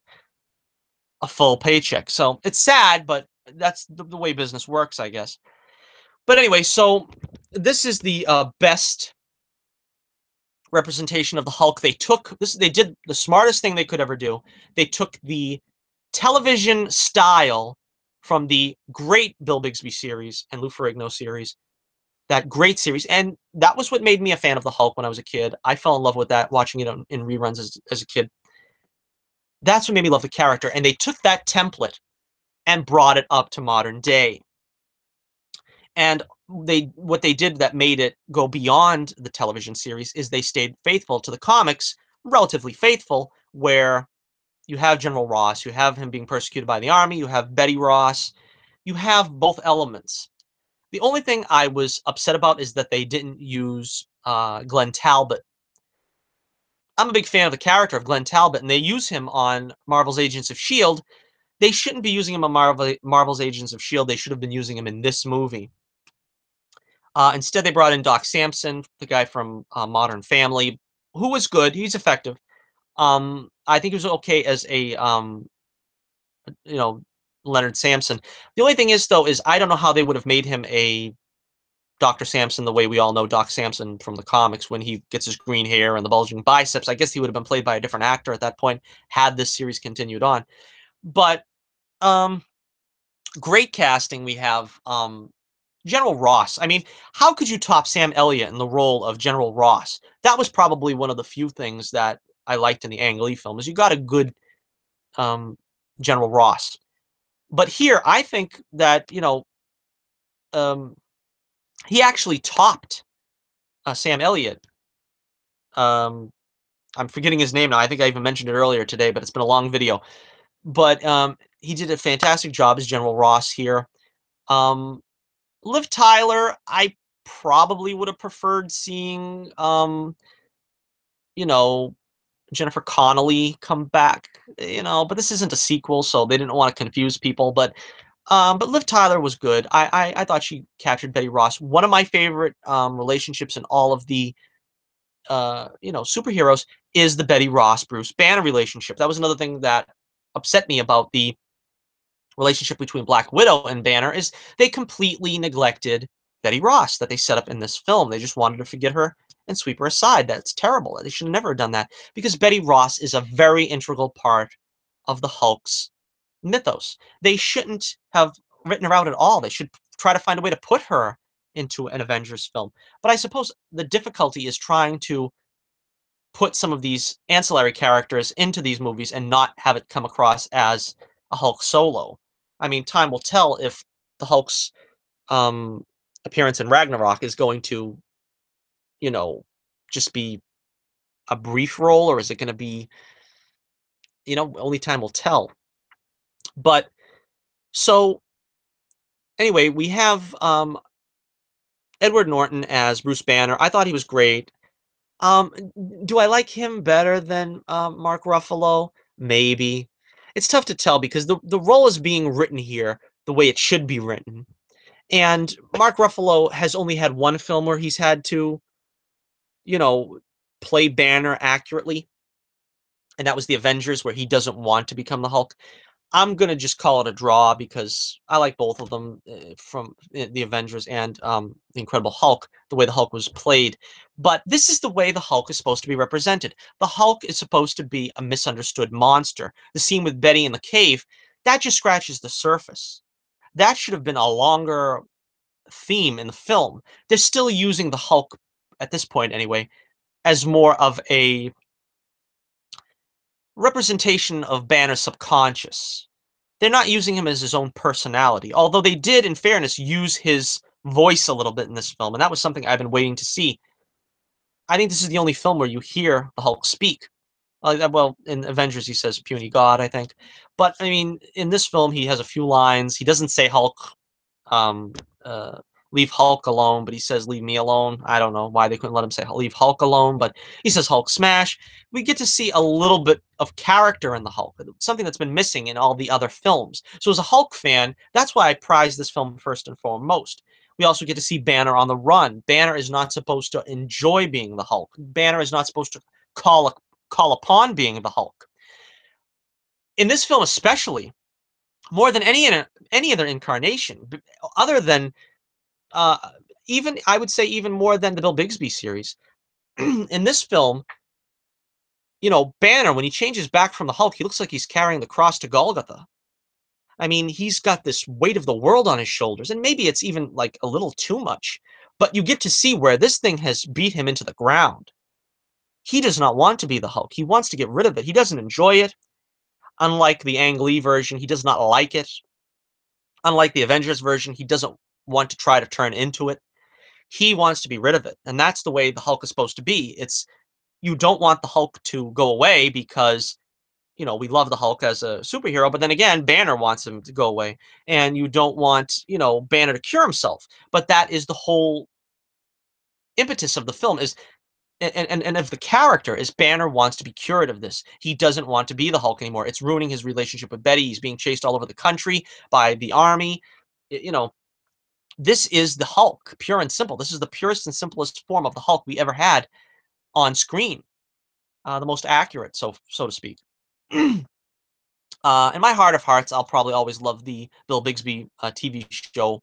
a full paycheck. So it's sad, but that's the way business works, I guess. But anyway, so this is the best representation of the Hulk. They did the smartest thing they could ever do. They took the television style from the great Bill Bixby series and Lou Ferrigno series, that great series, and that was what made me a fan of the Hulk when I was a kid. I fell in love with that, watching it in reruns as a kid. That's what made me love the character, and they took that template and brought it up to modern day. And what they did that made it go beyond the television series is they stayed faithful to the comics, relatively faithful, where you have General Ross, you have him being persecuted by the army, you have Betty Ross, you have both elements. The only thing I was upset about is that they didn't use Glenn Talbot. I'm a big fan of the character of Glenn Talbot, and they use him on Marvel's Agents of S.H.I.E.L.D. They shouldn't be using him on Marvel's Agents of S.H.I.E.L.D. They should have been using him in this movie. Instead, they brought in Doc Samson, the guy from Modern Family, who was good. He's effective. I think he was okay as a you know Leonard Samson. The only thing is, though, is I don't know how they would have made him a Dr. Samson the way we all know Doc Samson from the comics when he gets his green hair and the bulging biceps. I guess he would have been played by a different actor at that point had this series continued on. But um, great casting we have. General Ross. I mean, how could you top Sam Elliott in the role of General Ross? That was probably one of the few things that I liked in the Ang Lee film is you got a good um, General Ross. But here, I think that um, he actually topped Sam Elliott. Um, I'm forgetting his name now. I think I even mentioned it earlier today, but it's been a long video. But he did a fantastic job as General Ross here. Um, Liv Tyler, I probably would have preferred seeing, you know, Jennifer Connelly come back, but this isn't a sequel, so they didn't want to confuse people. But Liv Tyler was good. I thought she captured Betty Ross. One of my favorite relationships in all of the superheroes is the Betty Ross Bruce Banner relationship. That was another thing that upset me about the relationship between Black Widow and Banner is they completely neglected Betty Ross that they set up in this film. They just wanted to forget her and sweep her aside. That's terrible. They should have never done that because Betty Ross is a very integral part of the Hulk's mythos. They shouldn't have written her out at all. They should try to find a way to put her into an Avengers film. But I suppose the difficulty is trying to put some of these ancillary characters into these movies and not have it come across as a Hulk solo. I mean, time will tell if the Hulk's um, appearance in Ragnarok is going to, you know, just be a brief role, or is it going to be, only time will tell. But so anyway, we have Edward Norton as Bruce Banner. I thought he was great. Um, do I like him better than Mark Ruffalo? Maybe. It's tough to tell because the role is being written here the way it should be written. And Mark Ruffalo has only had one film where he's had to, you know, play Banner accurately, and that was the Avengers, where he doesn't want to become the Hulk. I'm gonna just call it a draw because I like both of them from the Avengers and the Incredible Hulk, the way the Hulk was played. But this is the way the Hulk is supposed to be represented. The Hulk is supposed to be a misunderstood monster. The scene with Betty in the cave, that just scratches the surface. That should have been a longer theme in the film. They're still using the Hulk, at this point anyway, as more of a representation of Banner's subconscious. They're not using him as his own personality, although they did, in fairness, use his voice a little bit in this film, and that was something I've been waiting to see. I think this is the only film where you hear the Hulk speak. Well, in Avengers, he says "puny god," I think, but I mean, in this film, he has a few lines. He doesn't say Hulk um, uh, leave Hulk alone, but he says leave me alone. I don't know why they couldn't let him say leave Hulk alone, but he says Hulk smash. We get to see a little bit of character in the Hulk, something that's been missing in all the other films. So as a Hulk fan, that's why I prize this film first and foremost. We also get to see Banner on the run. Banner is not supposed to enjoy being the Hulk. Banner is not supposed to call call upon being the Hulk. In this film especially, more than any other incarnation, other than uh, even I would say even more than the Bill Bixby series. In this film, Banner, when he changes back from the Hulk, he looks like he's carrying the cross to Golgotha. I mean, he's got this weight of the world on his shoulders, and maybe it's even like a little too much. But you get to see where this thing has beat him into the ground. He does not want to be the Hulk. He wants to get rid of it. He doesn't enjoy it. Unlike the Ang Lee version, he does not like it. Unlike the Avengers version, he doesn't want to try to turn into it. He wants to be rid of it. And that's the way the Hulk is supposed to be. It's you don't want the Hulk to go away because, we love the Hulk as a superhero, but then again, Banner wants him to go away. And you don't want, Banner to cure himself. But that is the whole impetus of the film is and of the character is Banner wants to be cured of this. He doesn't want to be the Hulk anymore. It's ruining his relationship with Betty. He's being chased all over the country by the army. You know, this is the Hulk, pure and simple. This is the purest and simplest form of the Hulk we ever had on screen, the most accurate, so to speak. In my heart of hearts, I'll probably always love the Bill Bixby TV show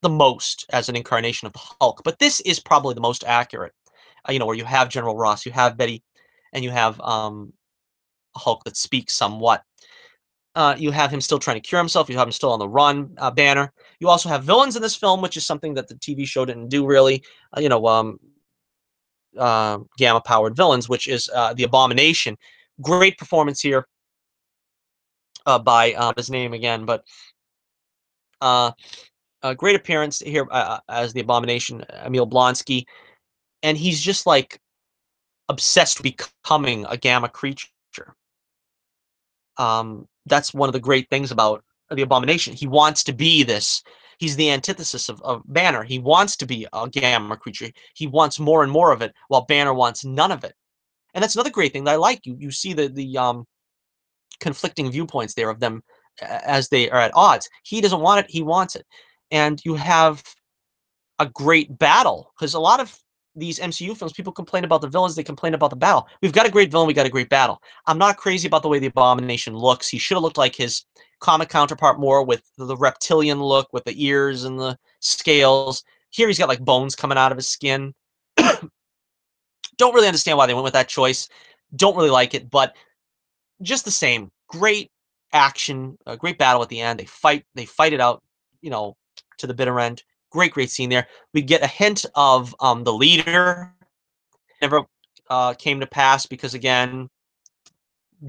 the most as an incarnation of the Hulk. But this is probably the most accurate. Where you have General Ross, you have Betty, and you have a Hulk that speaks somewhat. You have him still trying to cure himself. You have him still on the run, Banner. You also have villains in this film, which is something that the TV show didn't do really. Gamma-powered villains, which is the Abomination. Great performance here by his name again, but uh, a great appearance here as the Abomination, Emil Blonsky, and he's just like obsessed with becoming a gamma creature. That's one of the great things about the Abomination. He wants to be this. He's the antithesis of Banner. He wants to be a gamma creature. He wants more and more of it, while Banner wants none of it. And that's another great thing that I like. You see the conflicting viewpoints there of them as they are at odds. He doesn't want it. He wants it. And you have a great battle because a lot of these MCU films, people complain about the villains, they complain about the battle. We've got a great villain, we got a great battle. I'm not crazy about the way the Abomination looks. He should have looked like his comic counterpart more with the reptilian look, with the ears and the scales. Here he's got like bones coming out of his skin. Don't really understand why they went with that choice. Don't really like it, but just the same, great action, a great battle at the end. They fight it out, you know, to the bitter end. Great scene there. We get a hint of the leader. Never came to pass because again,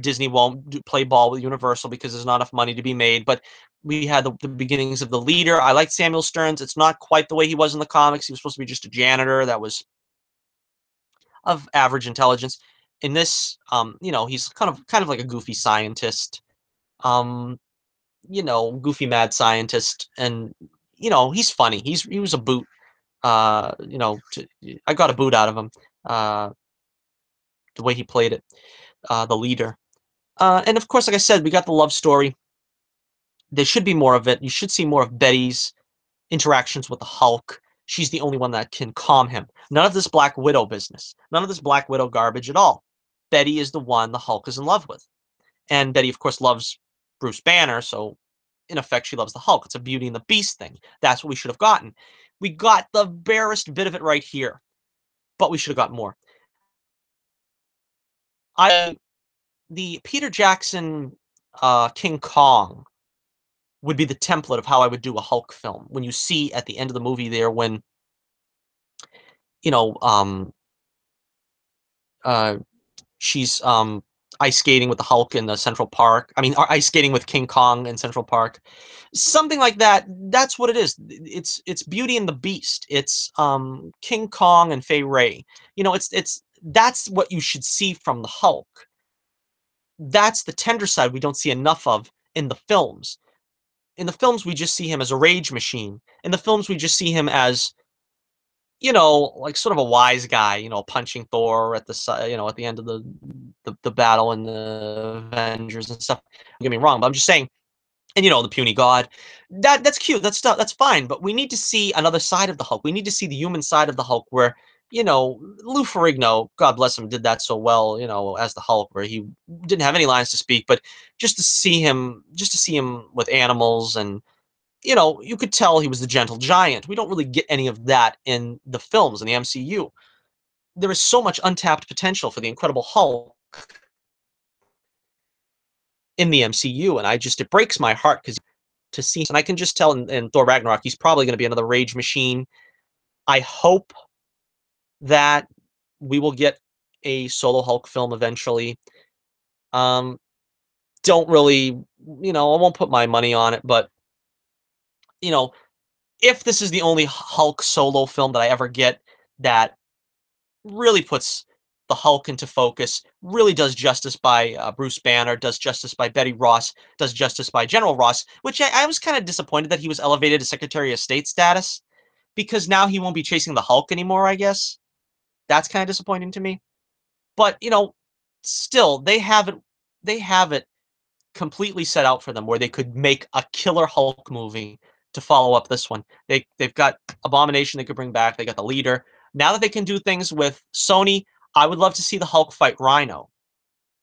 Disney won't play ball with Universal because there's not enough money to be made. But we had the beginnings of the leader. I like Samuel Stearns. It's not quite the way he was in the comics. He was supposed to be just a janitor that was of average intelligence. In this, he's kind of like a goofy scientist. Um, goofy mad scientist, and he's funny. He was a boot. I got a boot out of him. Uh, the way he played it, the leader, and of course, like I said, we got the love story. There should be more of it. You should see more of Betty's interactions with the Hulk. She's the only one that can calm him. None of this Black Widow business. None of this Black Widow garbage at all. Betty is the one the Hulk is in love with. And Betty, of course, loves Bruce Banner, so in effect, she loves the Hulk. It's a Beauty and the Beast thing. That's what we should have gotten. We got the barest bit of it right here, but we should have got more. The Peter Jackson King Kong would be the template of how I would do a Hulk film. When you see at the end of the movie there, when you know, uh, she's ice skating with the Hulk in the Central Park. I mean, ice skating with King Kong in Central Park, something like that. That's what it is. It's Beauty and the Beast. It's King Kong and Fay Ray. It's that's what you should see from the Hulk. That's the tender side we don't see enough of in the films. In the films, we just see him as a rage machine. In the films, we just see him as like sort of a wise guy, punching Thor at at the end of the battle and the Avengers and stuff. Don't get me wrong, but I'm just saying, and the puny god, that's cute, that's fine, but we need to see another side of the Hulk. We need to see the human side of the Hulk, where Lou Ferrigno, God bless him, did that so well, as the Hulk, where he didn't have any lines to speak, but just to see him with animals and you could tell he was the gentle giant. We don't really get any of that in the films in the MCU. There is so much untapped potential for the Incredible Hulk in the MCU, and it breaks my heart because to see, and I can just tell in Thor Ragnarok, he's probably going to be another rage machine. I hope that we will get a solo Hulk film eventually. Um, don't really, I won't put my money on it, but you know, if this is the only Hulk solo film that I ever get that really puts the Hulk into focus, really does justice by Bruce Banner, does justice by Betty Ross, does justice by General Ross, which I was kind of disappointed that he was elevated to Secretary of State status because now he won't be chasing the Hulk anymore, I guess. That's kind of disappointing to me. But, still, they have it completely set out for them where they could make a killer Hulk movie to follow up this one. They've got Abomination they could bring back. They got the leader. Now that they can do things with Sony, I would love to see the Hulk fight Rhino.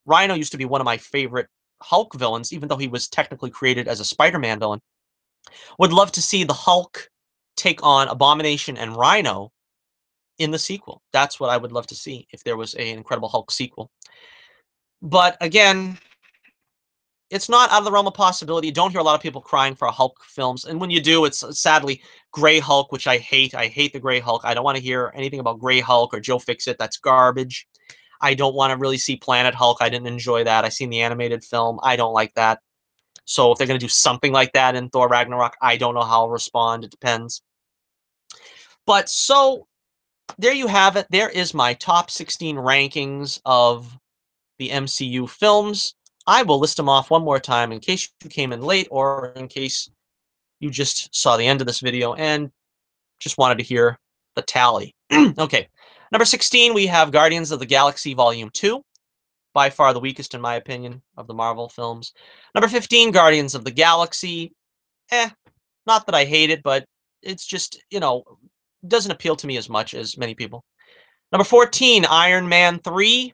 Rhino used to be one of my favorite Hulk villains, even though he was technically created as a Spider-Man villain. Would love to see the Hulk take on Abomination and Rhino in the sequel. That's what I would love to see if there was an Incredible Hulk sequel. But again, it's not out of the realm of possibility. You don't hear a lot of people crying for Hulk films, and when you do, it's sadly Gray Hulk, which I hate. I hate the Gray Hulk. I don't want to hear anything about Gray Hulk or Joe Fixit. That's garbage. I don't want to really see Planet Hulk. I didn't enjoy that. I seen the animated film. I don't like that. So if they're going to do something like that in Thor Ragnarok, I don't know how I'll respond. It depends. But so there you have it. There is my top 16 rankings of the MCU films. I will list them off one more time in case you came in late or in case you just saw the end of this video and just wanted to hear the tally. Okay. Number 16, we have Guardians of the Galaxy Volume 2. By far the weakest, in my opinion, of the Marvel films. Number 15, Guardians of the Galaxy. Not that I hate it, but it's just, doesn't appeal to me as much as many people. Number 14, Iron Man 3.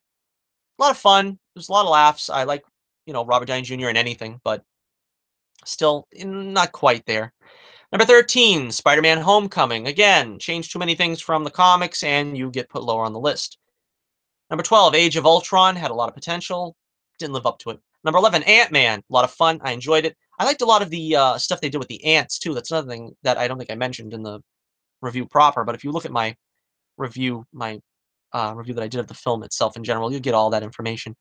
A lot of fun. There's a lot of laughs. I like, Robert Downey Jr. in anything, but still not quite there. Number 13, Spider-Man Homecoming. Again, change too many things from the comics and you get put lower on the list. Number 12, Age of Ultron. Had a lot of potential. Didn't live up to it. Number 11, Ant-Man. A lot of fun. I enjoyed it. I liked a lot of the stuff they did with the ants, too. That's another thing that I don't think I mentioned in the review proper, but if you look at my review, review that I did of the film itself in general, you'll get all that information.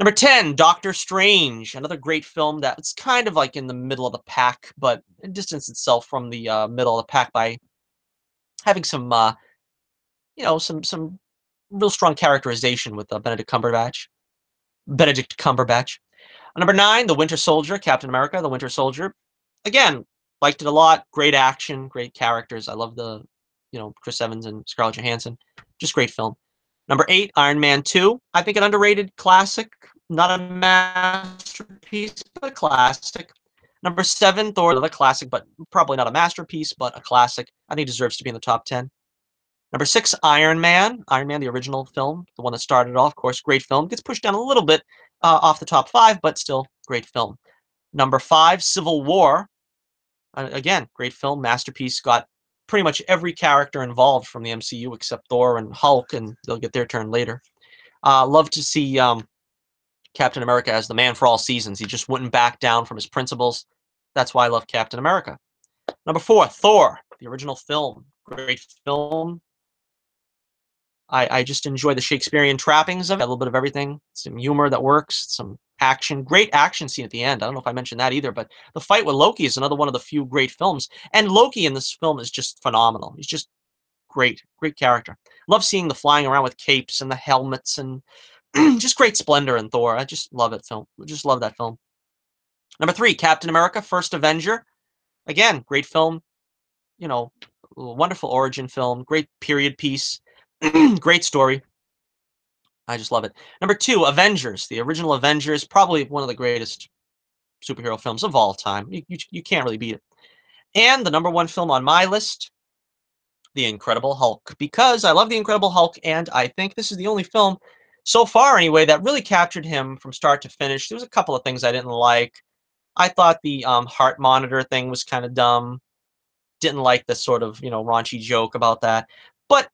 Number 10, Doctor Strange, another great film that's kind of like in the middle of the pack, but it distanced itself from the middle of the pack by having some, some real strong characterization with Benedict Cumberbatch. Benedict Cumberbatch. Number 9, The Winter Soldier, Captain America, The Winter Soldier. Again, liked it a lot. Great action, great characters. I love the, Chris Evans and Scarlett Johansson. Just great film. Number 8, Iron Man 2. I think an underrated classic. Not a masterpiece, but a classic. Number 7, Thor, another classic, but probably not a masterpiece, but a classic. I think deserves to be in the top 10. Number 6, Iron Man. Iron Man, the original film, the one that started it off, of course, great film. Gets pushed down a little bit off the top 5, but still great film. Number 5, Civil War. Again, great film, masterpiece. Got pretty much every character involved from the MCU except Thor and Hulk, and they'll get their turn later. Love to see Captain America as the man for all seasons. He just wouldn't back down from his principles. That's why I love Captain America. Number 4, Thor, the original film. Great film. I just enjoy the Shakespearean trappings of it. A little bit of everything. Some humor that works. Some action. Great action scene at the end. I don't know if I mentioned that either, but the fight with Loki is another one of the few great films. And Loki in this film is just phenomenal. He's just great. Great character. Love seeing the flying around with capes and the helmets and just great splendor in Thor. I just love it. Just love that film. Number 3, Captain America, First Avenger. Again, great film. Wonderful origin film. Great period piece. Great story. I just love it. Number 2, Avengers. The original Avengers, probably one of the greatest superhero films of all time. You can't really beat it. And the number 1 film on my list, The Incredible Hulk. Because I love The Incredible Hulk, and I think this is the only film, so far anyway, that really captured him from start to finish. There was a couple of things I didn't like. I thought the heart monitor thing was kind of dumb. Didn't like the sort of, raunchy joke about that. But,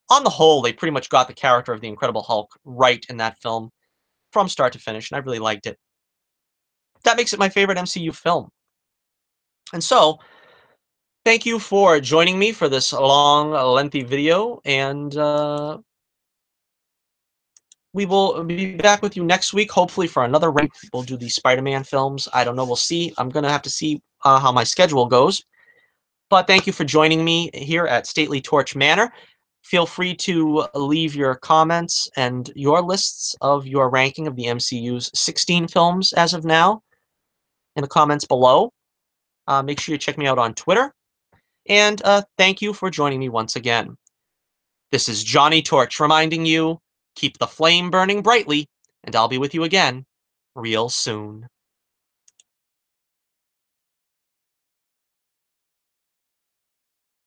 on the whole, they pretty much got the character of the Incredible Hulk right in that film from start to finish, and I really liked it. That makes it my favorite MCU film. And so, thank you for joining me for this long, lengthy video, and we will be back with you next week, hopefully for another rank. We'll do the Spider-Man films. I don't know. We'll see. I'm going to have to see how my schedule goes. But thank you for joining me here at Stately Torch Manor. Feel free to leave your comments and your lists of your ranking of the MCU's 16 films as of now in the comments below. Make sure you check me out on Twitter. And thank you for joining me once again. This is Johnnie Torch reminding you, keep the flame burning brightly, and I'll be with you again real soon.